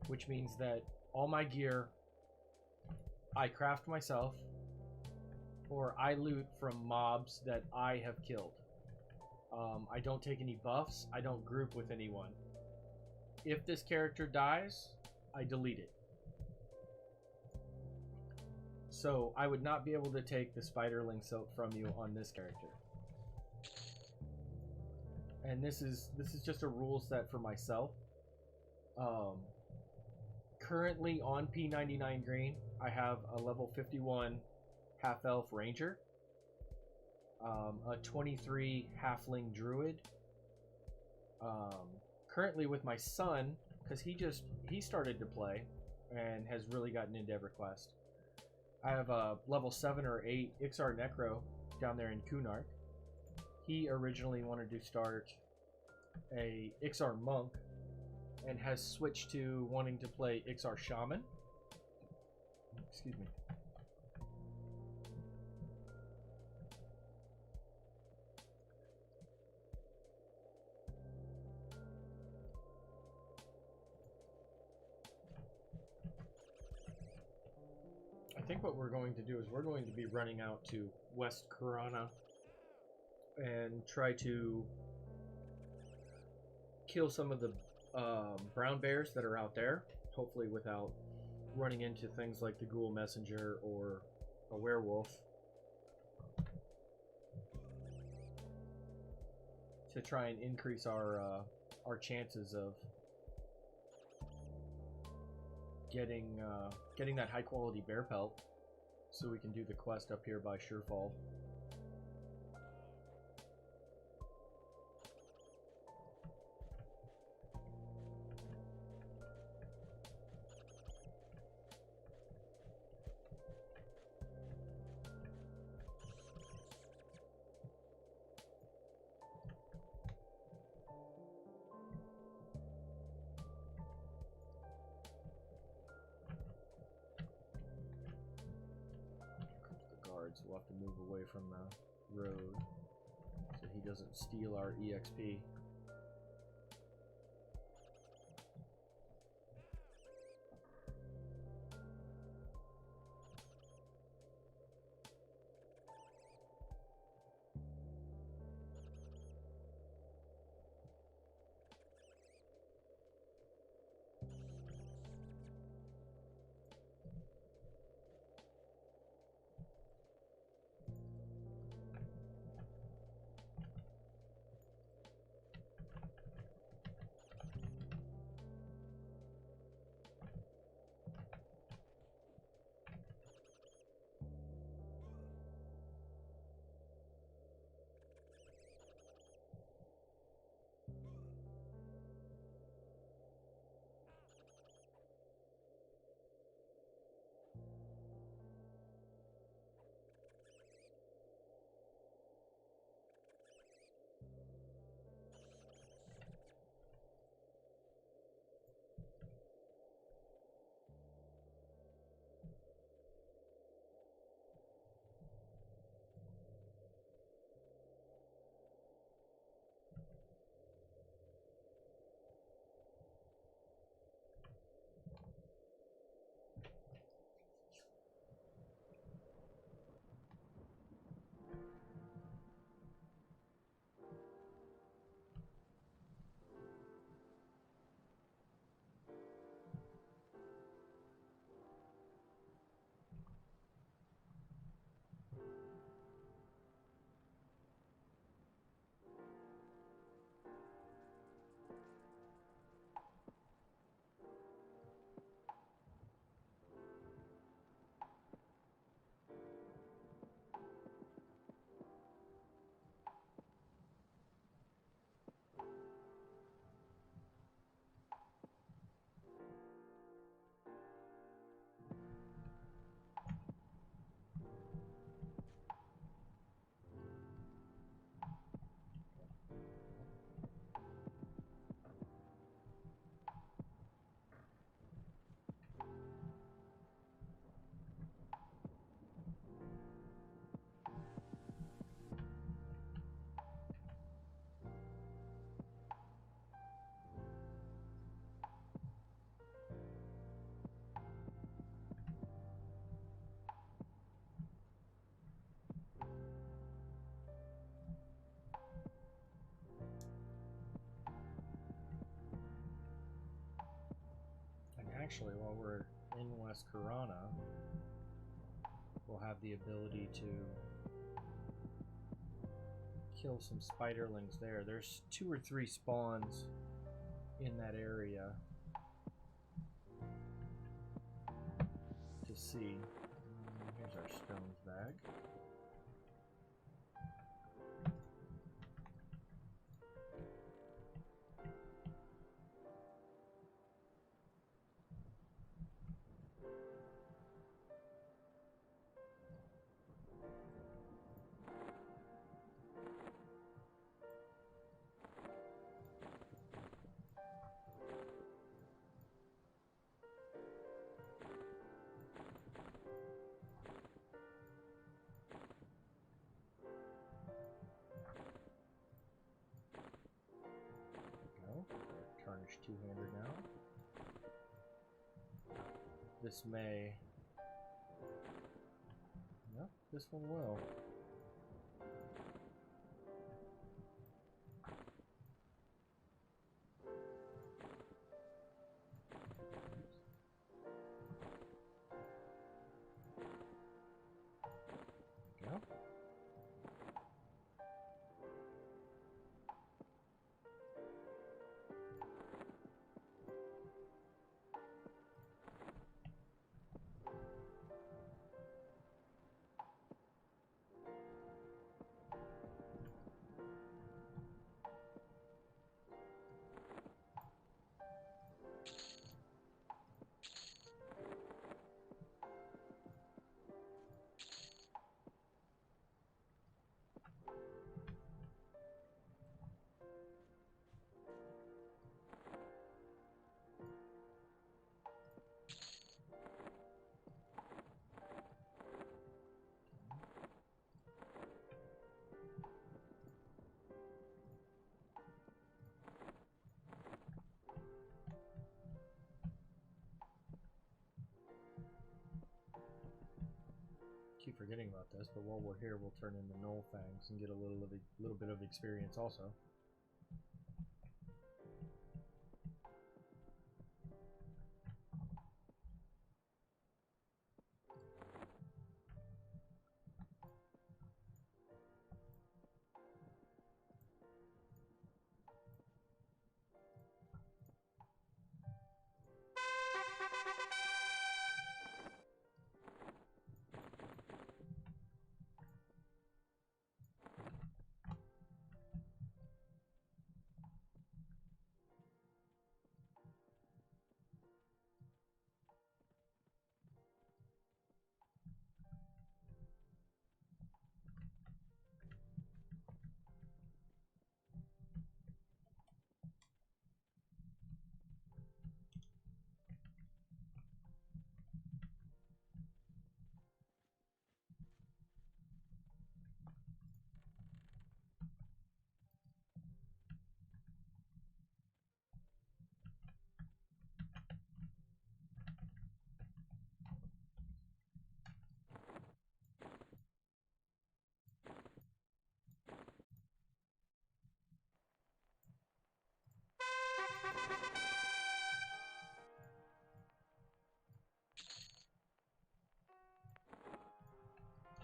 which means that all my gear I craft myself or I loot from mobs that I have killed. I don't take any buffs. I don't group with anyone. If this character dies, I delete it. So I would not be able to take the spiderling silk from you on this character. And this is just a rule set for myself. Currently on P99 green, I have a level 51 half-elf ranger, a 23 halfling druid. Currently with my son, because he started to play and has really gotten into EverQuest. I have a level 7 or 8 Ixar Necro down there in Kunark. He originally wanted to start a Ixar Monk and has switched to wanting to play Ixar Shaman. Excuse me. I think what we're going to do is we're going to be running out to West Karana and try to kill some of the brown bears that are out there, hopefully without running into things like the ghoul messenger or a werewolf, to try and increase our chances of getting that high quality bear pelt, so we can do the quest up here by Surefall. So we'll have to move away from the road so he doesn't steal our EXP. actually, while we're in West Karana, we'll have the ability to kill some spiderlings there. There's 2 or 3 spawns in that area to see. Here's our stones bag. Tarnished two-hander now. This may... Yep, this one will. Go. Keep forgetting about this, but while we're here, we'll turn into Knoll Fangs and get a little bit of experience also.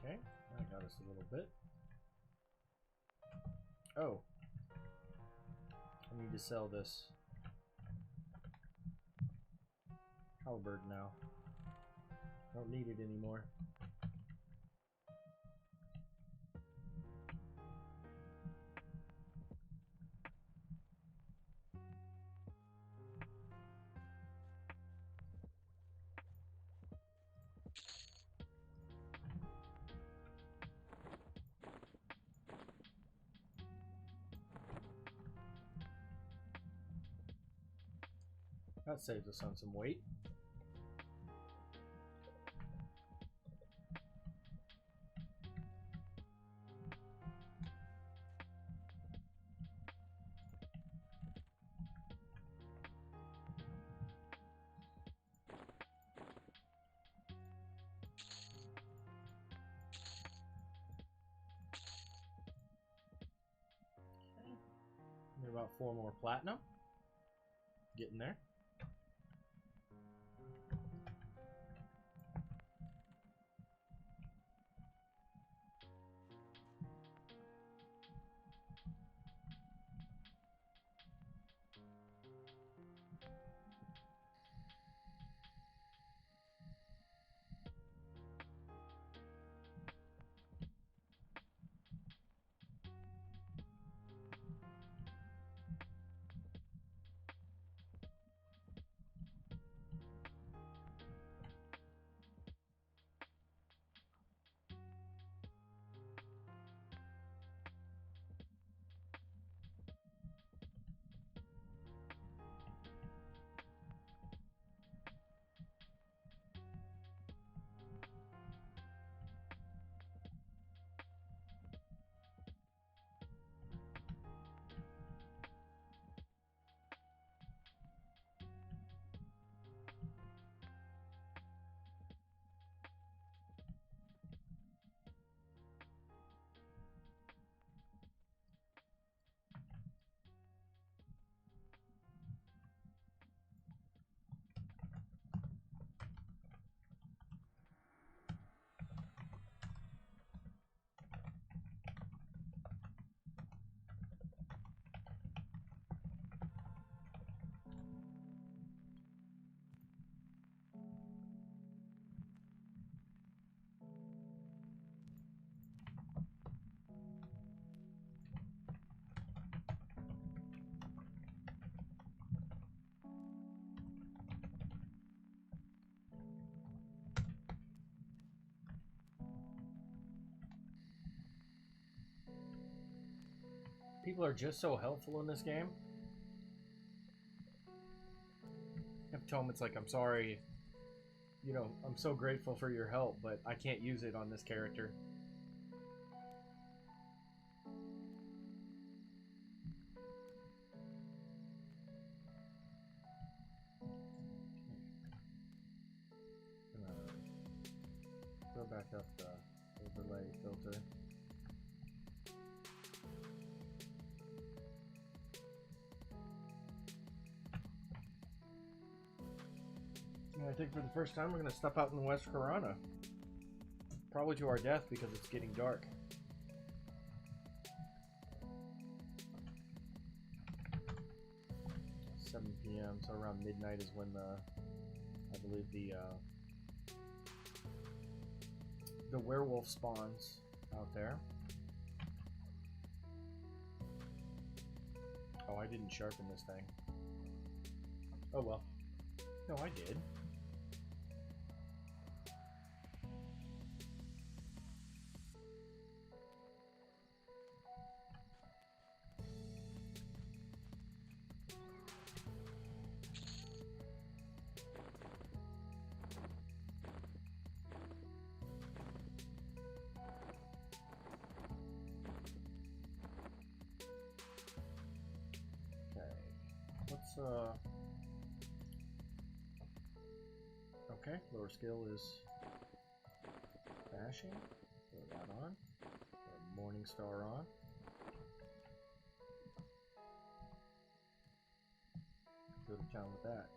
Okay, that got us a little bit. Oh, I need to sell this halberd now. Don't need it anymore. That saves us on some weight. Need about 4 more platinum. Getting there. People are just so helpful in this game. I have to tell them, it's like, I'm sorry, you know, I'm so grateful for your help, but I can't use it on this character. Go back up the overlay filter. I think for the first time we're going to step out in West Corona. Probably to our death because it's getting dark. It's 7 p.m. so around midnight is when I believe the werewolf spawns out there. Oh, I didn't sharpen this thing. Oh well. No, I did. Okay, lower skill is bashing. Throw that on. Throw Morning Star on. Go to town with that.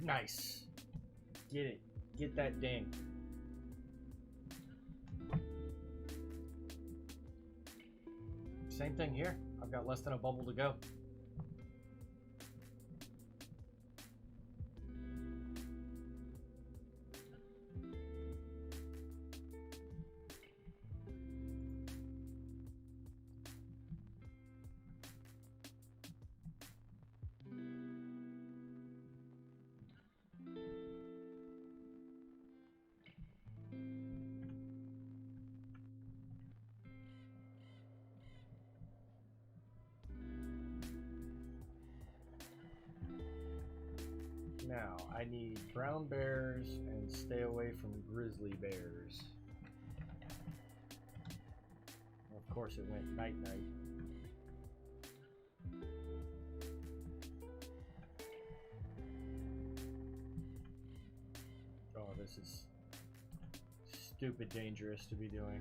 Nice. Get it. Get that ding. Same thing here. I've got less than a bubble to go. Now, I need brown bears and stay away from grizzly bears. Of course, it went night-night. Oh, this is stupid dangerous to be doing.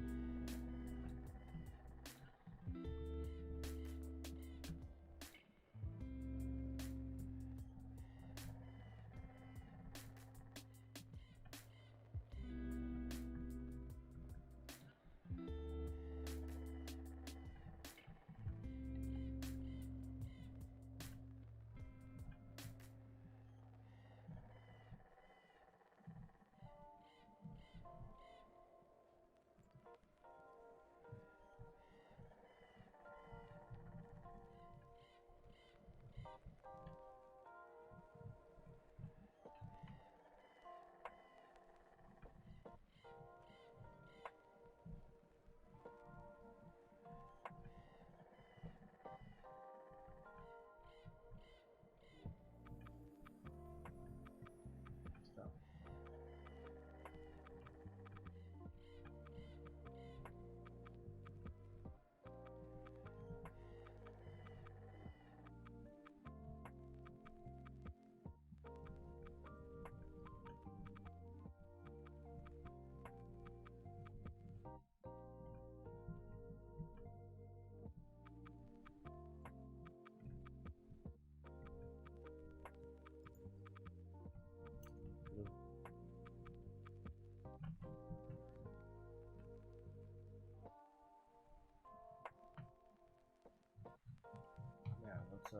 Yeah, let's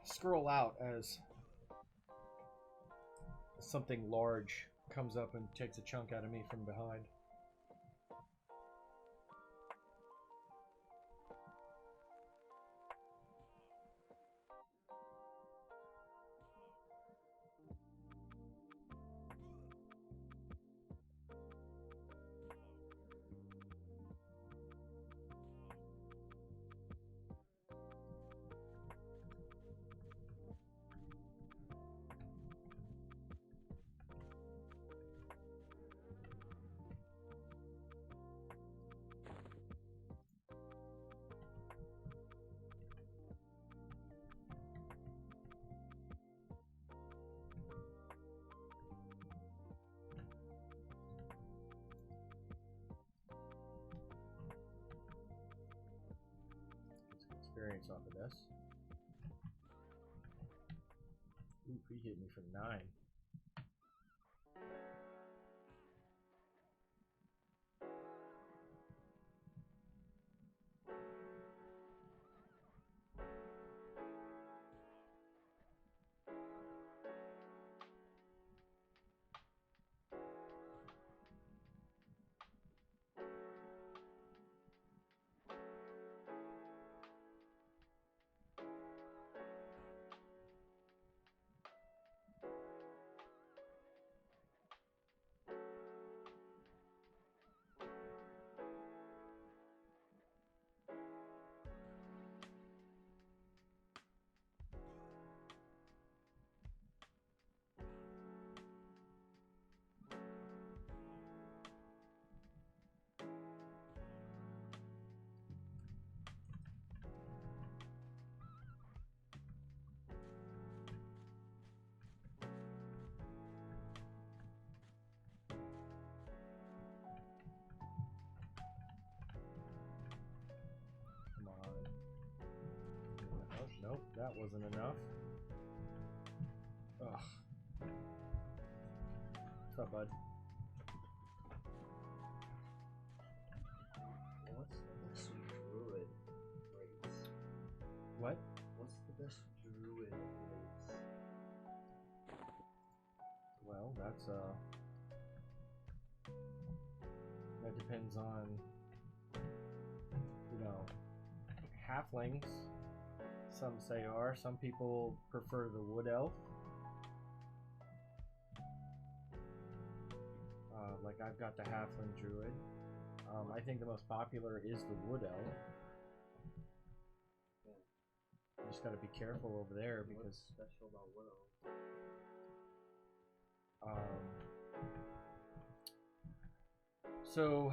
scroll out as something large comes up and takes a chunk out of me from behind. Experience off of this. Ooh, he hit me for 9. Nope, that wasn't enough. Ugh. What's up, bud? What's the best druid race? What? What's the best druid race? Well, that depends on, you know, halflings. Some say are. Some people prefer the wood elf. Like I've got the halfling druid. I think the most popular is the wood elf. Yeah. You just got to be careful over there because. What's special about wood elf? So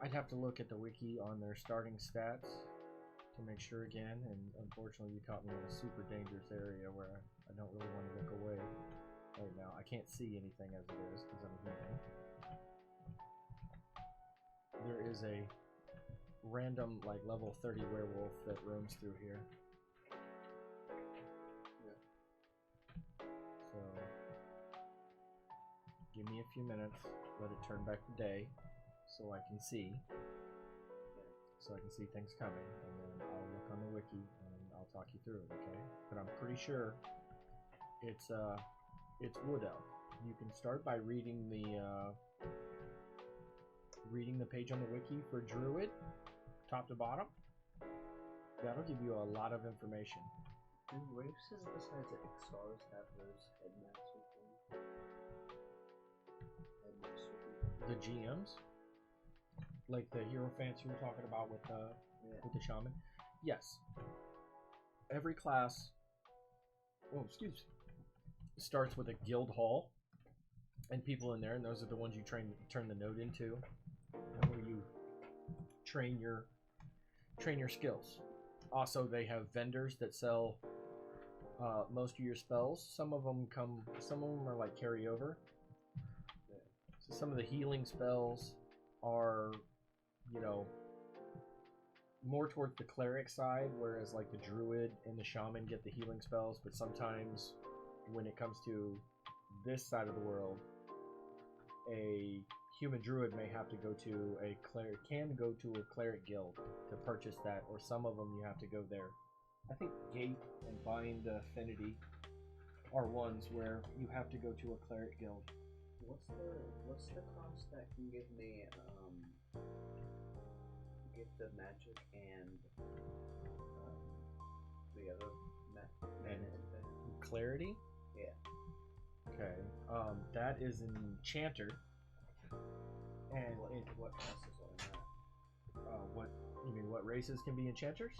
I'd have to look at the wiki on their starting stats to make sure again, and unfortunately you caught me in a super dangerous area where I don't really want to look away right now. I can't see anything as it is because I'm human. There is a random like level 30 werewolf that roams through here. Yeah. So give me a few minutes, let it turn back to day so I can see. So I can see things coming, and then I'll look on the wiki and I'll talk you through it, okay? But I'm pretty sure it's wood elf. You can start by reading the page on the wiki for druid, top to bottom. That'll give you a lot of information. Do races besides Ixars have those headmaster things? Headmaster people? The GMs, like the Hierophants you were talking about with the shaman. Yes. Every class, starts with a guild hall and people in there, and those are the ones you turn the node into, and where you train your skills. Also, they have vendors that sell most of your spells. Some of them are like carryover. So some of the healing spells are, more towards the cleric side, whereas like the druid and the shaman get the healing spells. But sometimes when it comes to this side of the world, a human druid may have to go to a cleric guild to purchase that, or some of them you have to go there. I think Gate and Bind Affinity are ones where you have to go to a cleric guild. What's the class that can give me gift of magic and the other clarity? Yeah. Okay. That is an enchanter. And what classes are that? What you mean? What races can be enchanters?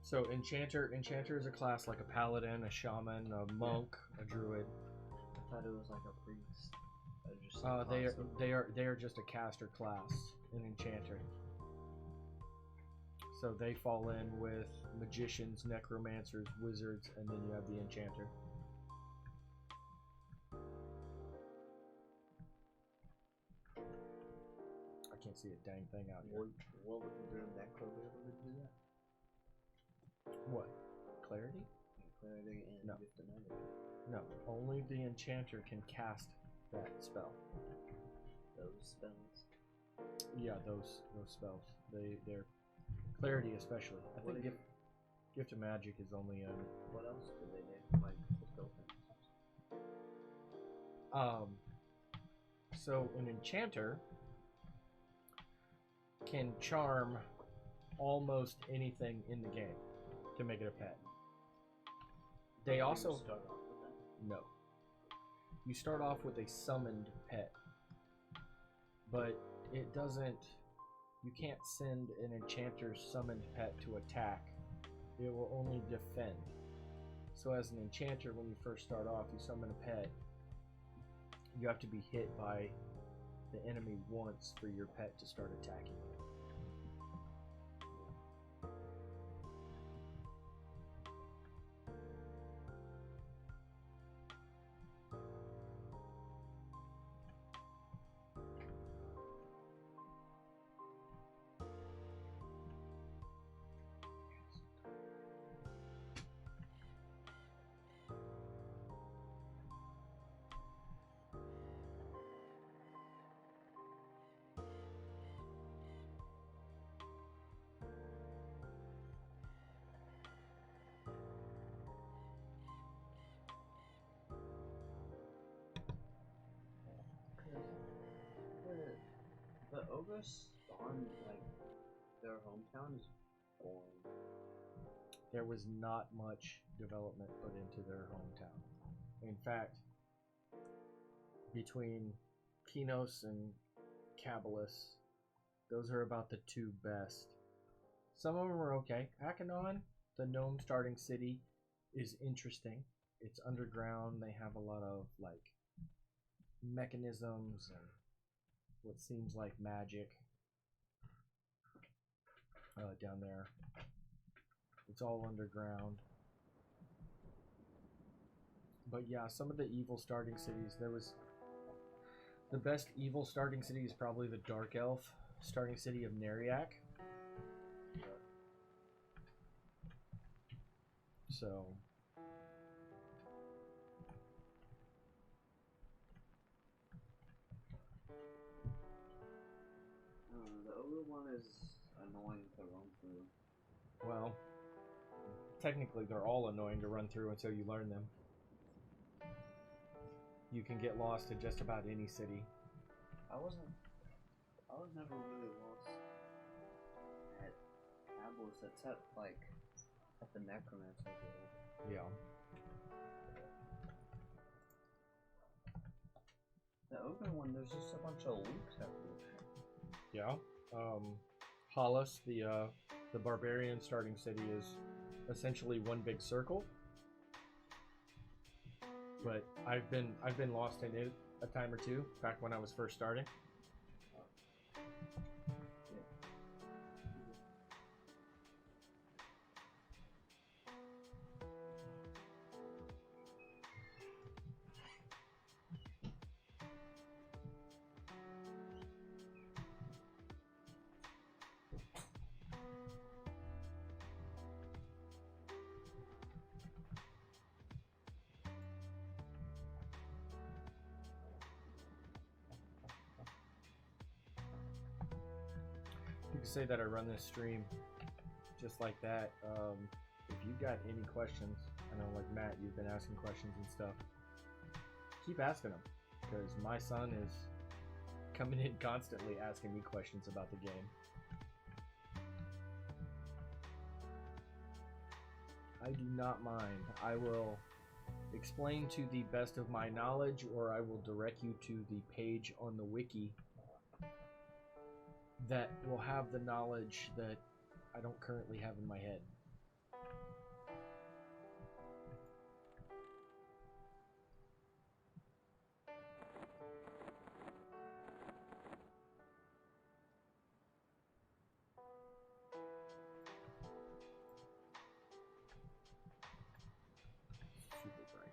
So enchanter is a class like a paladin, a shaman, a monk, a druid. I thought it was like a priest. They are just a caster class, an enchanter. So they fall in with magicians, necromancers, wizards, and then you have the enchanter. I can't see a dang thing out here. Will the necro be able to do that? What? Clarity? Clarity and no. gift of magic. No, only the enchanter can cast that spell. Those spells? Yeah, those spells. They're clarity especially. I think gift of magic is only a. What else do they do? Like fulfill things. So an enchanter can charm almost anything in the game to make it a pet. They also start off with that? No. You start off with a summoned pet, but it doesn't. You can't send an enchanter's summoned pet to attack. It will only defend. So as an enchanter, when you first start off, you summon a pet. You have to be hit by the enemy once for your pet to start attacking. Progress on like their hometown is boring. There was not much development put into their hometown. In fact, between Kinos and Cabalus, those are about the two best. Some of them are okay. Akanon, the gnome starting city, is interesting. It's underground. They have a lot of like mechanisms and what seems like magic down there. It's all underground. But yeah, some of the evil starting cities, there was the best evil starting city is probably the Dark Elf starting city of Neriak. So The other one is annoying to run through. well, technically they're all annoying to run through until you learn them. You can get lost in just about any city. I was never really lost at Cabalus except like at the Necromancer Guild. Yeah. The ogre one, there's just a bunch of loops everywhere. Yeah. Hollis, the barbarian starting city, is essentially one big circle. But I've been lost in it a time or two back when I was first starting. You can say that I run this stream just like that. If you've got any questions, I know like Matt, you've been asking questions and stuff. Keep asking them, because my son is coming in constantly asking me questions about the game. I do not mind. I will explain to the best of my knowledge, or I will direct you to the page on the wiki that will have the knowledge that I don't currently have in my head. Super bright.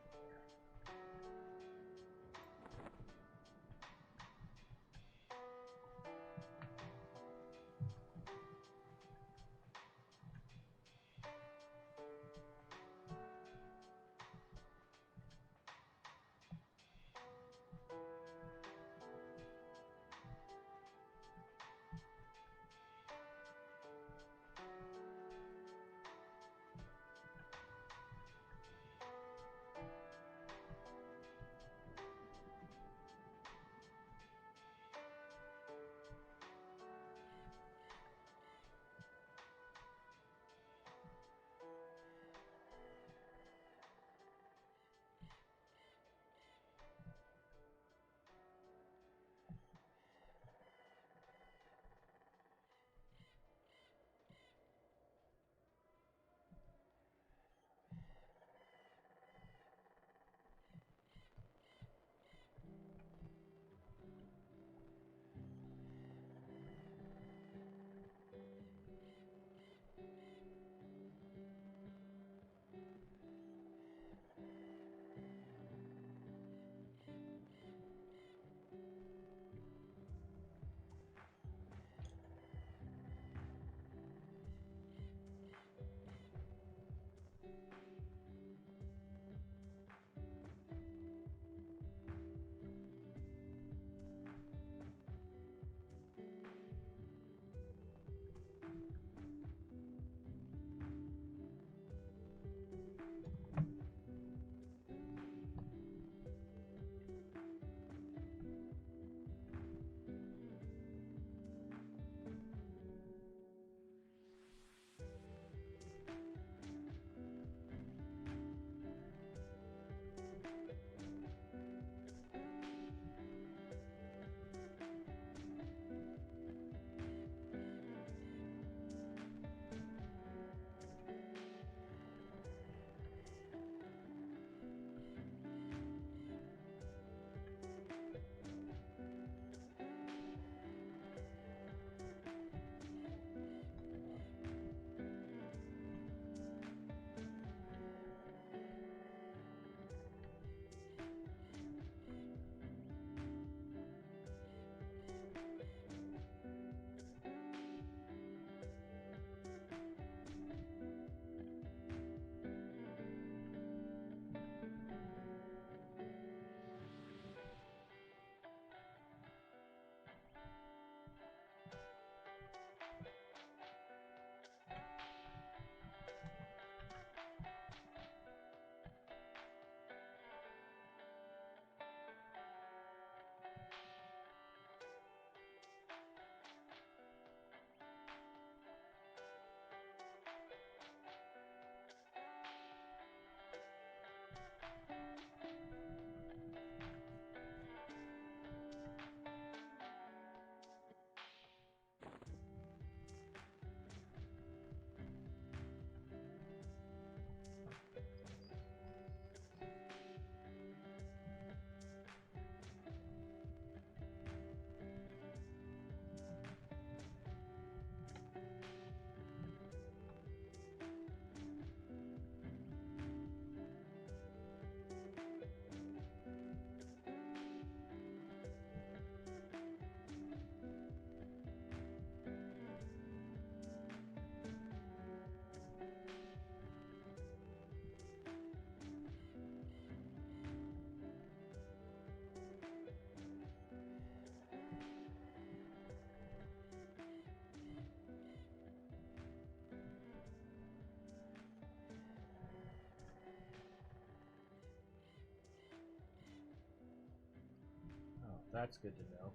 that's good to know.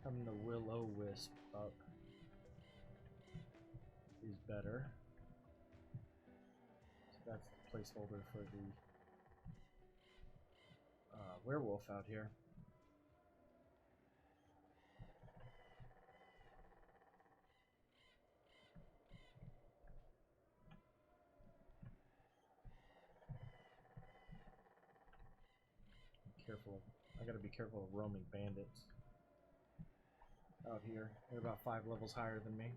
Having the will-o-wisp up is better. So that's the placeholder for the werewolf out here. Careful. I gotta be careful of roaming bandits out here. They're about 5 levels higher than me.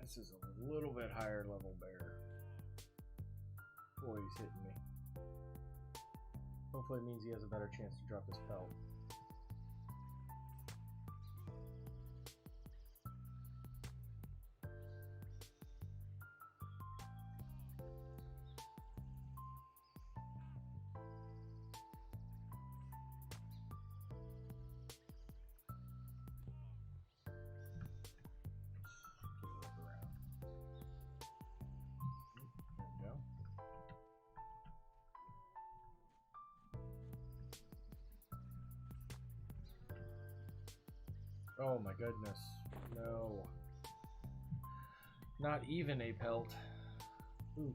This is a little bit higher level bear. Boy, he's hitting me. Hopefully it means he has a better chance to drop his pelt. Oh my goodness. No. Not even a pelt. Oof.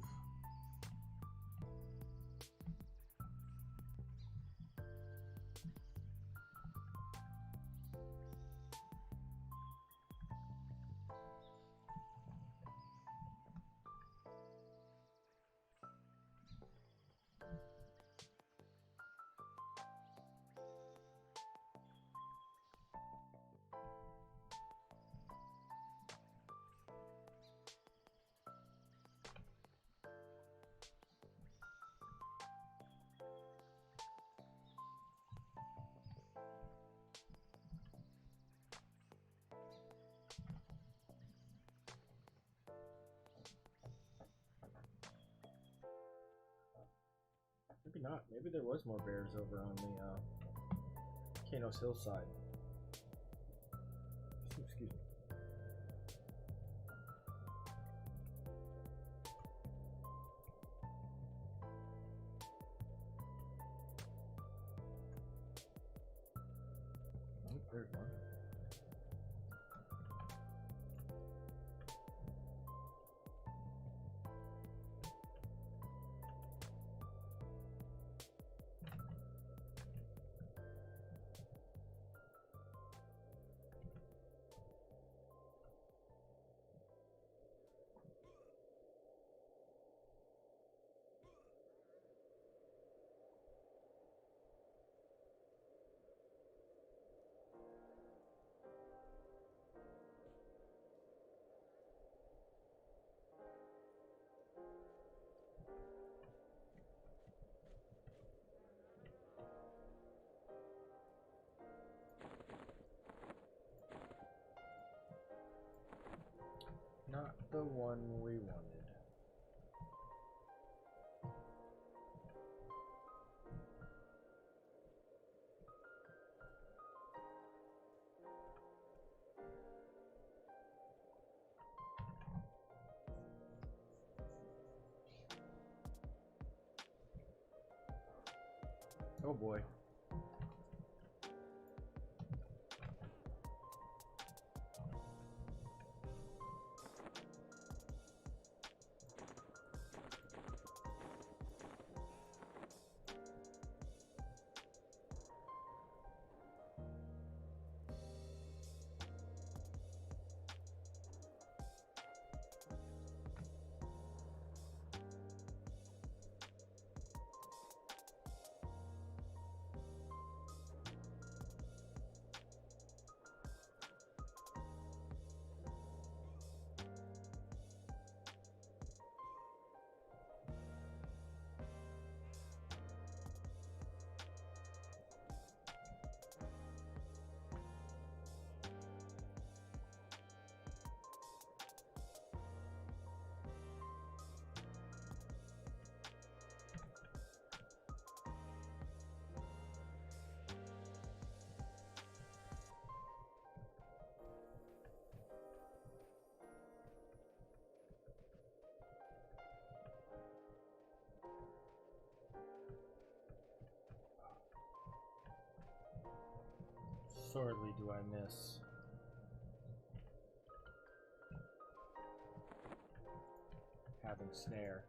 Maybe not. Maybe there was more bears over on the Kanos hillside. Excuse me. Oh, there's one. Not the one we wanted. Oh boy. Sorely do I miss. Having snare.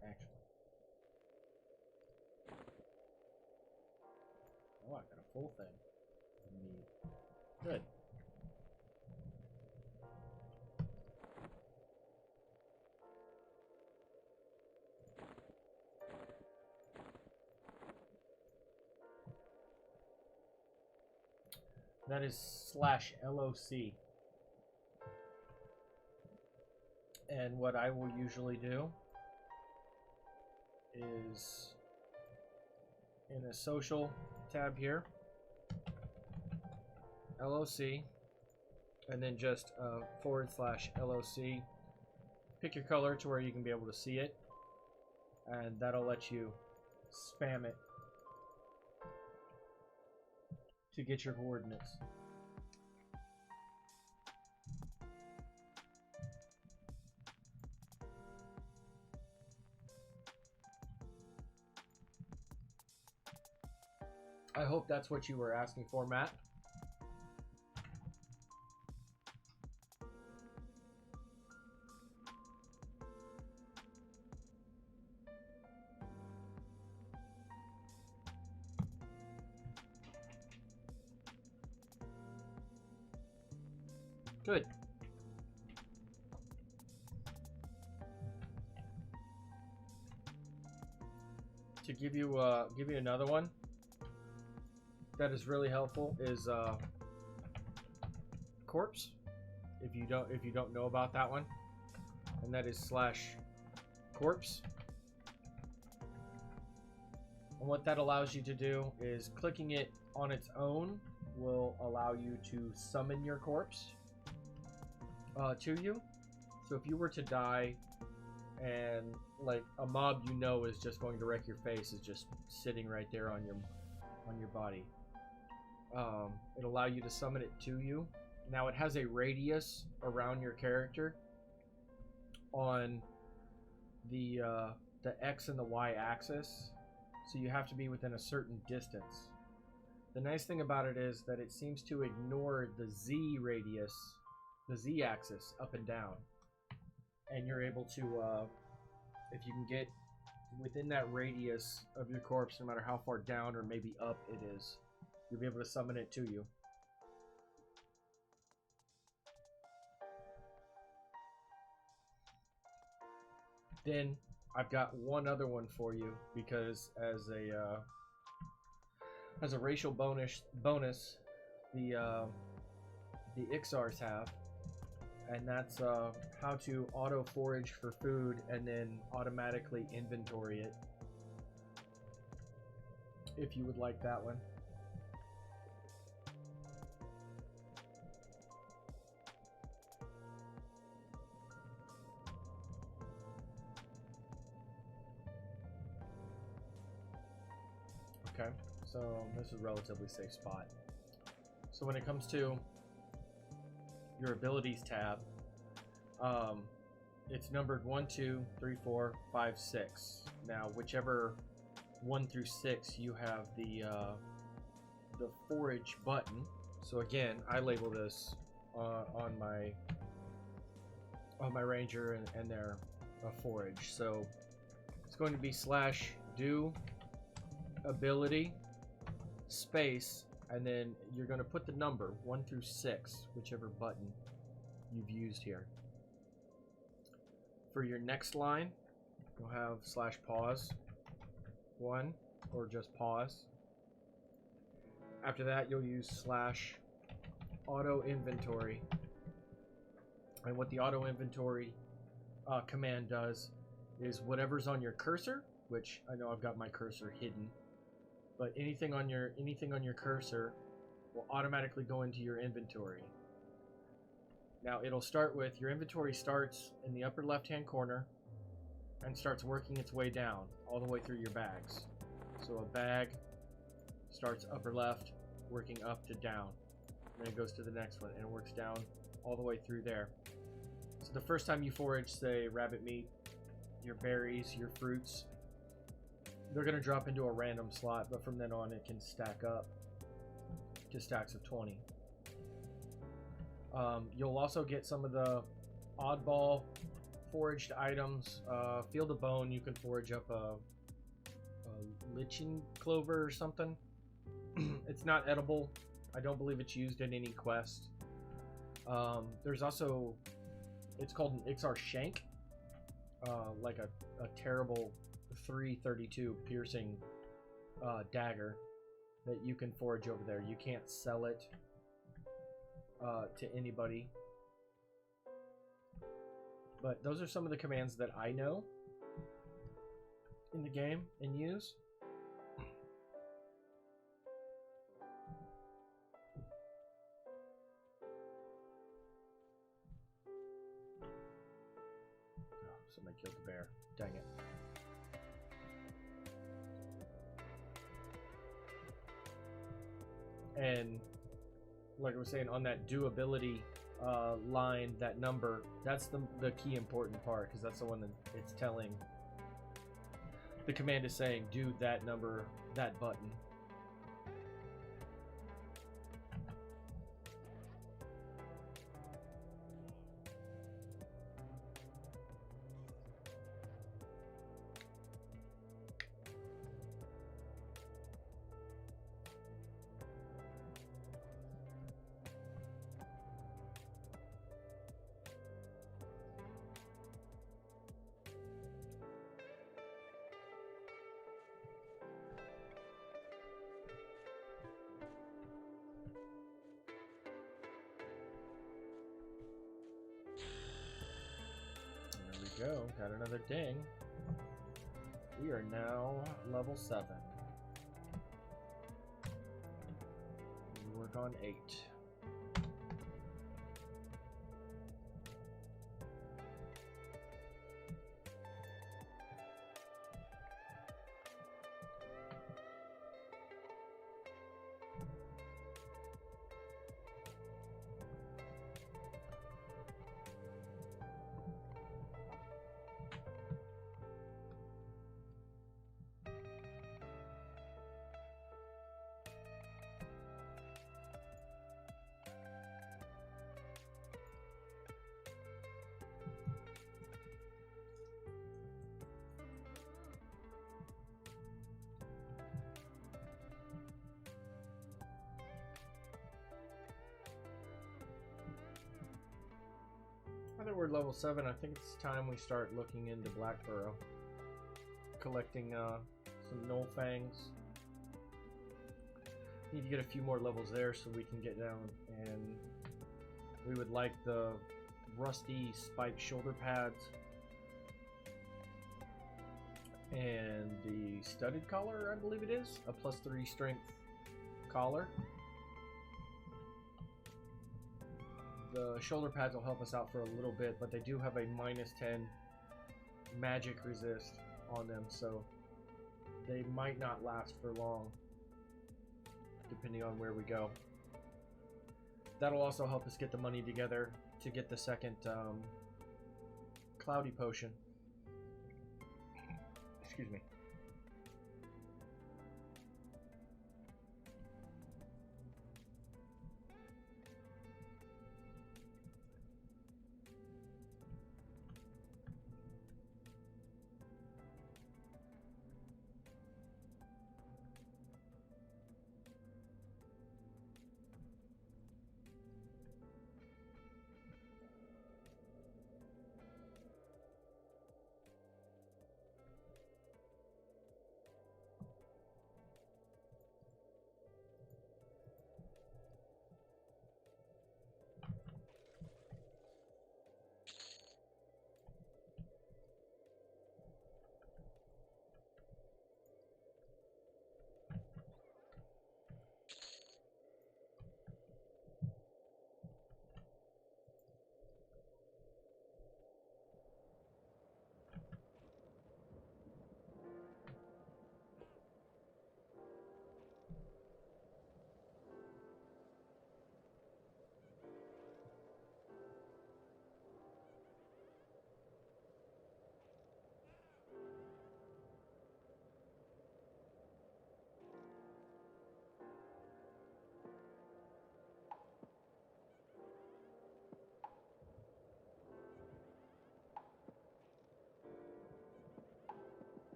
Actually. Oh, I got a full thing. Neat. Good. That is /LOC. And what I will usually do is in a social tab here, LOC, and then just /LOC. Pick your color to where you can be able to see it, and that'll let you spam it to get your coordinates. I hope that's what you were asking for, Matt. Good. To give you another one that is really helpful is corpse. If you don't know about that one, and that is /corpse. And what that allows you to do is clicking it on its own will allow you to summon your corpse to you. So if you were to die and like a mob you know is just going to wreck your face is just sitting right there on your body, it'll allow you to summon it to you. Now it has a radius around your character on the X and the Y axis, so you have to be within a certain distance. The nice thing about it is that it seems to ignore the Z radius, the Z axis up and down, and you're able to, if you can get within that radius of your corpse, no matter how far down or maybe up it is, you'll be able to summon it to you. Then I've got one other one for you, because as a racial bonus the Ixars have, and that's how to auto forage for food and then automatically inventory it, if you would like that one. Okay, so this is a relatively safe spot. So when it comes to your abilities tab, it's numbered 1, 2, 3, 4, 5, 6. Now, whichever 1 through 6, you have the forage button. So again, I label this on my ranger and their forage. So it's going to be /do ability space, and then you're going to put the number 1 through 6, whichever button you've used here. For your next line, you'll have /pause 1, or just pause. After that, you'll use /auto inventory, and what the auto inventory command does is whatever's on your cursor, which I know I've got my cursor hidden, but anything on your cursor will automatically go into your inventory. Now it'll start with, your inventory starts in the upper left hand corner and starts working its way down all the way through your bags. So a bag starts upper left, working up to down, and then it goes to the next one and it works down all the way through there. So the first time you forage, say, rabbit meat, your berries, your fruits, they're going to drop into a random slot, but from then on it can stack up to stacks of 20. You'll also get some of the oddball foraged items. Field of Bone, you can forage up a lichen clover or something. It's not edible. I don't believe it's used in any quest. There's also, it's called an Ixar Shank, like a terrible 332 piercing dagger that you can forage over there. You can't sell it to anybody, but those are some of the commands that I know in the game and use. Oh, somebody killed the bear. Dang it. And like I was saying, on that do ability line, that number, that's the key important part, because that's the one that it's telling. The command is saying do that number, that button. we go. Got another ding. We are now level 7. We work on 8. Now that we're level 7, I think it's time we start looking into Blackburrow. Collecting some Knoll Fangs. Need to get a few more levels there so we can get down. And we would like the rusty spiked shoulder pads. And the studded collar, I believe it is. A +3 strength collar. The shoulder pads will help us out for a little bit, but they do have a -10 magic resist on them, so they might not last for long, depending on where we go. That'll also help us get the money together to get the second cloudy potion. Excuse me.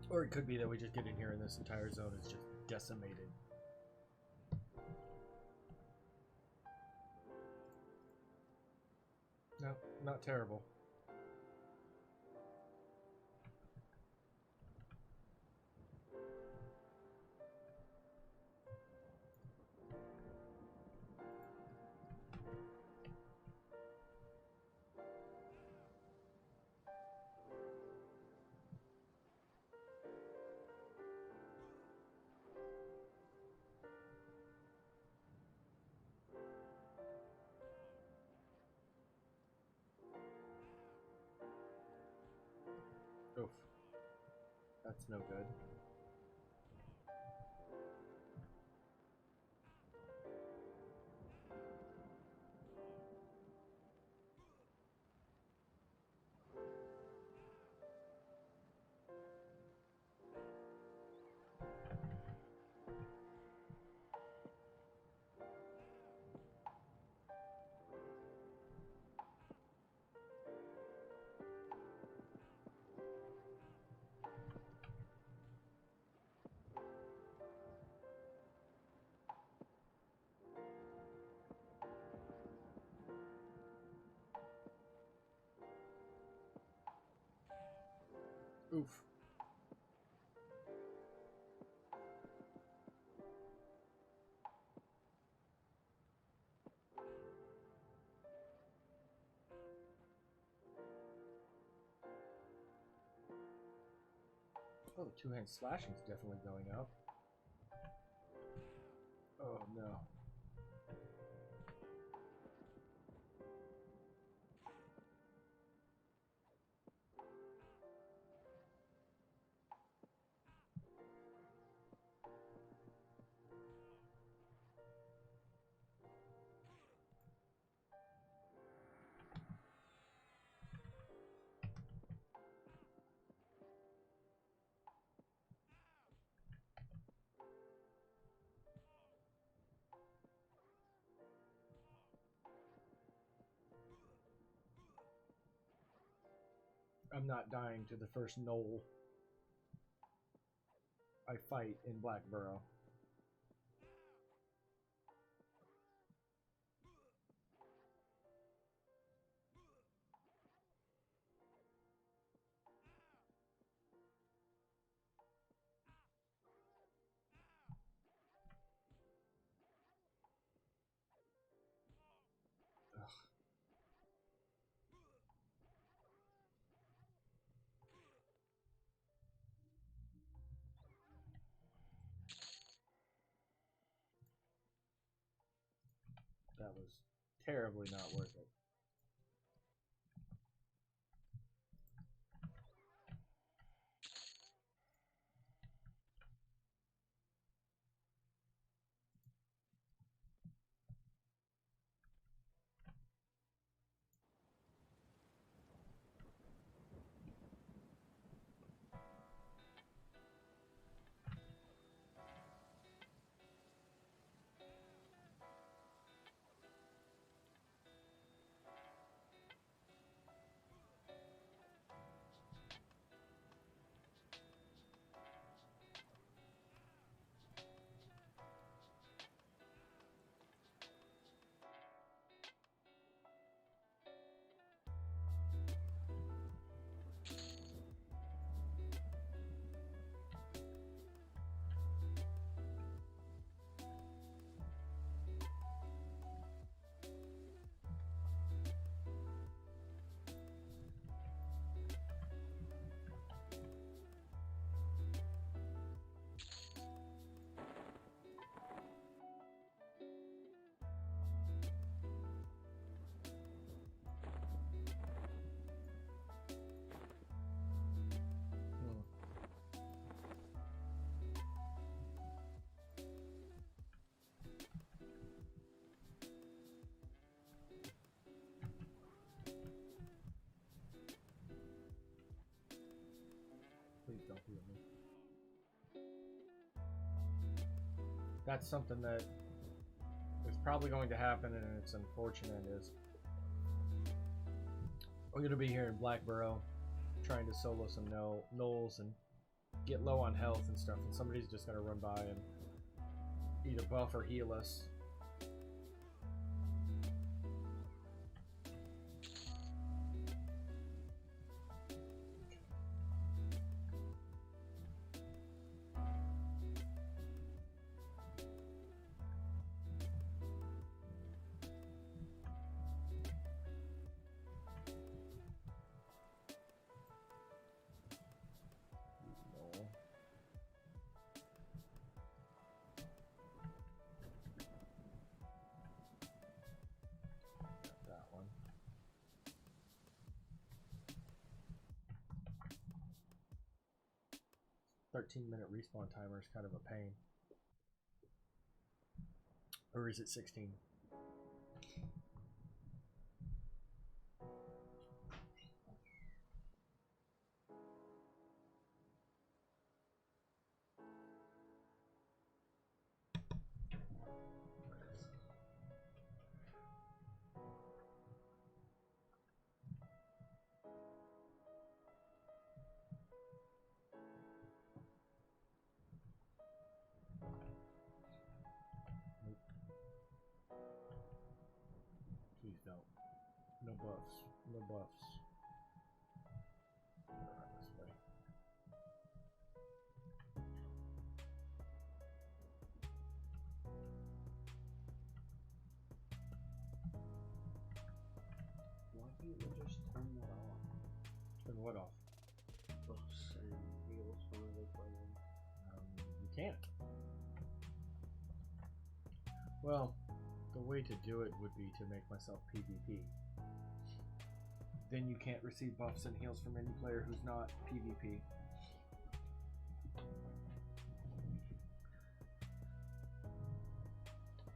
Or it could be that we just get in here and this entire zone is just decimated. No, not terrible. Oof. That's no good. Oof. Oh, two-hand slashing's definitely going up. Oh no. I'm not dying to the first knoll I fight in Blackborough. Ugh. That was terribly not worth it. Please don't heal me. That's something that is probably going to happen, and it's unfortunate, is we're going to be here in Blackborough trying to solo some gnolls and get low on health and stuff, and somebody's just going to run by and either buff or heal us. 13-minute respawn timer is kind of a pain. Or is it 16? Please don't. No buffs. No buffs. Around this way. Why can't we just turn that off? Turn what off? Buffs and heals whenever they play them. You can't. Well, the way to do it would be to make myself PvP. Then you can't receive buffs and heals from any player who's not PvP.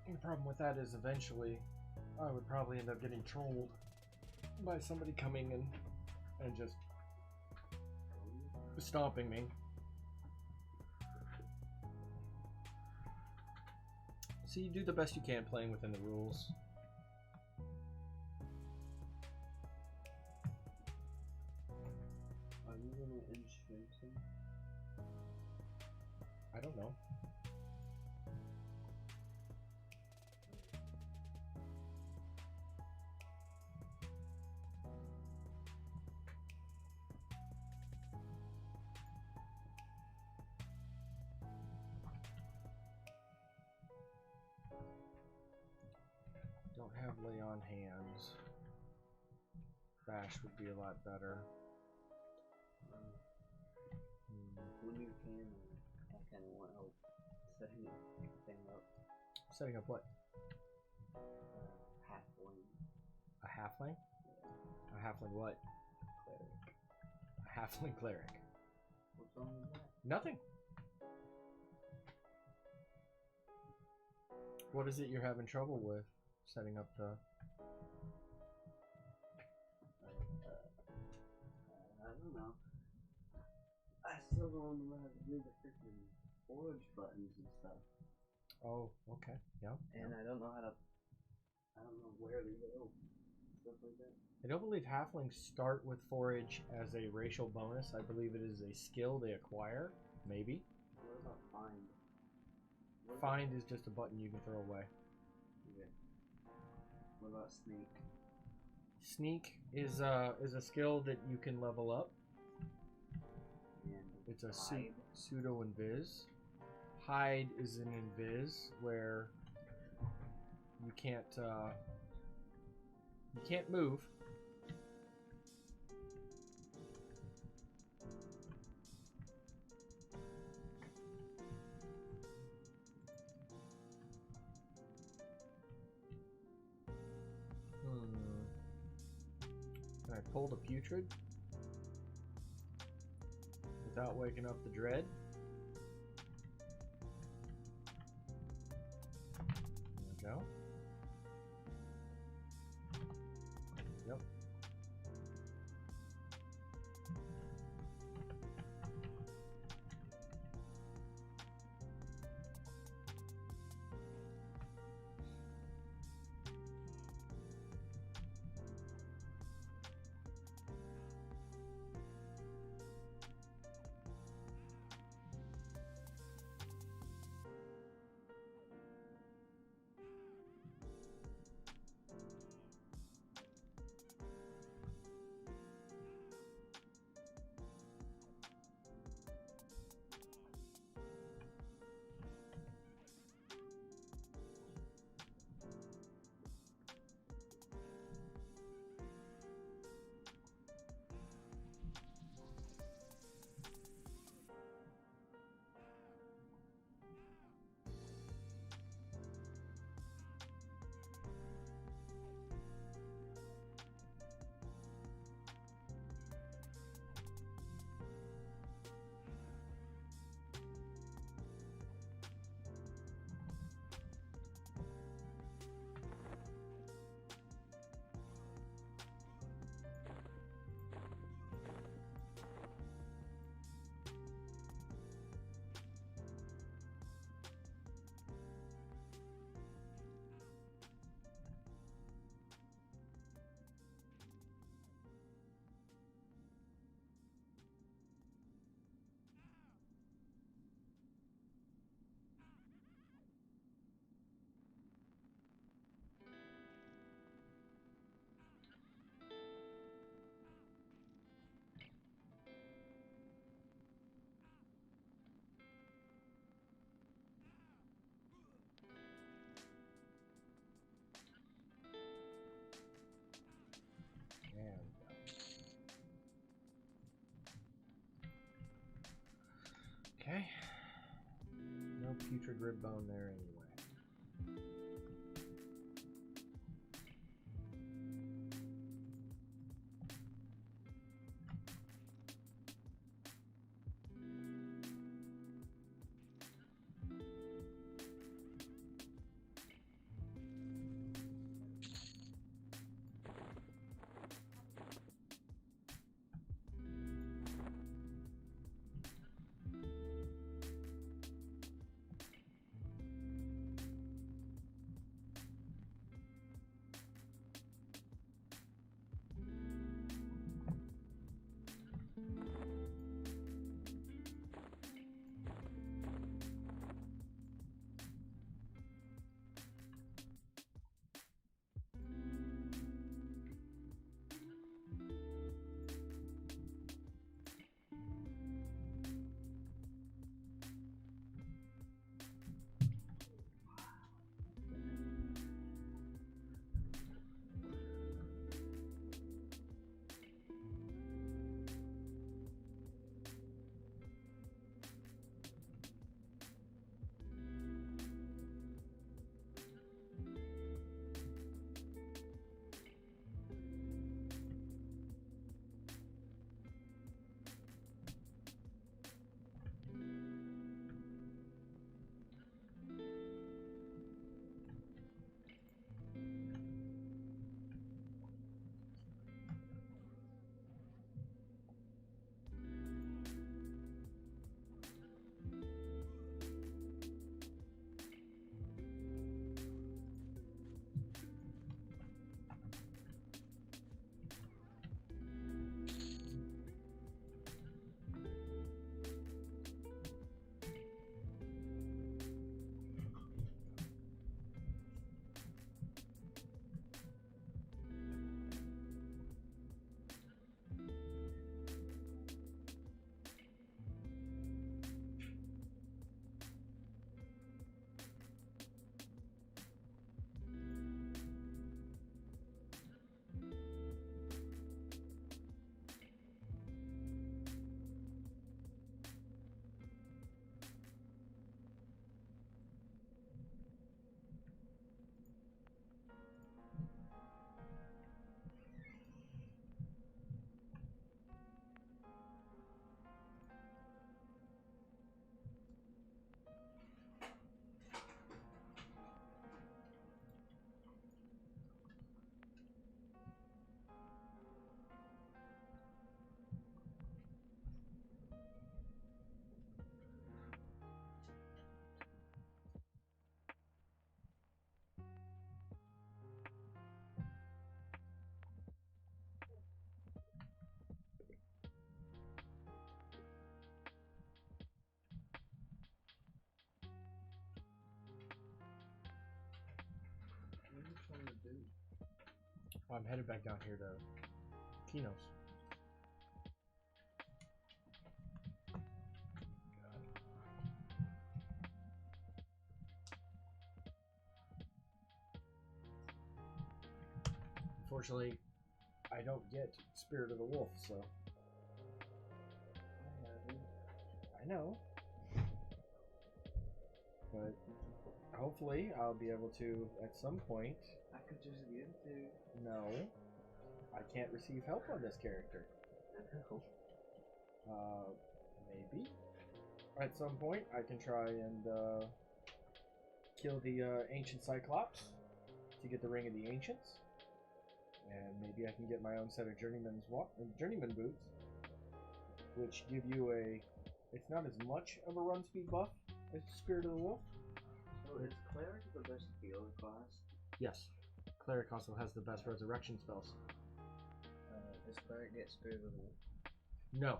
The problem with that is eventually I would probably end up getting trolled by somebody coming in and just stomping me. So you do the best you can playing within the rules. Are you gonna enchant him? I don't know. Don't have lay on hands. Bash would be a lot better. When you can, I kind of want help setting everything up. Setting up what? Halfling. A halfling? Yeah. A halfling what? Cleric. A halfling cleric. What's wrong with that? Nothing. What is it you're having trouble with setting up the... I don't know. I still don't know how to do the freaking forge buttons and stuff. Oh, okay. Yeah. And I don't know how to... I don't know where to go. Stuff like that. I don't believe halflings start with forage as a racial bonus. I believe it is a skill they acquire. Maybe. What about find? Find is just a button you can throw away. Okay. What about sneak? Sneak is a skill that you can level up. And It's a hide? pseudo invis. Hide is an invis where you can't move. Can I pull the putrid without waking up the dread? There we go. Yep. Okay. No putrid rib bone there anyway. I'm headed back down here to Kino's. Unfortunately, I don't get Spirit of the Wolf, so. I know. But hopefully I'll be able to at some point. I could just give it to. No. I can't receive help on this character. Maybe. At some point I can try and kill the Ancient Cyclops to get the Ring of the Ancients. And maybe I can get my own set of Journeyman boots, which give you a. It's not as much of a run speed buff as Spirit of the Wolf. So is Cleric the best healer class? Yes. Cleric also has the best resurrection spells. Does Cleric get Spirit of the Wolf? No.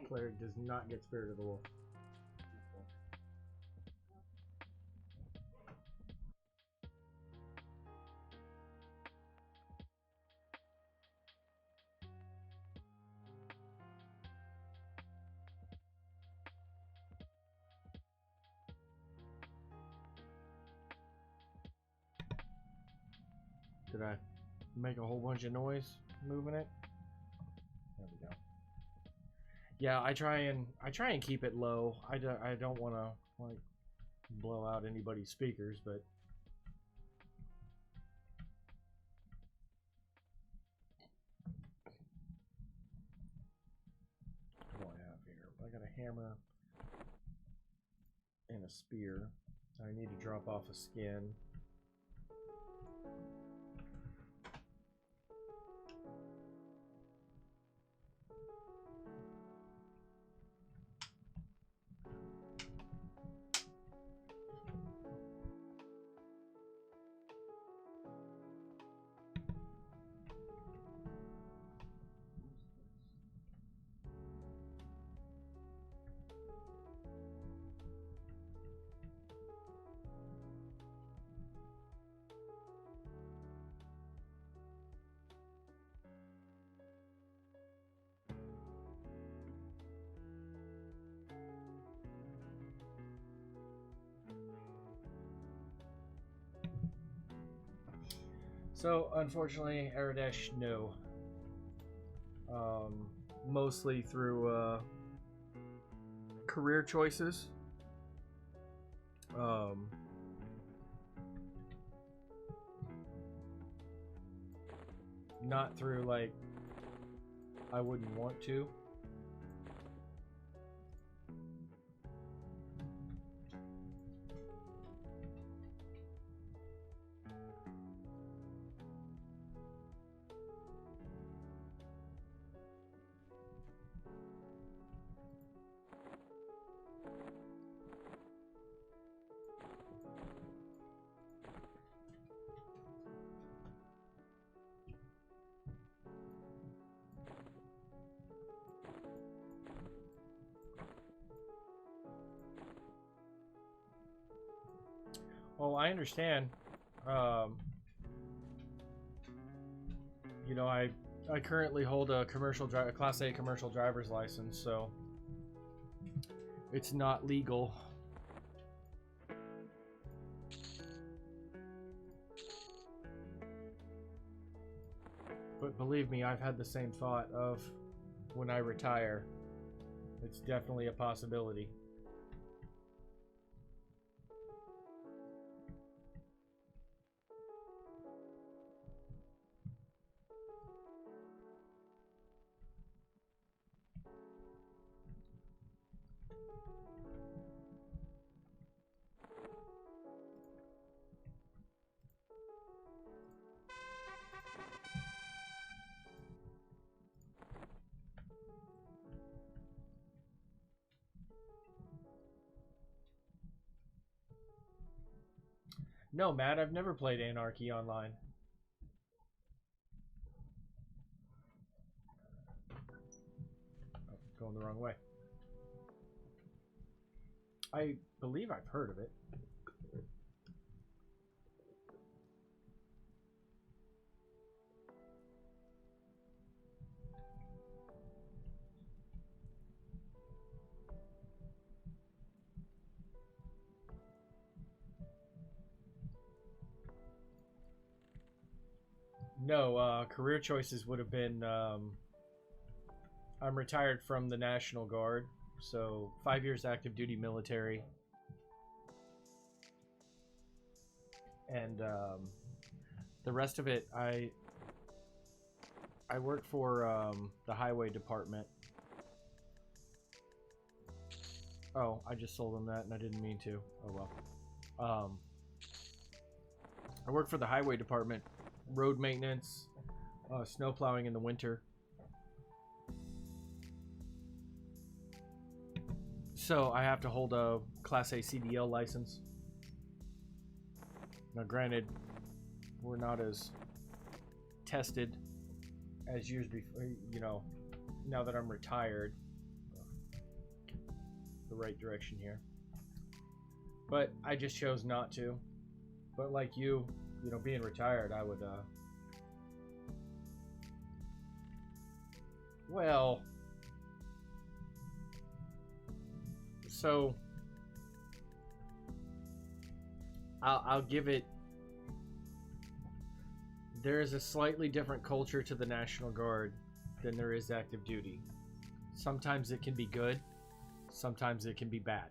Cleric does not get Spirit of the Wolf. Did I make a whole bunch of noise moving it? There we go. Yeah, I try and keep it low. I don't want to like blow out anybody's speakers, but what do I have here? I got a hammer and a spear. I need to drop off a skin. So, unfortunately, Aradesh, no. Mostly through career choices. Not through, like, I wouldn't want to. Well, I understand. You know, I currently hold a Class A commercial driver's license, so it's not legal. But believe me, I've had the same thought of when I retire. It's definitely a possibility. No, Matt, I've never played Anarchy online. Oh, going the wrong way. I believe I've heard of it. No, career choices would have been I'm retired from the National Guard, so 5 years active duty military. And the rest of it, I work for the highway department. Oh, I just sold them that, and I didn't mean to. Oh well. I work for the highway department, road maintenance, snow plowing in the winter. So I have to hold a Class A CDL license. Now, granted, we're not as tested as years before, you know, now that I'm retired. The right direction here. But I just chose not to. But like you know, being retired, I would, well, so I'll give it. There is a slightly different culture to the National Guard than there is active duty. Sometimes it can be good, sometimes it can be bad.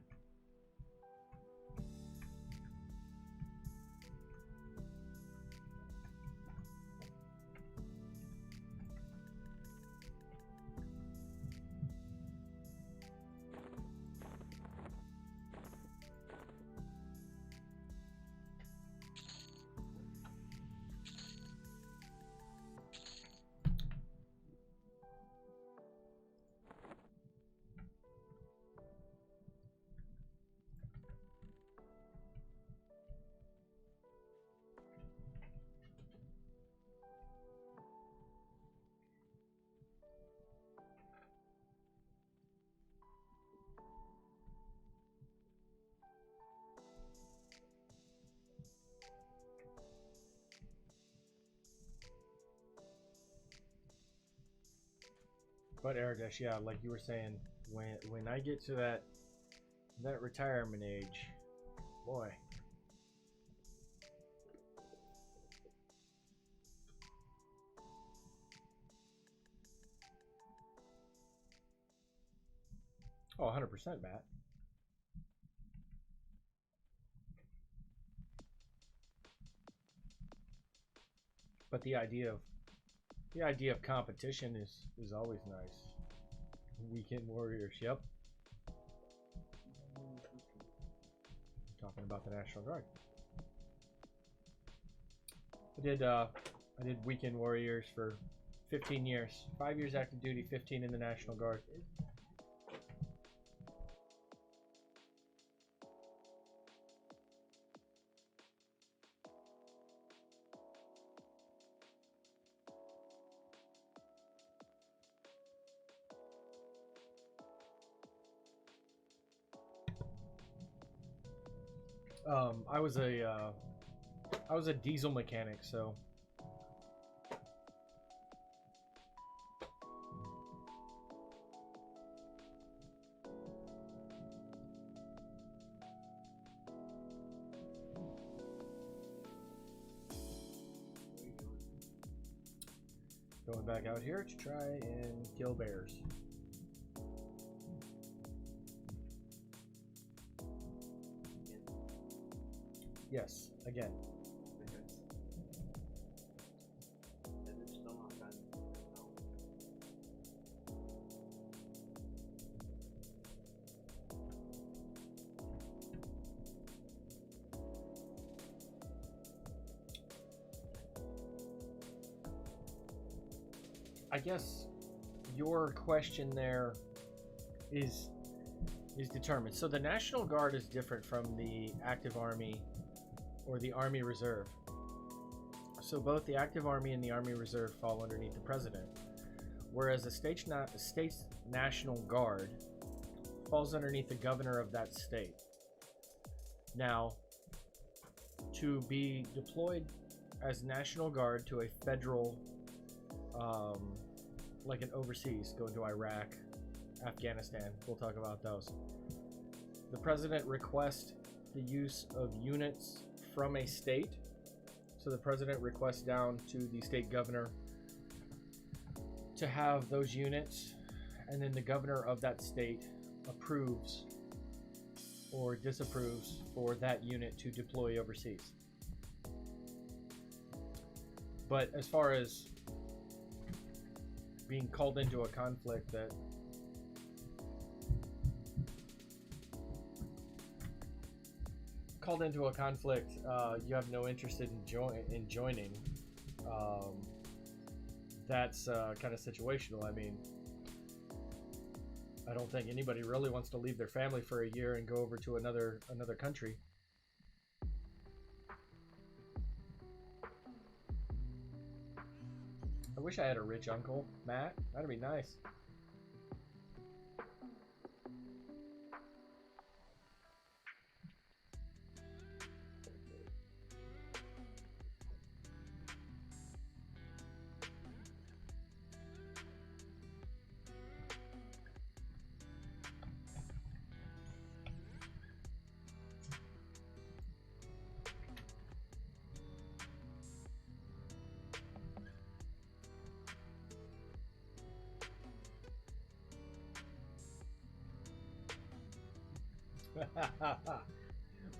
But Aradesh, yeah, like you were saying, when I get to that retirement age, boy. Oh, 100%, Matt. But the idea of competition is always nice. Weekend Warriors, yep. Talking about the National Guard. I did Weekend Warriors for 15 years. 5 years active duty, 15 in the National Guard. I was a diesel mechanic, so going back out here to try and kill bears. Yes, again. I guess your question there is determined. So the National Guard is different from the active Army or the Army Reserve. So both the active Army and the Army Reserve fall underneath the President, whereas the state's National Guard falls underneath the governor of that state. Now, to be deployed as National Guard to a federal, like an overseas, going to Iraq, Afghanistan, we'll talk about those. The President requests the use of units from a state. So the President requests down to the state governor to have those units, and then the governor of that state approves or disapproves for that unit to deploy overseas. But as far as being called into a conflict that you have no interest in joining, that's kind of situational. I mean, I don't think anybody really wants to leave their family for a year and go over to another country. I wish I had a rich uncle, Matt. That'd be nice.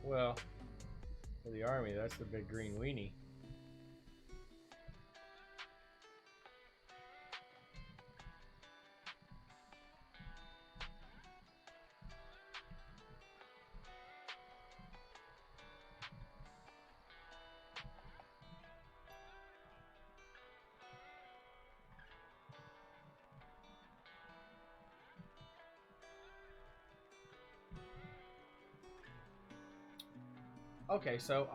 Well, for the army, that's the big green weenie. Okay, so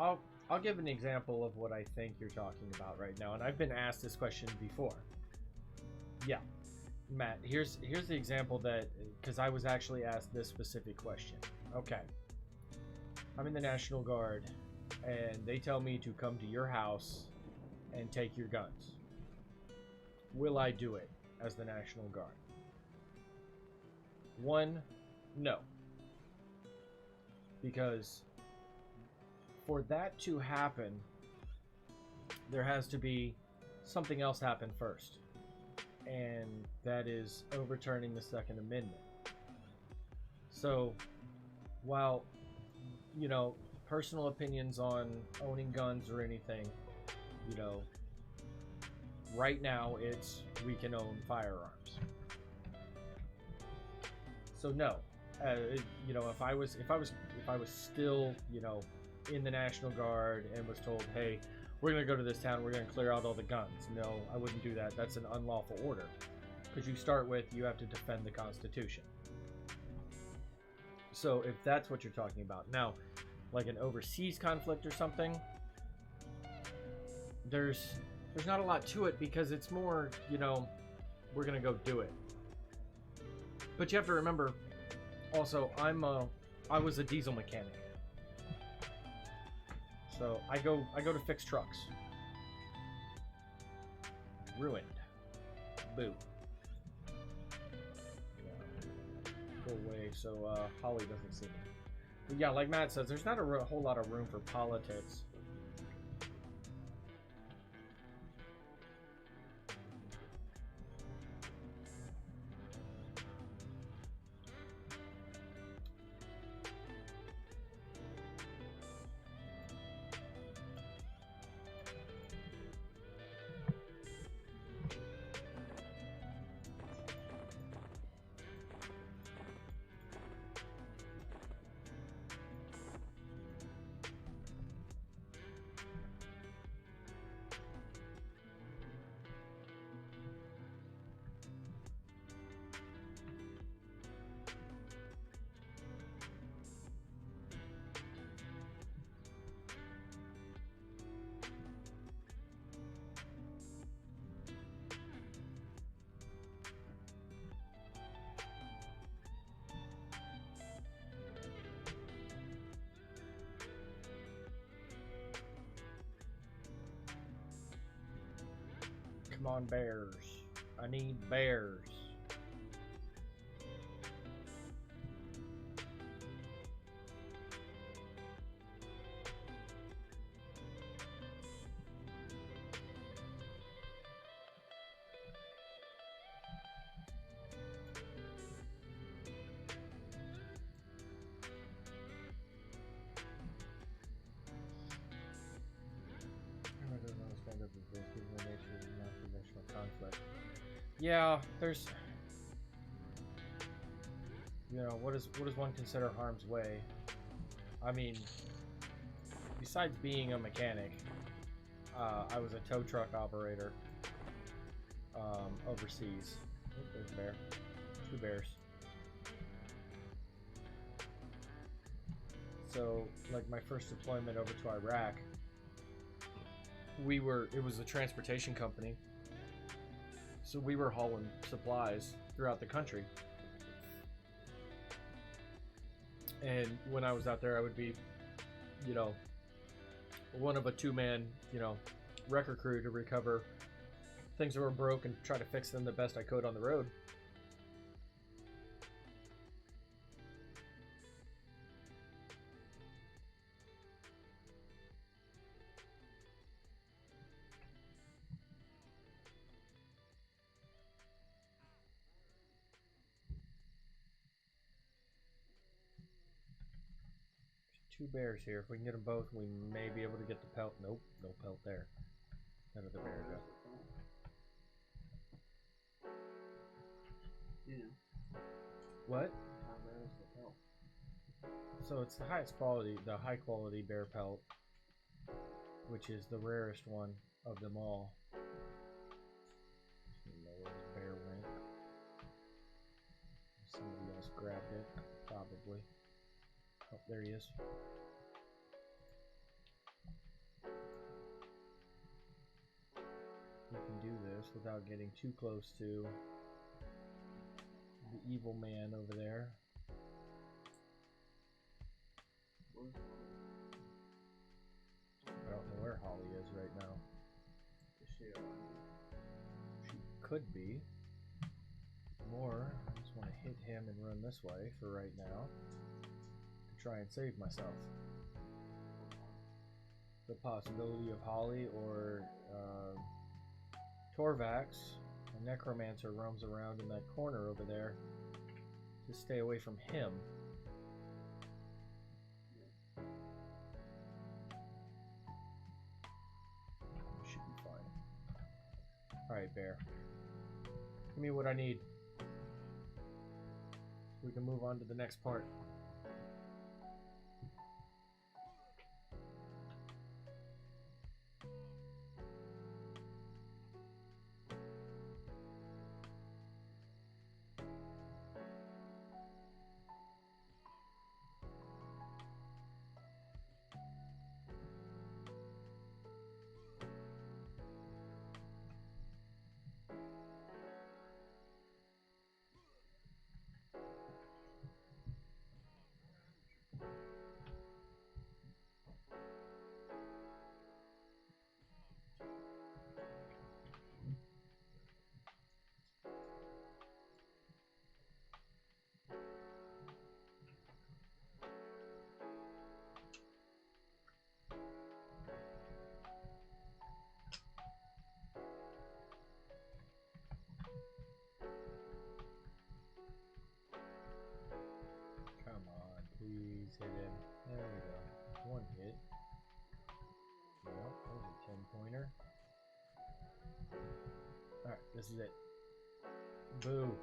I'll give an example of what I think you're talking about right now, and I've been asked this question before. Yeah, Matt, here's the example that because I was actually asked this specific question. Okay, I'm in the National Guard, and they tell me to come to your house and take your guns. Will I do it as the National Guard? One, no, because for that to happen, there has to be something else happen first, and that is overturning the Second Amendment. So, while, you know, personal opinions on owning guns or anything, you know, right now it's we can own firearms. So no, you know, if I was still, you know, in the National Guard and was told, hey, we're going to go to this town, we're going to clear out all the guns. No, I wouldn't do that. That's an unlawful order. Because you start with, you have to defend the Constitution. So if that's what you're talking about. Now, like an overseas conflict or something, there's not a lot to it because it's more, you know, we're going to go do it. But you have to remember, also, I was a diesel mechanic. So I go to fix trucks. Ruined. Boo. Yeah. Go away so Holly doesn't see me. But yeah, like Matt says, there's not a whole lot of room for politics. Come on, bears. I need bears. Conflict. Yeah, there's, you know, what does one consider harm's way? I mean, besides being a mechanic, I was a tow truck operator overseas. Oh, there's a bear. 2 bears. So, like my first deployment over to Iraq, it was a transportation company. So we were hauling supplies throughout the country. And when I was out there, I would be, you know, one of a 2-man, you know, wrecker crew to recover things that were broke and try to fix them the best I could on the road. 2 bears here. If we can get them both, we may be able to get the pelt. Nope, no pelt there. None of the bear go. Yeah. What? How rare is the pelt? So it's the highest quality, the high quality bear pelt, which is the rarest one of them all. I don't know where the bear went. Somebody else grabbed it, probably. Oh, there he is. We can do this without getting too close to the evil man over there. I don't know where Holly is right now. Is she around? She could be. Or I just want to hit him and run this way for right now to try and save myself. The possibility of Holly or Torvax, a necromancer, roams around in that corner over there. To stay away from him. Should be fine. Alright, bear. Give me what I need. We can move on to the next part. Please hit him. There we go. 1 hit. Nope, that was a 10-pointer. Alright, this is it. Boo.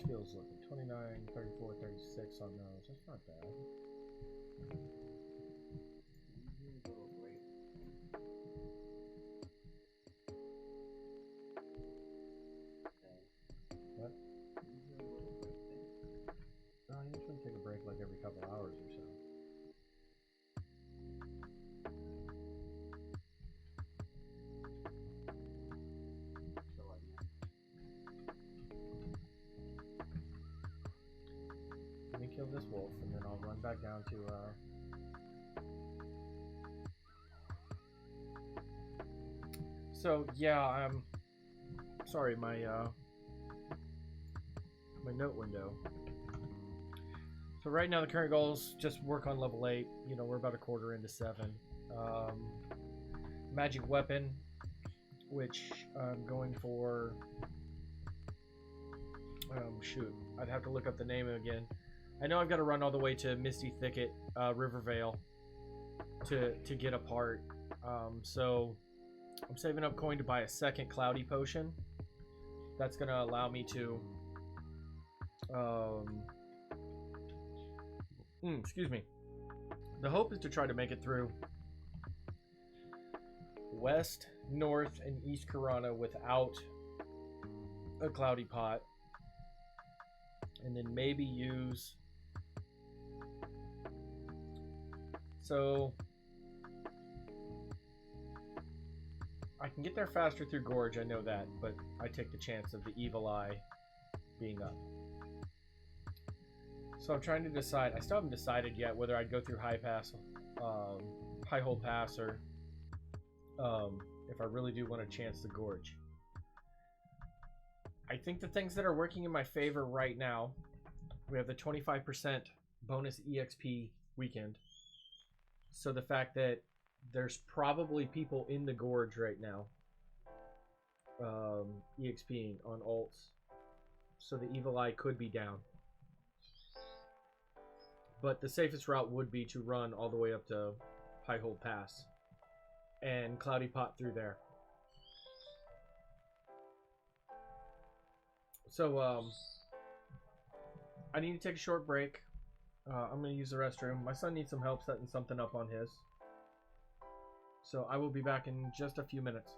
Skills looking 29, 34, 36 on those. That's not bad. What? No, I usually take a break like every couple hours or so. Kill this wolf and then I'll run back down to so yeah, I'm sorry, my note window. So right now the current goal is just work on level 8. You know, we're about a quarter into 7. Magic weapon, which I'm going for. Shoot, I'd have to look up the name again. I know I've got to run all the way to Misty Thicket, Rivervale, to get a part. So I'm saving up coin to buy a second Cloudy Potion. That's going to allow me to... excuse me. The hope is to try to make it through West, North, and East Corona without a Cloudy Pot. And then maybe use So I can get there faster through Gorge, I know that, but I take the chance of the Evil Eye being up. So I'm trying to decide. I still haven't decided yet whether I'd go through High Hold Pass, or if I really do want to chance the Gorge. I think the things that are working in my favor right now, we have the 25% bonus EXP weekend. So the fact that there's probably people in the Gorge right now EXPing on alts. So the Evil Eye could be down. But the safest route would be to run all the way up to High Hold Pass and Cloudy Pot through there. So I need to take a short break. I'm going to use the restroom. My son needs some help setting something up on his. So I will be back in just a few minutes.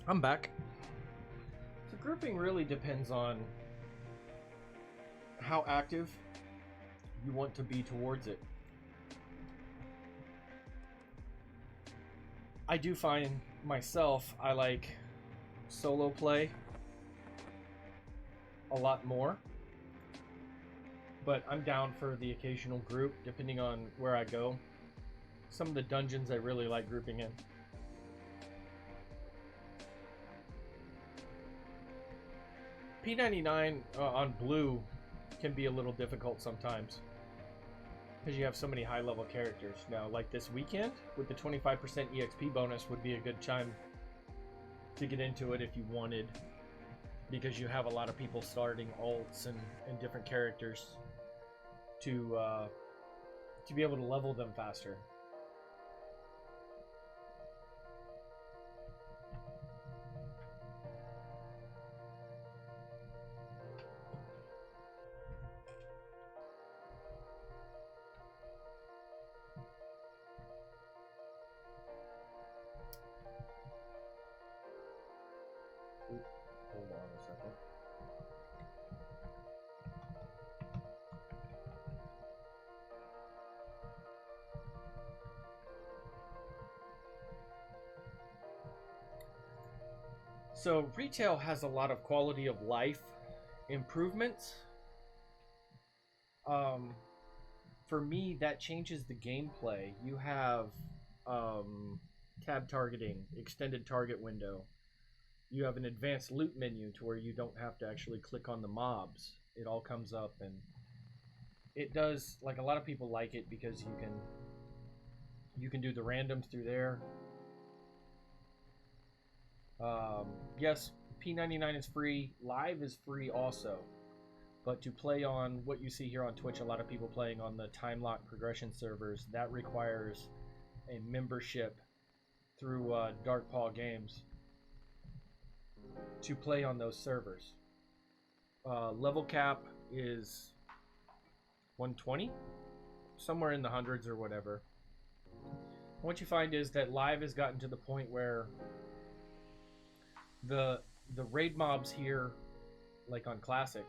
I'm back. So grouping really depends on how active you want to be towards it. I do find myself, I like solo play a lot more, but I'm down for the occasional group depending on where I go. Some of the dungeons I really like grouping in. P99 on blue can be a little difficult sometimes because you have so many high level characters. Now, like this weekend with the 25% EXP bonus would be a good time to get into it if you wanted, because you have a lot of people starting alts and different characters to be able to level them faster. Hold on a second. So retail has a lot of quality of life improvements. For me, that changes the gameplay. You have tab targeting, extended target window. You have an advanced loot menu to where you don't have to actually click on the mobs. It all comes up, and it does, like, a lot of people like it because you can do the randoms through there. Yes, P99 is free. Live is free also. But to play on what you see here on Twitch, a lot of people playing on the time lock progression servers, that requires a membership through Dark Paw Games to play on those servers. Level cap is 120, somewhere in the hundreds or whatever. And what you find is that live has gotten to the point where the raid mobs here, like on classic,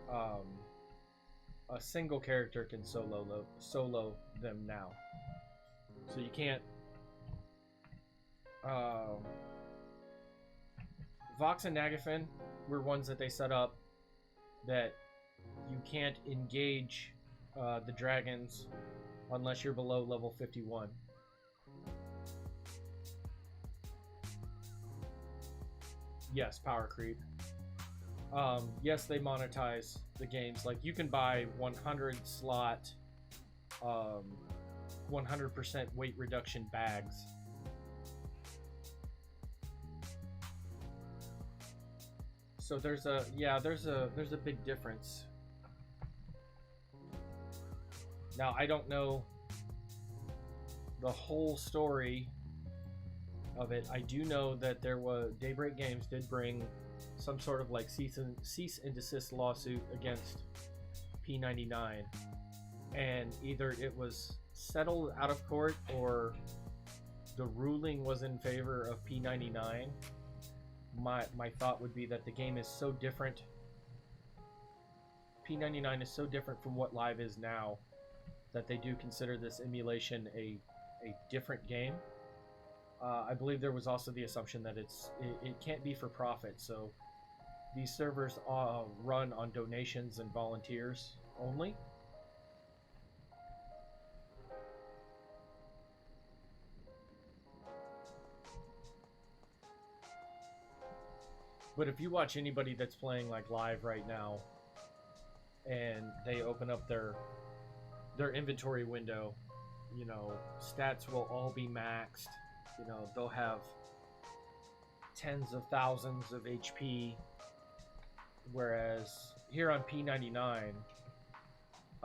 a single character can solo them now, so you can't. Vox and Nagafin were ones that they set up that you can't engage the dragons unless you're below level 51. Yes, power creep. Yes, they monetize the games. Like, you can buy 100 slot, 100% weight reduction bags. So there's a big difference. Now, I don't know the whole story of it. I do know that there was Daybreak Games did bring some sort of like cease and desist lawsuit against P99, and either it was settled out of court or the ruling was in favor of P99. My thought would be that the game is so different. P99 is so different from what Live is now that they do consider this emulation a different game. I believe there was also the assumption that it can't be for profit, so these servers run on donations and volunteers only. But if you watch anybody that's playing like live right now and they open up their inventory window, you know, stats will all be maxed. You know, they'll have tens of thousands of HP, whereas here on P99,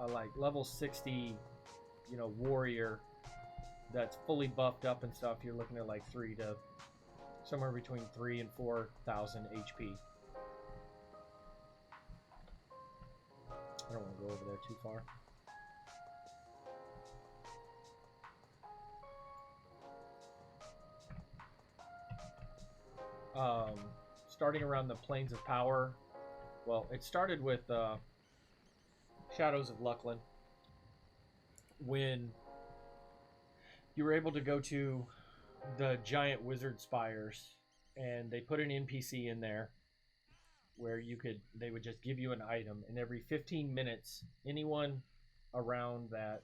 like level 60, you know, warrior that's fully buffed up and stuff, you're looking at like somewhere between 3,000 and 4,000 HP. I don't want to go over there too far. um, starting around the Plains of Power. Well, it started with Shadows of Lucklin, when you were able to go to the giant wizard spires, and they put an NPC in there where they would just give you an item, and every 15 minutes anyone around that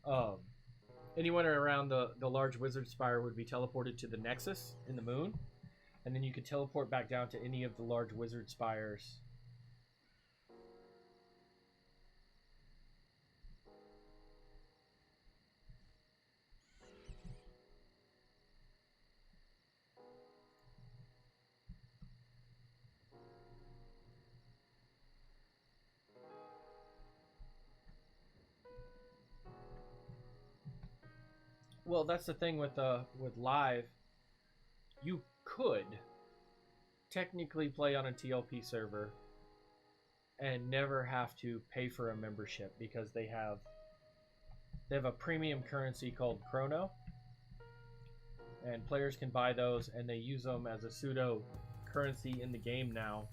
um, anyone around the large wizard spire would be teleported to the Nexus in the moon, and then you could teleport back down to any of the large wizard spires. Well, that's the thing with live. You could technically play on a TLP server and never have to pay for a membership, because they have a premium currency called Chrono, and players can buy those, and they use them as a pseudo currency in the game now,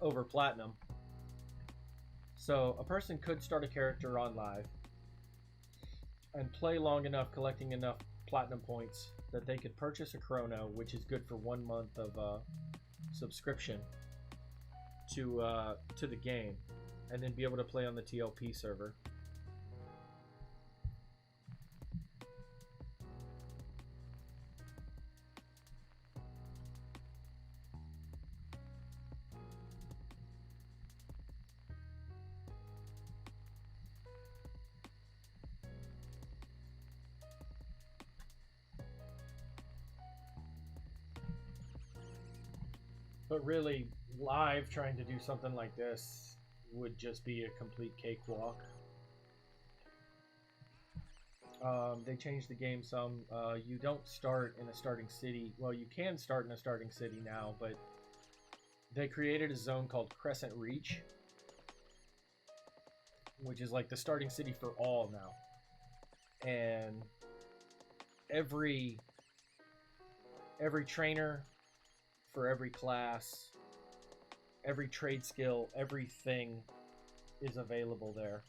over Platinum. So a person could start a character on live and play long enough, collecting enough Platinum points that they could purchase a Chrono, which is good for 1 month of subscription to the game, and then be able to play on the TLP server. But really, live trying to do something like this would just be a complete cakewalk. They changed the game some. You don't start in a starting city. Well, you can start in a starting city now, but they created a zone called Crescent Reach, which is like the starting city for all now. And every trainer for every class, every trade skill, everything is available there.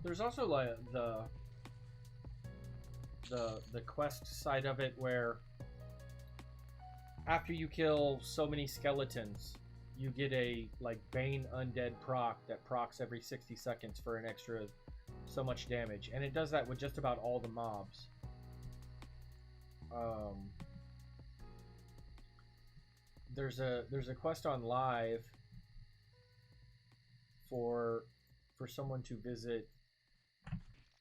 There's also like the quest side of it, where after you kill so many skeletons, you get a like Bane Undead proc that procs every 60 seconds for an extra so much damage, and it does that with just about all the mobs. There's a quest on live for someone to visit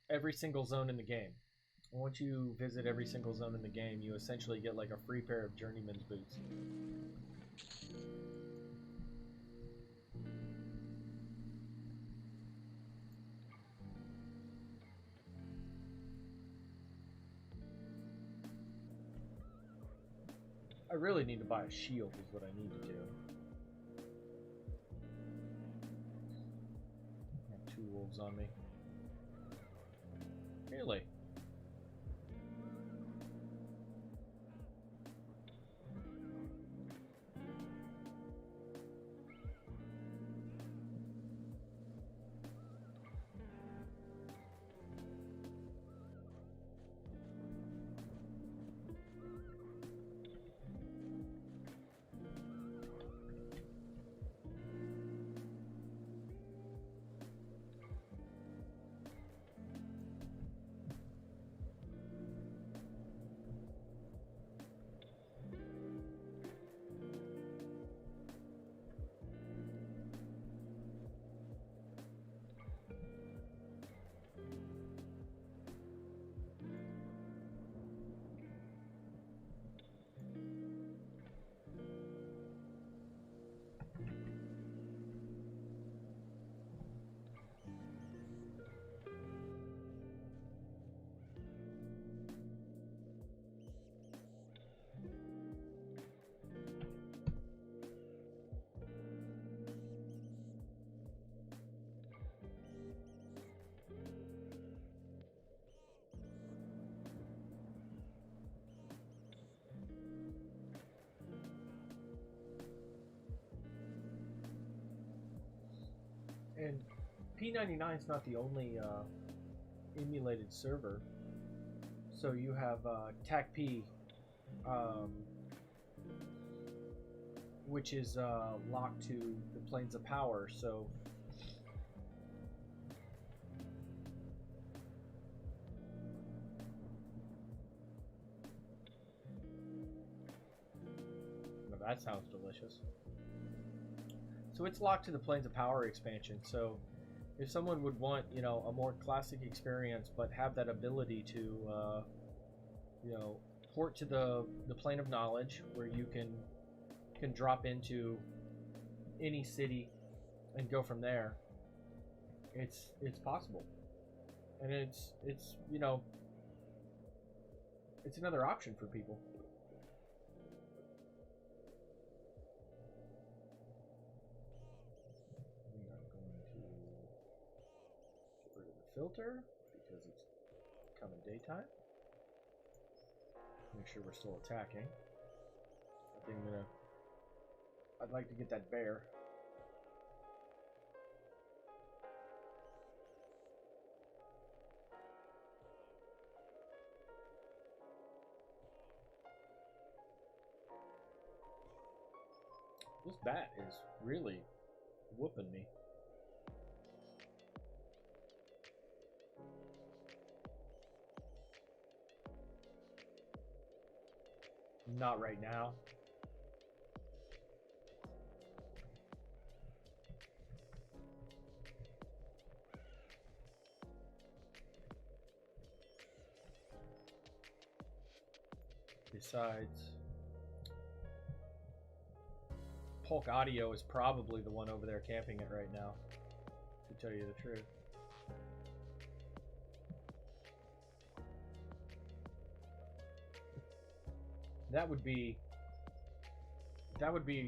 every single zone in the game. And once you visit every single zone in the game, you essentially get like a free pair of Journeyman's boots. I really need to buy a shield is what I need to do. I have 2 wolves on me. Really? And P99 is not the only emulated server. So you have TACP, which is locked to the planes of power. So well, that sounds delicious. So it's locked to the planes of power expansion. So if someone would want, you know, a more classic experience, but have that ability to, you know, port to the plane of knowledge, where you can drop into any city and go from there, it's possible, and it's you know, it's another option for people. Filter because it's coming daytime. Make sure we're still attacking. I think I'd like to get that bear. This bat is really whooping me. Not right now. Besides, Polk Audio is probably the one over there camping it right now, to tell you the truth. That would be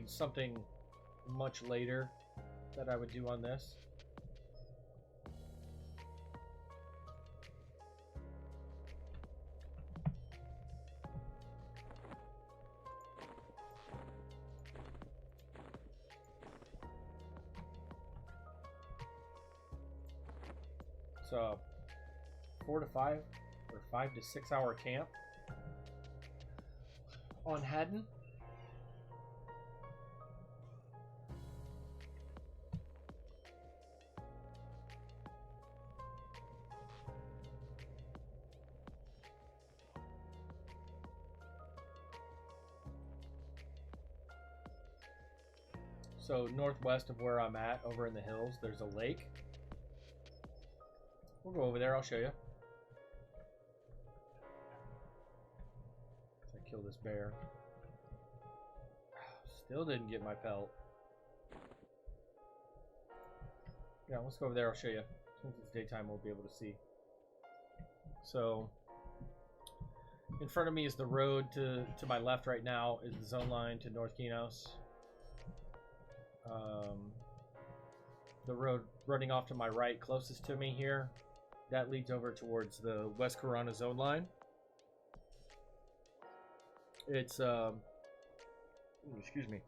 something much later that I would do on this. So 4 to 5 or 5 to 6 hour camp on Haddon. So northwest of where I'm at, over in the hills, there's a lake. We'll go over there, I'll show you. I kill this bear. Still didn't get my pelt. Yeah, let's go over there, I'll show you. Since it's daytime, we'll be able to see. So, in front of me is the road. To my left right now is the zone line to North Kinos. The road running off to my right, closest to me here, that leads over towards the West Corona zone line. It's, excuse me.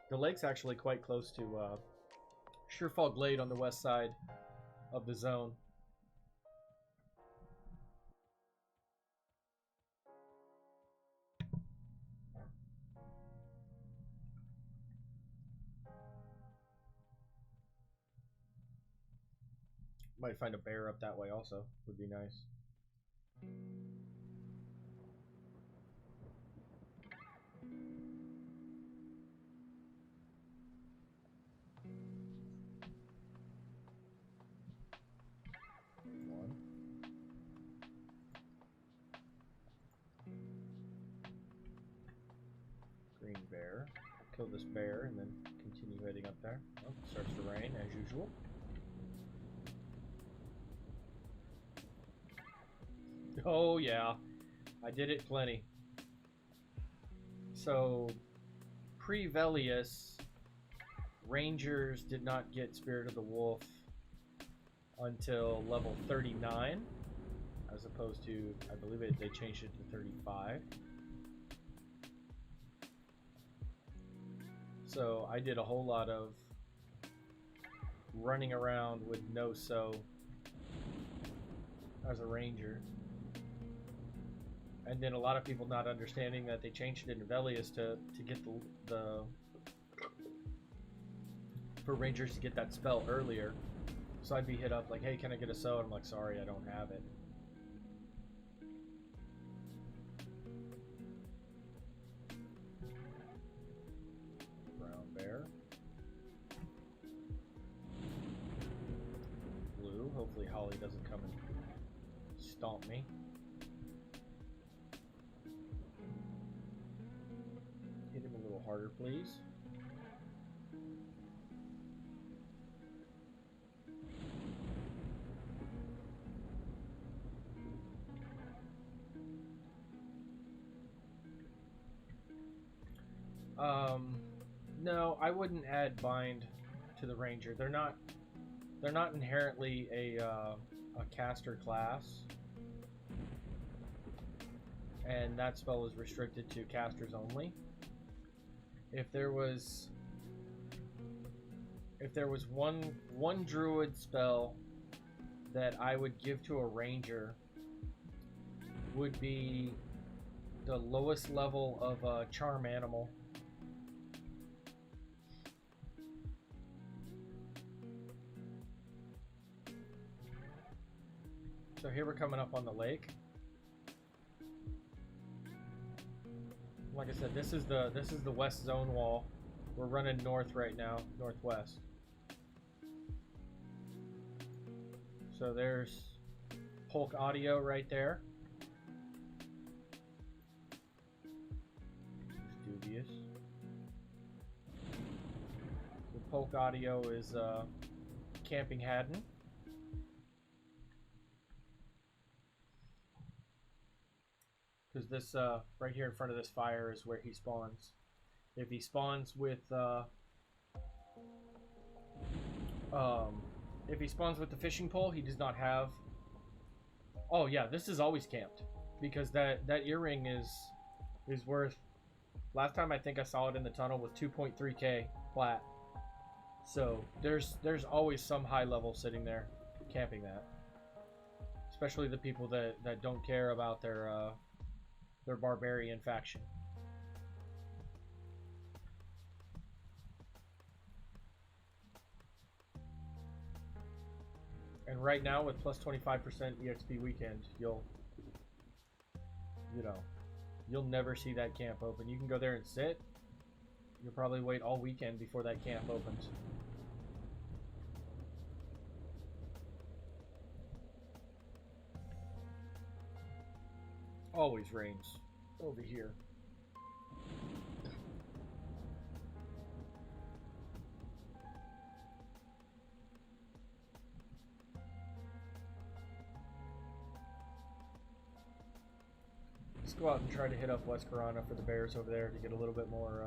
The lake's actually quite close to Surefall Glade on the west side of the zone. Might find a bear up that way also. Would be nice. One. Green bear. Kill this bear and then continue heading up there. Oh, it starts to rain as usual. Oh yeah, I did it plenty. So, pre-Velius, Rangers did not get Spirit of the Wolf until level 39, as opposed to, I believe they changed it to 35. So I did a whole lot of running around with no sew as a ranger. And then a lot of people not understanding that they changed it in Velius to get the for rangers to get that spell earlier. So I'd be hit up like, hey, can I get a sew? And I'm like, sorry, I don't have it. Brown bear. Blue. Hopefully Holly doesn't come and stomp me. Hit him a little harder, please. No, I wouldn't add bind to the ranger. They're not inherently a caster class, and that spell is restricted to casters only. If there was one druid spell that I would give to a ranger, would be the lowest level of charm animal. So here we're coming up on the lake. Like I said, this is the west zone wall. We're running north right now, northwest. So there's Polk Audio right there. It's dubious. The Polk Audio is Camping Haddon. Because this right here in front of this fire is where he spawns. If he spawns with the fishing pole, he does not have. Oh yeah, this is always camped because that earring is worth. Last time I think I saw it in the tunnel was 2.3k flat. So there's always some high level sitting there camping that. Especially the people that don't care about their barbarian faction. And right now with plus 25% EXP weekend, you'll never see that camp open. You can go there and sit. You'll probably wait all weekend before that camp opens. Always rains over here. Let's go out and try to hit up West Corona for the bears over there to get a little bit more,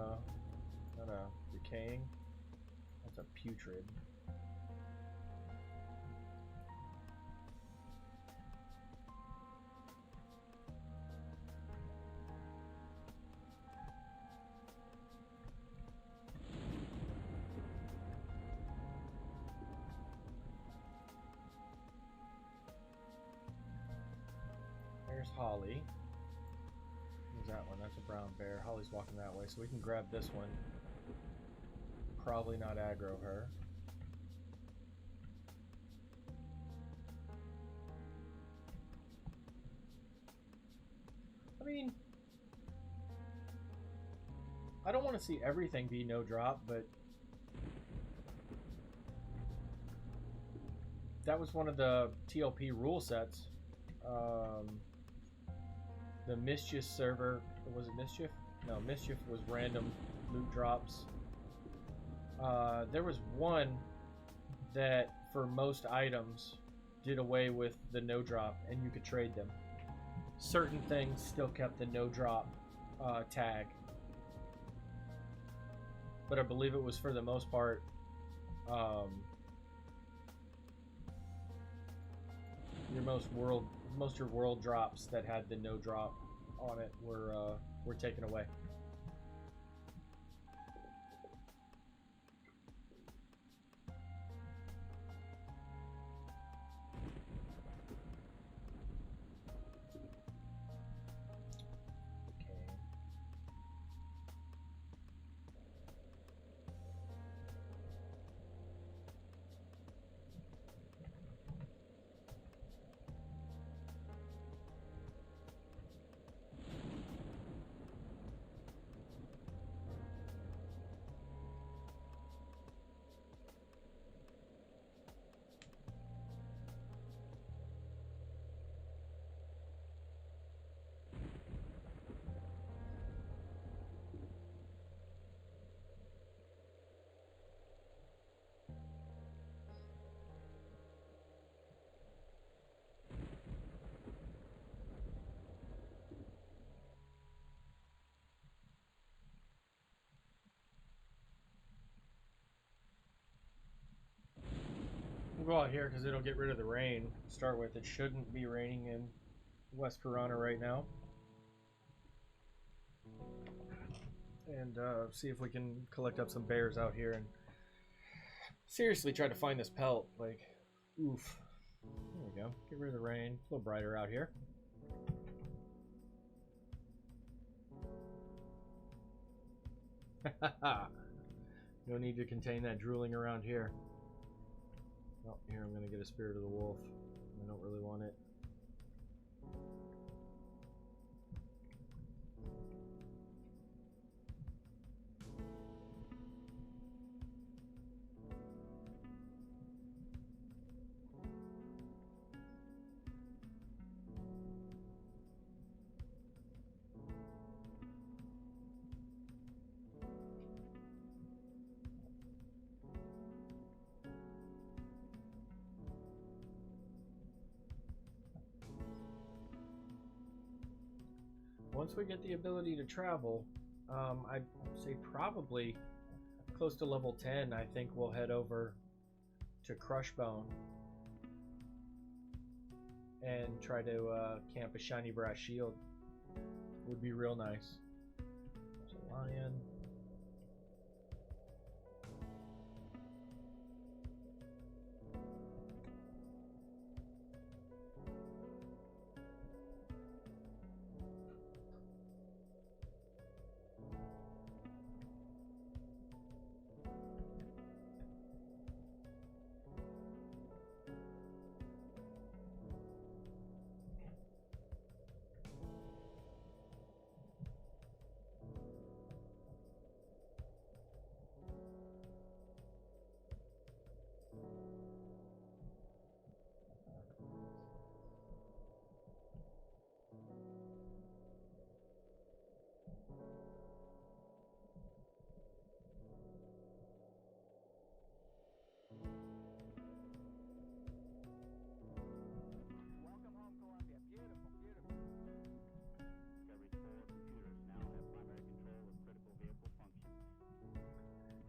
decaying. That's a putrid. There's Holly. Where's that one? That's a brown bear. Holly's walking that way, so we can grab this one. Probably not aggro her. I mean, I don't want to see everything be no drop, but that was one of the TLP rule sets. The Mischief server, was it Mischief? No, Mischief was random loot drops. There was one that for most items did away with the no drop and you could trade them. Certain things still kept the no drop tag, but I believe it was for the most part most your world drops that had the no drop on it were taken away. We'll go out here because it'll get rid of the rain. To start with, it shouldn't be raining in West Piranha right now. And see if we can collect up some bears out here and seriously try to find this pelt. Like, oof. There we go. Get rid of the rain. It's a little brighter out here. No need to contain that drooling around here. Oh, here I'm going to get a Spirit of the Wolf. I don't really want it. Once we get the ability to travel, I'd say probably close to level 10, I think we'll head over to Crushbone and try to camp a shiny brass shield. Would be real nice. There's a lion.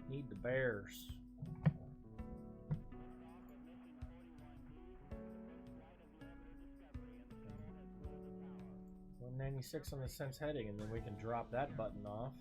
Need the bears. 196 on the sense heading, and then we can drop that button off.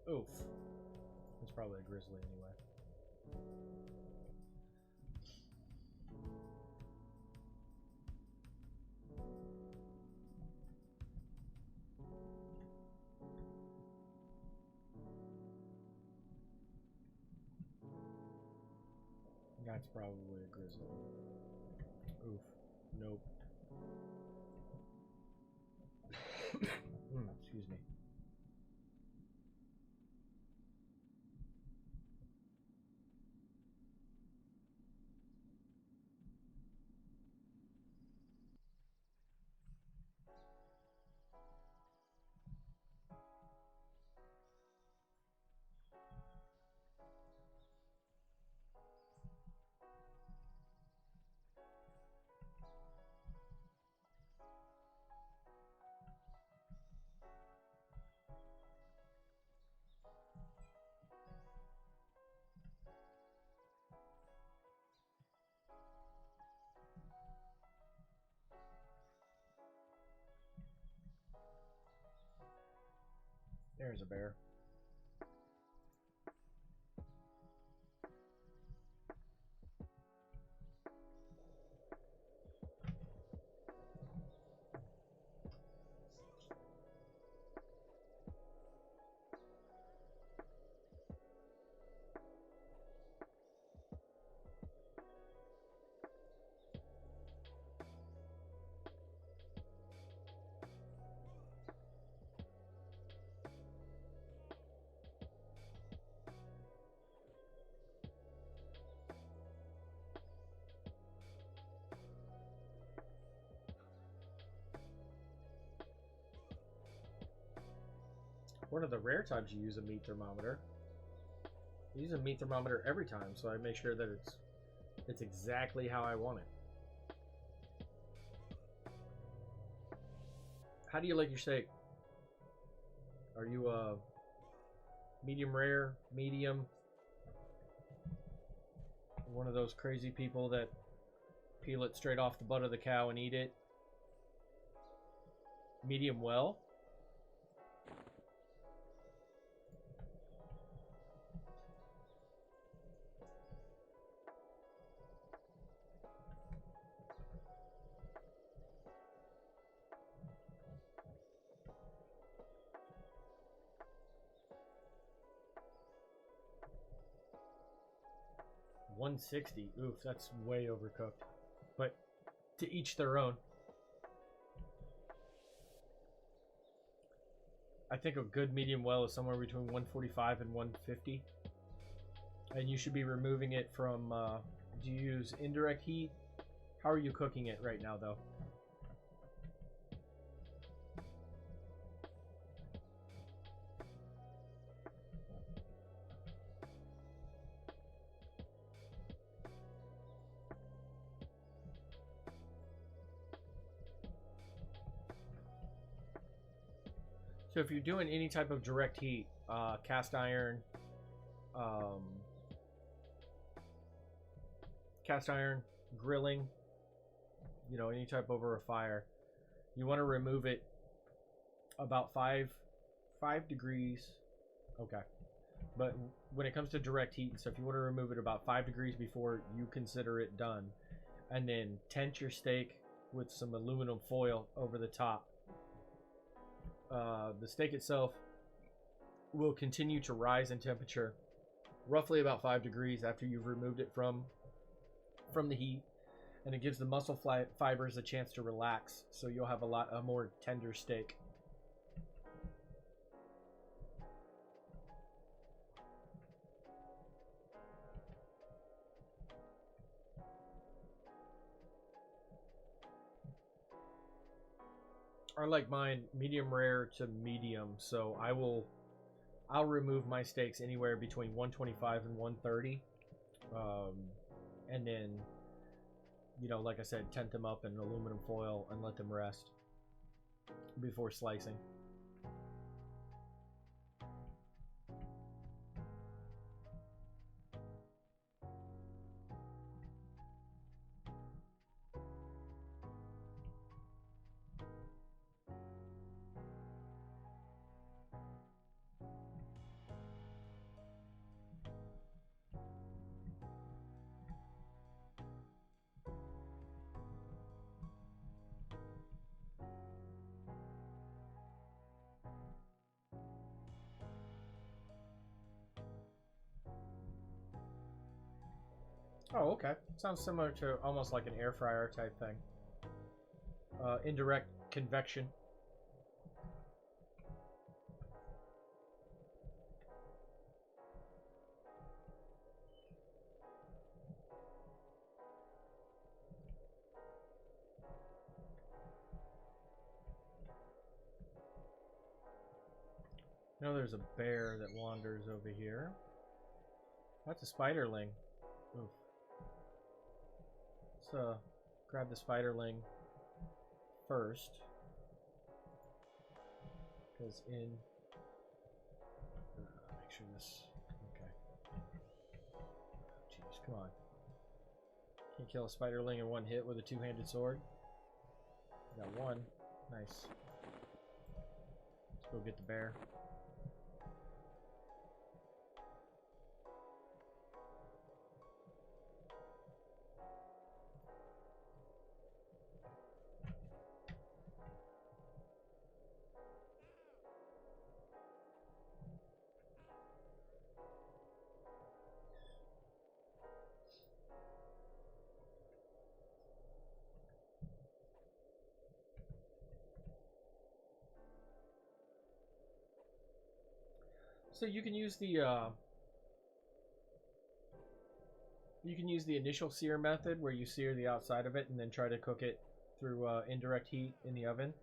Oof. It's probably a grizzly anyway. That's probably a grizzly. Oof. Nope. Excuse me. There's a bear. one of the rare times you use a meat thermometer. I use a meat thermometer every time, so I make sure that it's exactly how I want it. How do you like your steak? Are you medium rare, medium? One of those crazy people that peel it straight off the butt of the cow and eat it? Medium well? $160. Oof, that's way overcooked. But to each their own. I think a good medium well is somewhere between 145 and 150. And you should be removing it from, do you use indirect heat? How are you cooking it right now, though? So if you're doing any type of direct heat, cast iron, grilling, you know, any type over a fire, you want to remove it about 5 degrees. Okay. But when it comes to direct heat and stuff, you want to remove it about 5 degrees before you consider it done. And then tent your steak with some aluminum foil over the top. The steak itself will continue to rise in temperature roughly about 5 degrees after you've removed it from the heat, and it gives the muscle fibers a chance to relax, so you'll have a more tender steak. I like mine medium rare to medium, so I'll remove my steaks anywhere between 125 and 130, and then, you know, like I said, tent them up in aluminum foil and let them rest before slicing. Oh, okay. Sounds similar to almost like an air fryer type thing. Indirect convection. I know there's a bear that wanders over here. That's a spiderling. Oof. Let's grab the spiderling first, because make sure this. Okay. Jeez, come on. Can't kill a spiderling in one hit with a two-handed sword. Got one. Nice. Let's go get the bear. So you can use the initial sear method where you sear the outside of it and then try to cook it through indirect heat in the oven,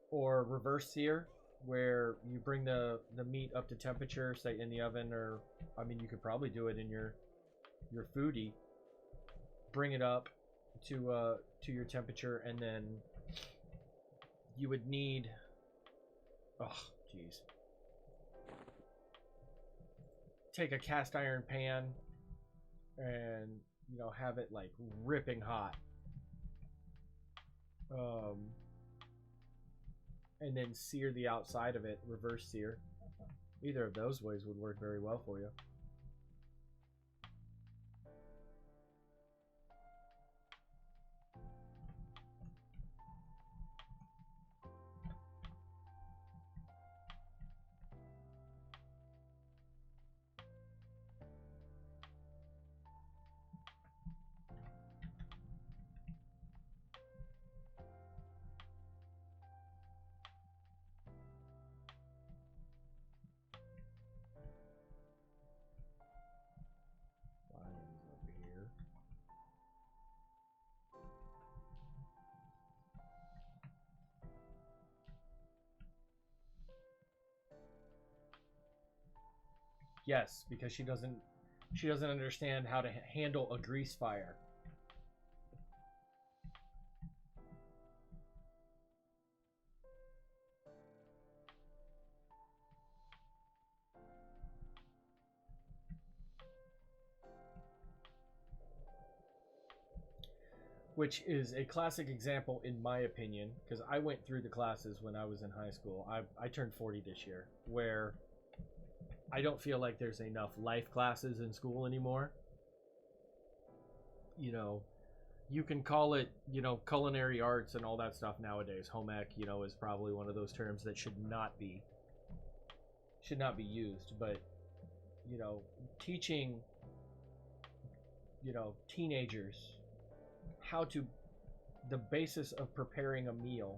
or reverse sear where you bring the meat up to temperature, say in the oven, or I mean you could probably do it in your foodie. Bring it up to your temperature, and then you would need, oh jeez, take a cast iron pan and have it like ripping hot, and then sear the outside of it, reverse sear. Either of those ways would work very well for you. Yes, because she doesn't understand how to handle a grease fire. Which is a classic example, in my opinion, because I went through the classes when I was in high school. I turned 40 this year, where I don't feel like there's enough life classes in school anymore. You can call it, culinary arts and all that stuff nowadays. Home ec, is probably one of those terms that should not be used. But, teaching, teenagers the basis of preparing a meal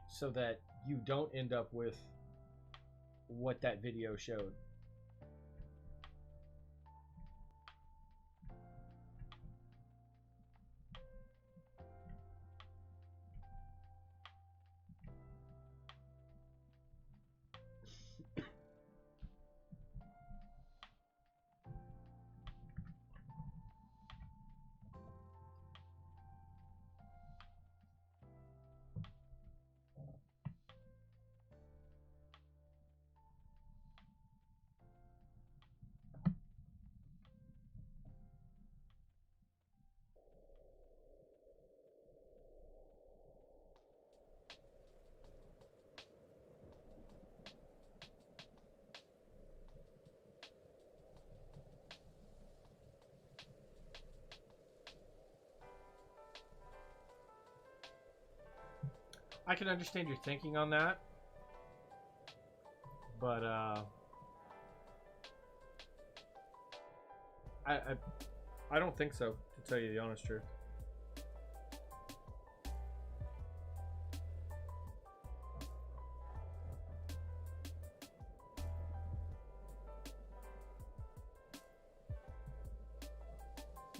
so that you don't end up with what that video showed. I can understand your thinking on that, but I don't think so, to tell you the honest truth.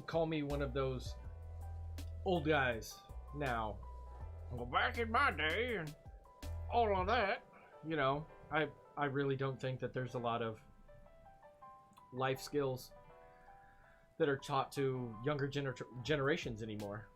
Call me one of those old guys now. Well, back in my day and all of that, I really don't think that there's a lot of life skills that are taught to younger generations anymore.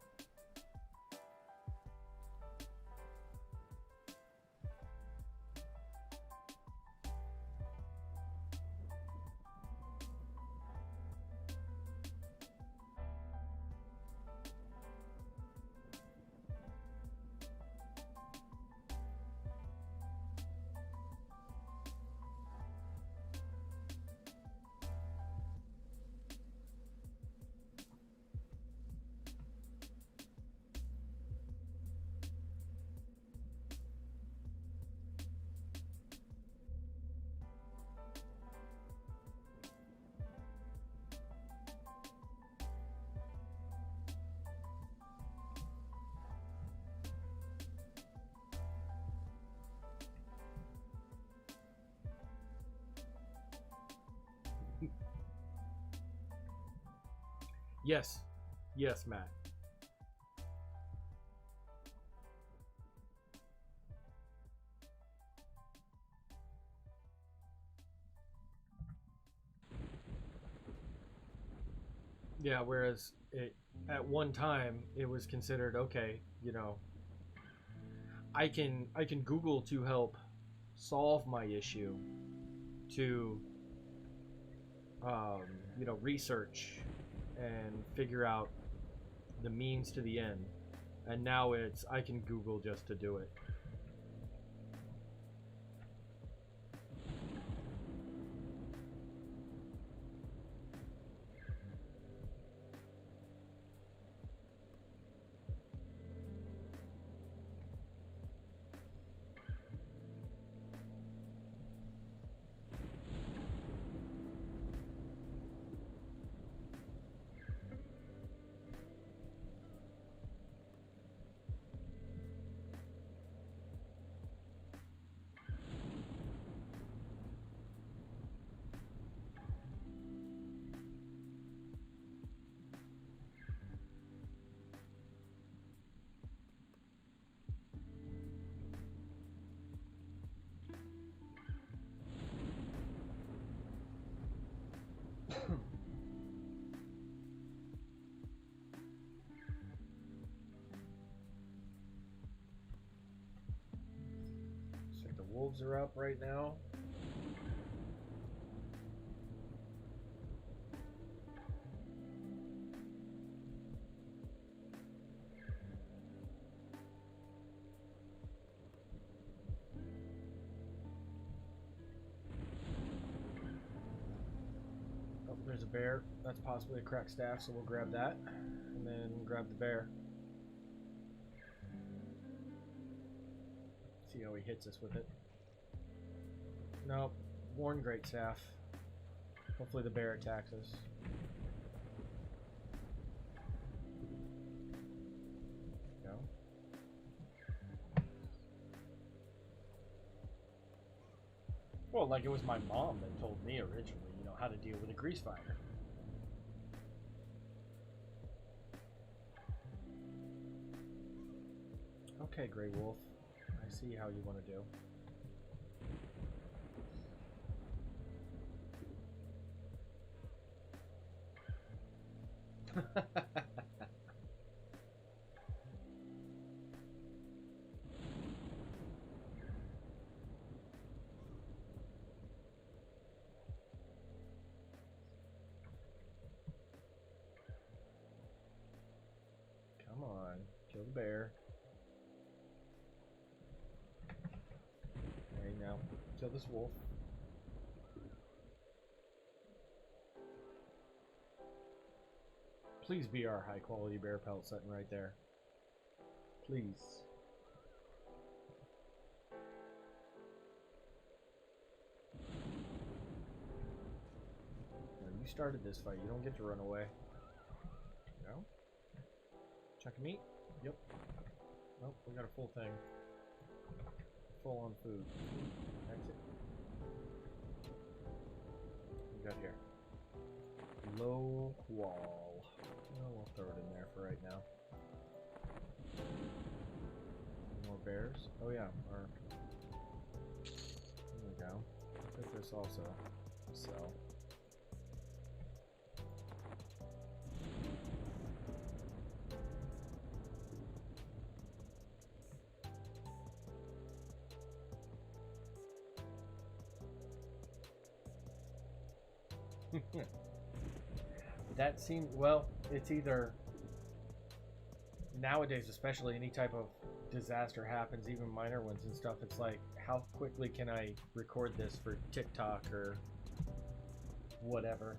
Yes, Matt. Yeah, whereas at one time it was considered okay, you know, I can Google to help solve my issue, to research and figure out the means to the end. And now it's I can Google just to do it. So the wolves are up right now. Oh, there's a bear. That's possibly a cracked staff, so we'll grab that. And then grab the bear. See how he hits us with it. Nope. Worn great staff. Hopefully the bear attacks us. Go. Well, like it was my mom that told me originally, you know, how to deal with a grease fire. Okay, Grey Wolf. I see how you want to do. Come on, kill the bear. Okay, now kill this wolf. Please be our high quality bear pelt sitting right there. Please. No, you started this fight. You don't get to run away. No? Chunk of meat? Yep. Nope, we got a full thing. Full on food. Exit. What we got here? Low wall. Oh, we'll throw it in there for right now. More bears. Oh yeah, or there we go. Put this also. So that seems, well, it's either nowadays, especially any type of disaster happens, even minor ones and stuff, it's like, how quickly can I record this for TikTok or whatever?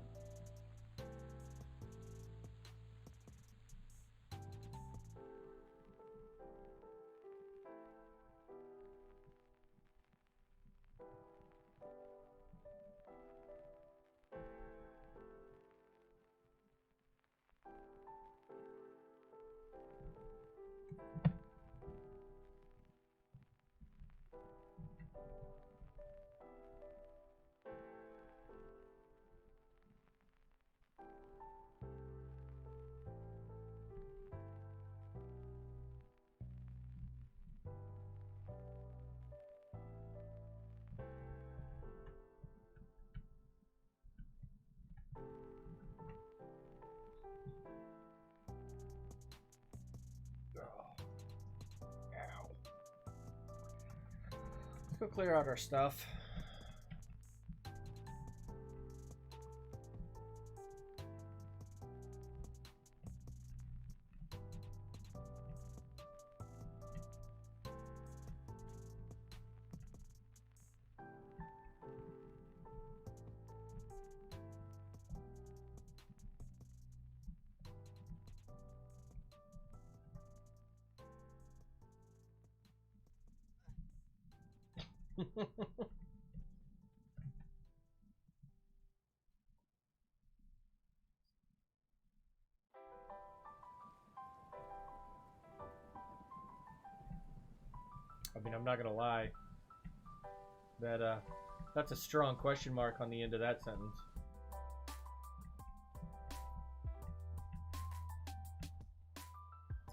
Let's go clear out our stuff. I mean, I'm not gonna lie. That's a strong question mark on the end of that sentence.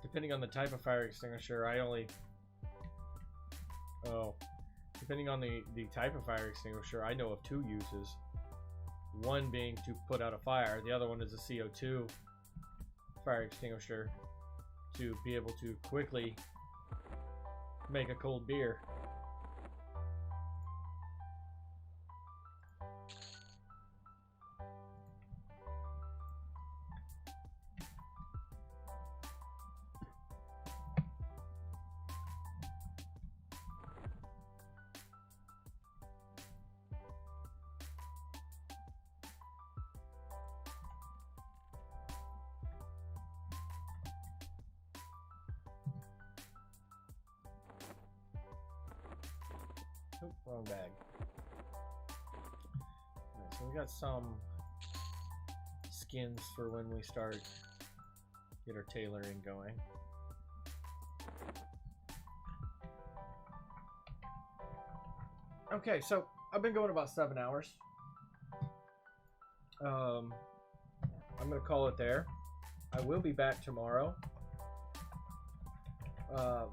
Depending on the type of fire extinguisher, depending on the type of fire extinguisher, I know of two uses. One being to put out a fire, the other one is a CO2 fire extinguisher to be able to quickly make a cold beer. Oh, wrong bag. Alright, so we got some skins for when we get our tailoring going. Okay, so I've been going about 7 hours. I'm gonna call it there. I will be back tomorrow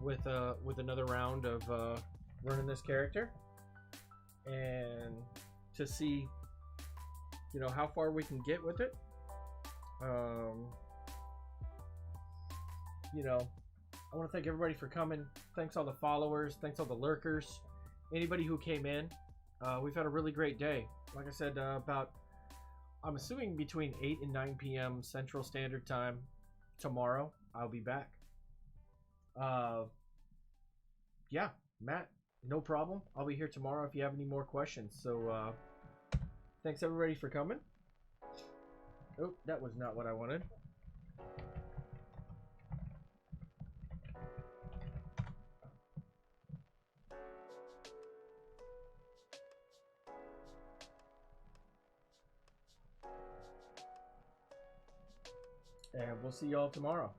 with another round of running this character, and to see, you know, how far we can get with it. You know, I want to thank everybody for coming. Thanks all the followers. Thanks all the lurkers. Anybody who came in. We've had a really great day. Like I said, I'm assuming between 8 and 9 p.m. Central Standard Time tomorrow, I'll be back. Yeah, Matt, no problem. I'll be here tomorrow if you have any more questions. So, thanks everybody for coming. Oh, that was not what I wanted. And we'll see y'all tomorrow.